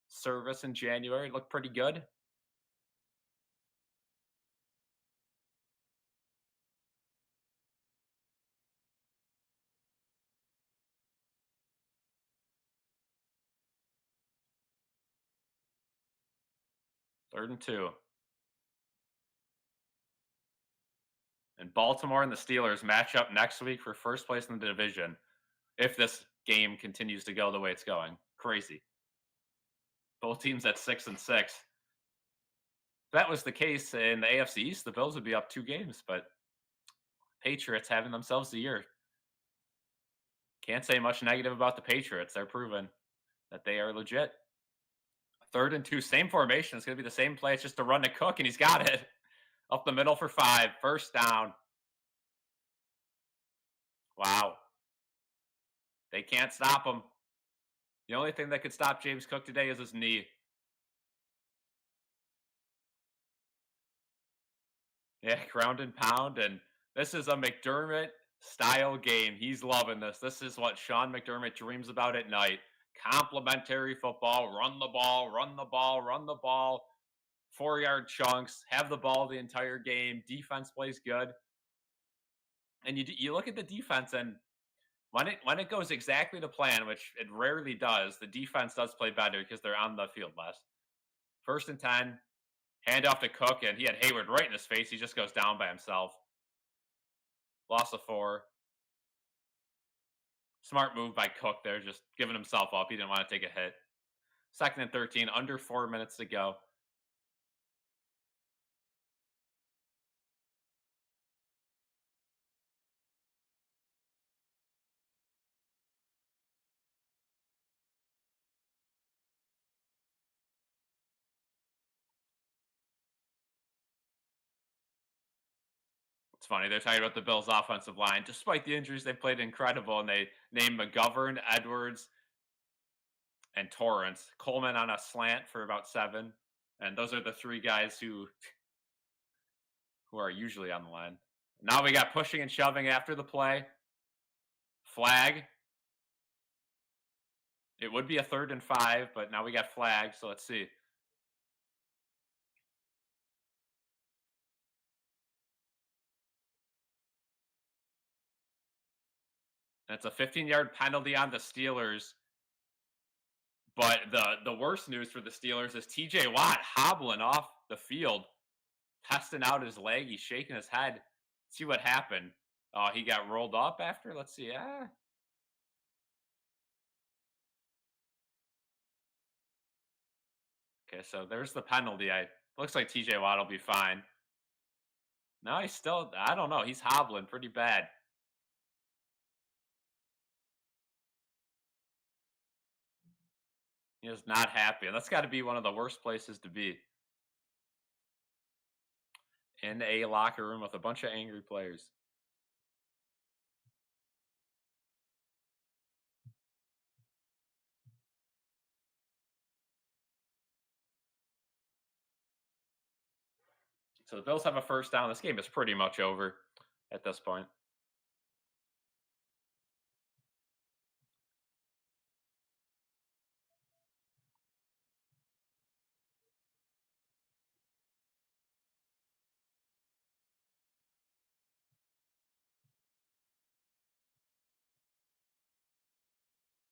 service in January. It looked pretty good. 3rd and 2. And Baltimore and the Steelers match up next week for first place in the division if this game continues to go the way it's going. Crazy. Both teams at 6-6. If that was the case in the AFC East, the Bills would be up 2 games, but Patriots having themselves a year. Can't say much negative about the Patriots. They're proven that they are legit. 3rd and 2, same formation. It's going to be the same play. It's just a run to Cook, and he's got it. Up the middle for 5. First down. Wow. They can't stop him. The only thing that could stop James Cook today is his knee. Yeah, ground and pound. And this is a McDermott style game. He's loving this. This is what Sean McDermott dreams about at night. Complementary football, run the ball, run the ball, run the ball, 4-yard chunks, have the ball the entire game. Defense plays good. And you look at the defense, and when it goes exactly to plan, which it rarely does, the defense does play better because they're on the field less. 1st and 10, handoff to Cook, and he had Hayward right in his face. He just goes down by himself. Loss of 4. Smart move by Cook there, just giving himself up. He didn't want to take a hit. 2nd and 13, under 4 minutes to go. It's funny, they're talking about the Bills' offensive line. Despite the injuries, they played incredible, and they named McGovern, Edwards, and Torrance. Coleman on a slant for about 7. And those are the 3 guys who are usually on the line. Now we got pushing and shoving after the play. Flag. It would be a 3rd and 5, but now we got flag, so let's see. That's a 15-yard penalty on the Steelers. But the worst news for the Steelers is TJ Watt hobbling off the field, testing out his leg. He's shaking his head. See what happened. Oh, he got rolled up after. Let's see. Okay, so there's the penalty. Looks like TJ Watt will be fine. No, he's still. I don't know. He's hobbling pretty bad. He is not happy. And that's got to be one of the worst places to be, in a locker room with a bunch of angry players. So the Bills have a first down. This game is pretty much over at this point.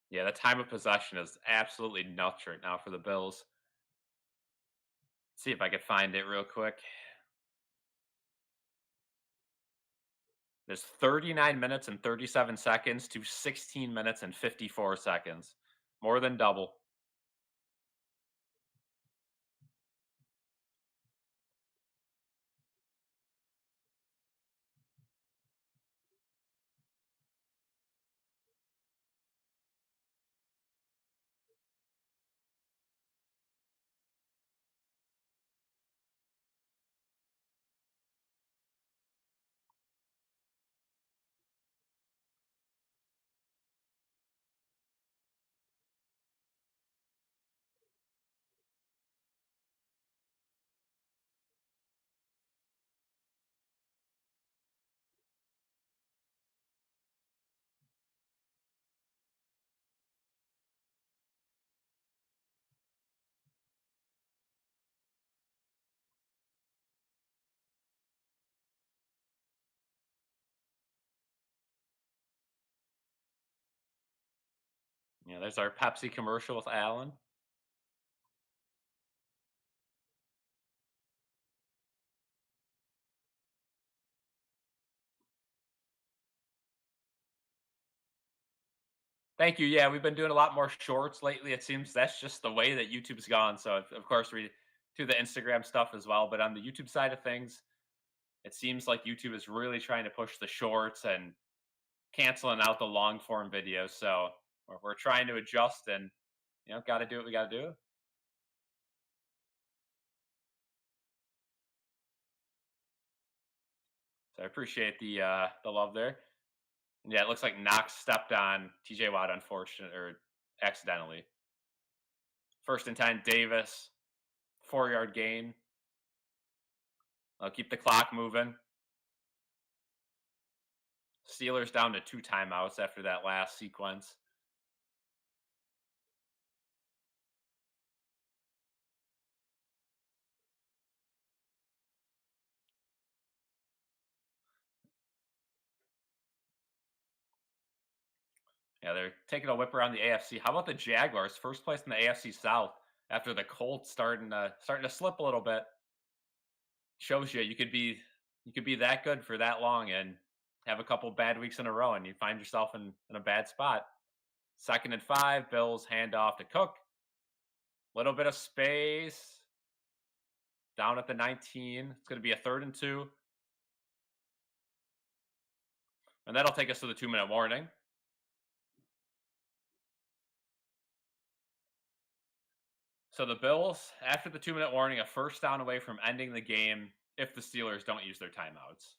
Yeah, the time of possession is absolutely nuts right now for the Bills. See if I could find it real quick. There's 39 minutes and 37 seconds to 16 minutes and 54 seconds. More than double. Yeah, there's our Pepsi commercial with Allen. Thank you. Yeah, we've been doing a lot more shorts lately. It seems that's just the way that YouTube's gone. So, of course, we do the Instagram stuff as well. But on the YouTube side of things, it seems like YouTube is really trying to push the shorts and canceling out the long form videos. So, we're trying to adjust and, got to do what we got to do. So, I appreciate the love there. And yeah, it looks like Knox stepped on TJ Watt, unfortunately, or accidentally. First and 10, Davis, 4-yard gain. I'll keep the clock moving. Steelers down to 2 timeouts after that last sequence. Yeah, they're taking a whip around the AFC. How about the Jaguars? First place in the AFC South after the Colts starting to slip a little bit. Shows you could be that good for that long and have a couple bad weeks in a row and you find yourself in a bad spot. Second and 5, Bills hand off to Cook. Little bit of space down at the 19. It's going to be a third and 2. And that'll take us to the 2-minute warning. So the Bills, after the 2-minute warning, a first down away from ending the game if the Steelers don't use their timeouts.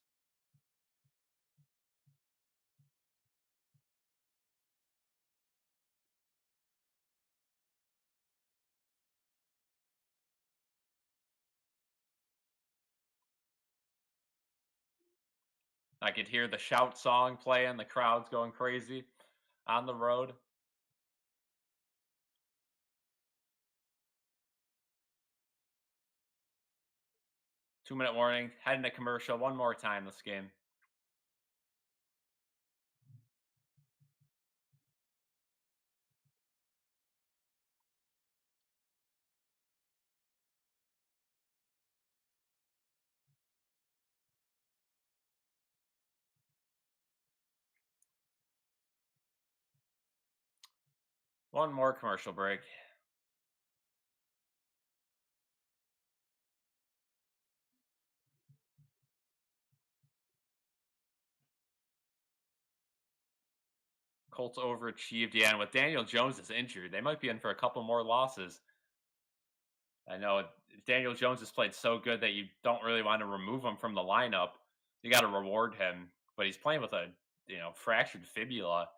I could hear the shout song playing, the crowd's going crazy on the road. 2-minute warning, heading to commercial one more time this game. One more commercial break. Colts overachieved. Yeah, and with Daniel Jones is injured, they might be in for a couple more losses. I know Daniel Jones has played so good that you don't really want to remove him from the lineup. You got to reward him, but he's playing with a fractured fibula.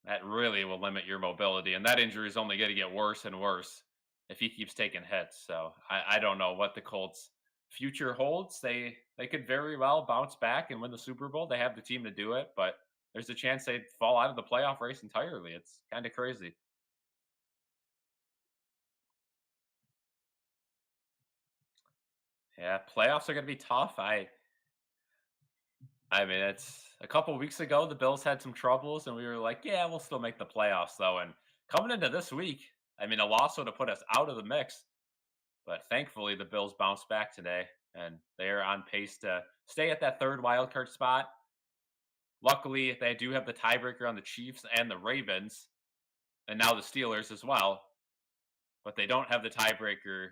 That really will limit your mobility, and that injury is only going to get worse and worse. if he keeps taking hits. So I don't know what the Colts' future holds. They could very well bounce back and win the Super Bowl. They have the team to do it, but there's a chance they'd fall out of the playoff race entirely. It's kind of crazy. Yeah, playoffs are going to be tough. I mean, it's a couple weeks ago the Bills had some troubles, and we were like, yeah, we'll still make the playoffs though. And coming into this week, I mean, a loss would have put us out of the mix. But thankfully, the Bills bounced back today, and they are on pace to stay at that third wild card spot. Luckily, they do have the tiebreaker on the Chiefs and the Ravens, and now the Steelers as well. But they don't have the tiebreaker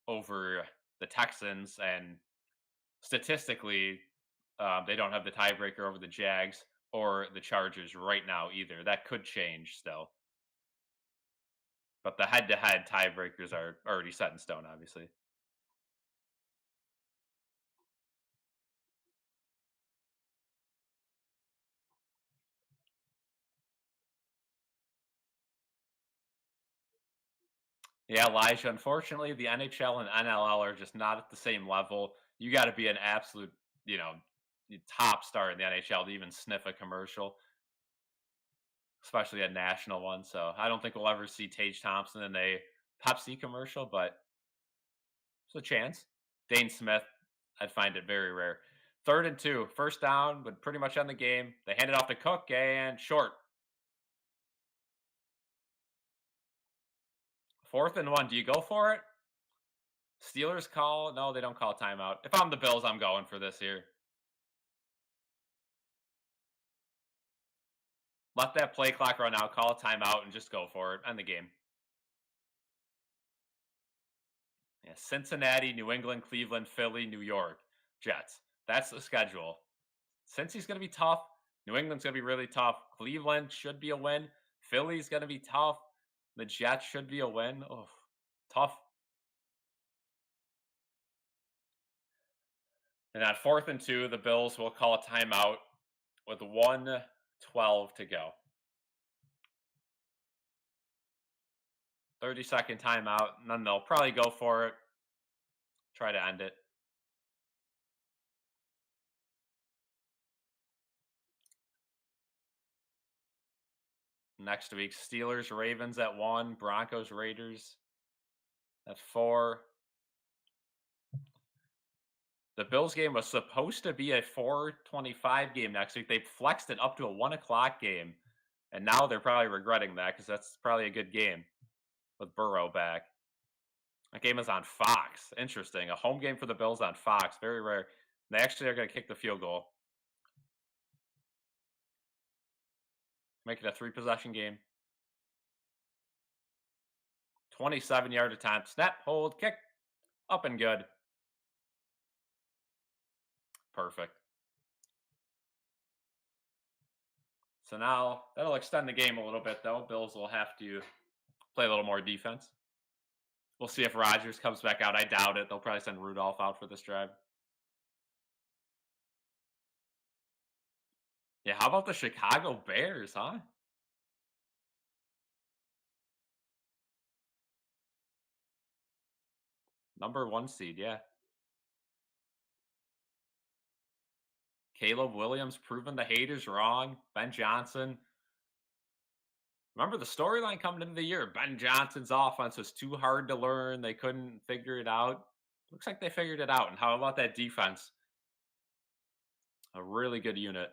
over the Texans, and statistically, they don't have the tiebreaker over the Jags or the Chargers right now either. That could change still, but the head-to-head tiebreakers are already set in stone, obviously. Yeah, Elijah. Unfortunately, the NHL and NLL are just not at the same level. You got to be an absolute, you know, top star in the NHL to even sniff a commercial, especially a national one. So I don't think we'll ever see Tage Thompson in a Pepsi commercial, but it's a chance. Dane Smith, I'd find it very rare. Third and two, first down would pretty much end the game. They hand it off to Cook and short. Fourth and one. Do you go for it? Steelers call? No, they don't call timeout. If I'm the Bills, I'm going for this here. Let that play clock run out, call a timeout, and just go for it. End the game. Yeah, Cincinnati, New England, Cleveland, Philly, New York, Jets. That's the schedule. Cincy's going to be tough. New England's going to be really tough. Cleveland should be a win. Philly's going to be tough. The Jets should be a win. Oh, tough. And on fourth and two, the Bills will call a timeout with 1:12 to go. 30-second timeout, and then they'll probably go for it, try to end it. Next week, Steelers, Ravens at 1, Broncos, Raiders at 4. The Bills game was supposed to be a 4:25 game next week. They flexed it up to a 1 o'clock game, and now they're probably regretting that because that's probably a good game with Burrow back. That game is on Fox. Interesting. A home game for the Bills on Fox. Very rare. They actually are going to kick the field goal, make it a 3 possession game. 27-yard attempt. Snap, hold, kick. Up and good. Perfect. So now that'll extend the game a little bit, though. Bills will have to play a little more defense. We'll see if Rodgers comes back out. I doubt it. They'll probably send Rudolph out for this drive. Yeah, how about the Chicago Bears, huh? Number one seed, yeah. Caleb Williams proving the haters wrong. Ben Johnson. Remember the storyline coming into the year? Ben Johnson's offense was too hard to learn. They couldn't figure it out. Looks like they figured it out. And how about that defense? A really good unit.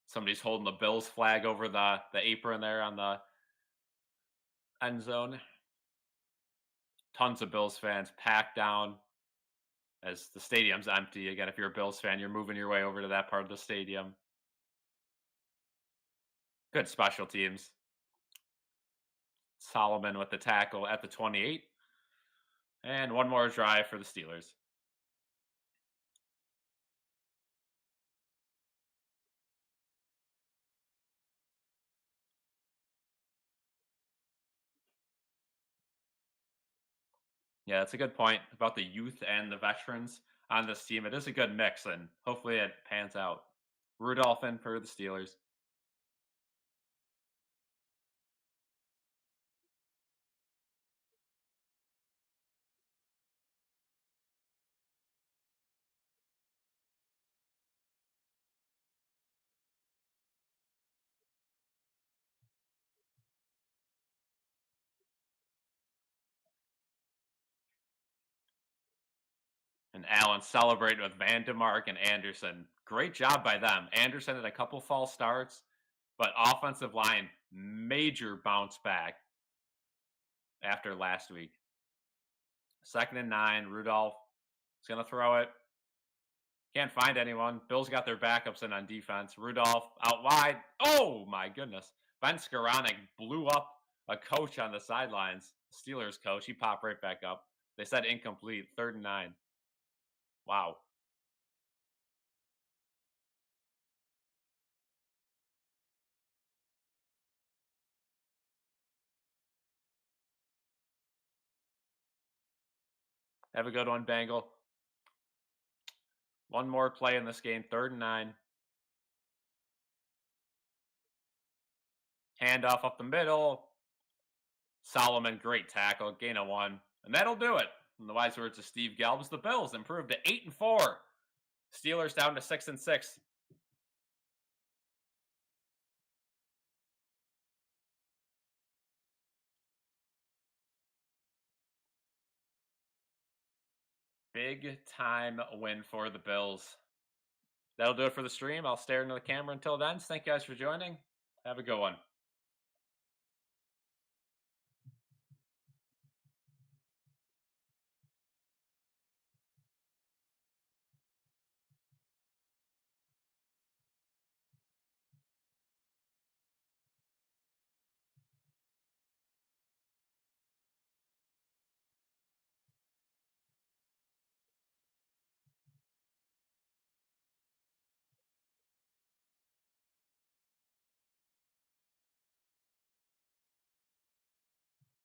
Somebody's holding the Bills flag over the apron there on the end zone. Tons of Bills fans packed down as the stadium's empty. Again, if you're a Bills fan, you're moving your way over to that part of the stadium. Good special teams. Solomon with the tackle at the 28. And one more drive for the Steelers. Yeah, that's a good point about the youth and the veterans on this team. It is a good mix, and hopefully it pans out. Rudolph in for the Steelers. And Allen celebrating with Van DeMark and Anderson. Great job by them. Anderson had a couple false starts, but offensive line major bounce back after last week. 2nd and 9. Rudolph is going to throw it. Can't find anyone. Bills got their backups in on defense. Rudolph out wide. Oh my goodness. Ben Skoranek blew up a coach on the sidelines. Steelers coach. He popped right back up. They said incomplete. 3rd and 9. Wow. Have a good one, Bengal. One more play in this game. 3rd and 9. Handoff up the middle. Solomon, great tackle. Gain of 1. And that'll do it. In the wise words of Steve Gelbs, the Bills improved to 8-4. Steelers down to 6-6. Big time win for the Bills. That'll do it for the stream. I'll stare into the camera until then. Thank you guys for joining. Have a good one.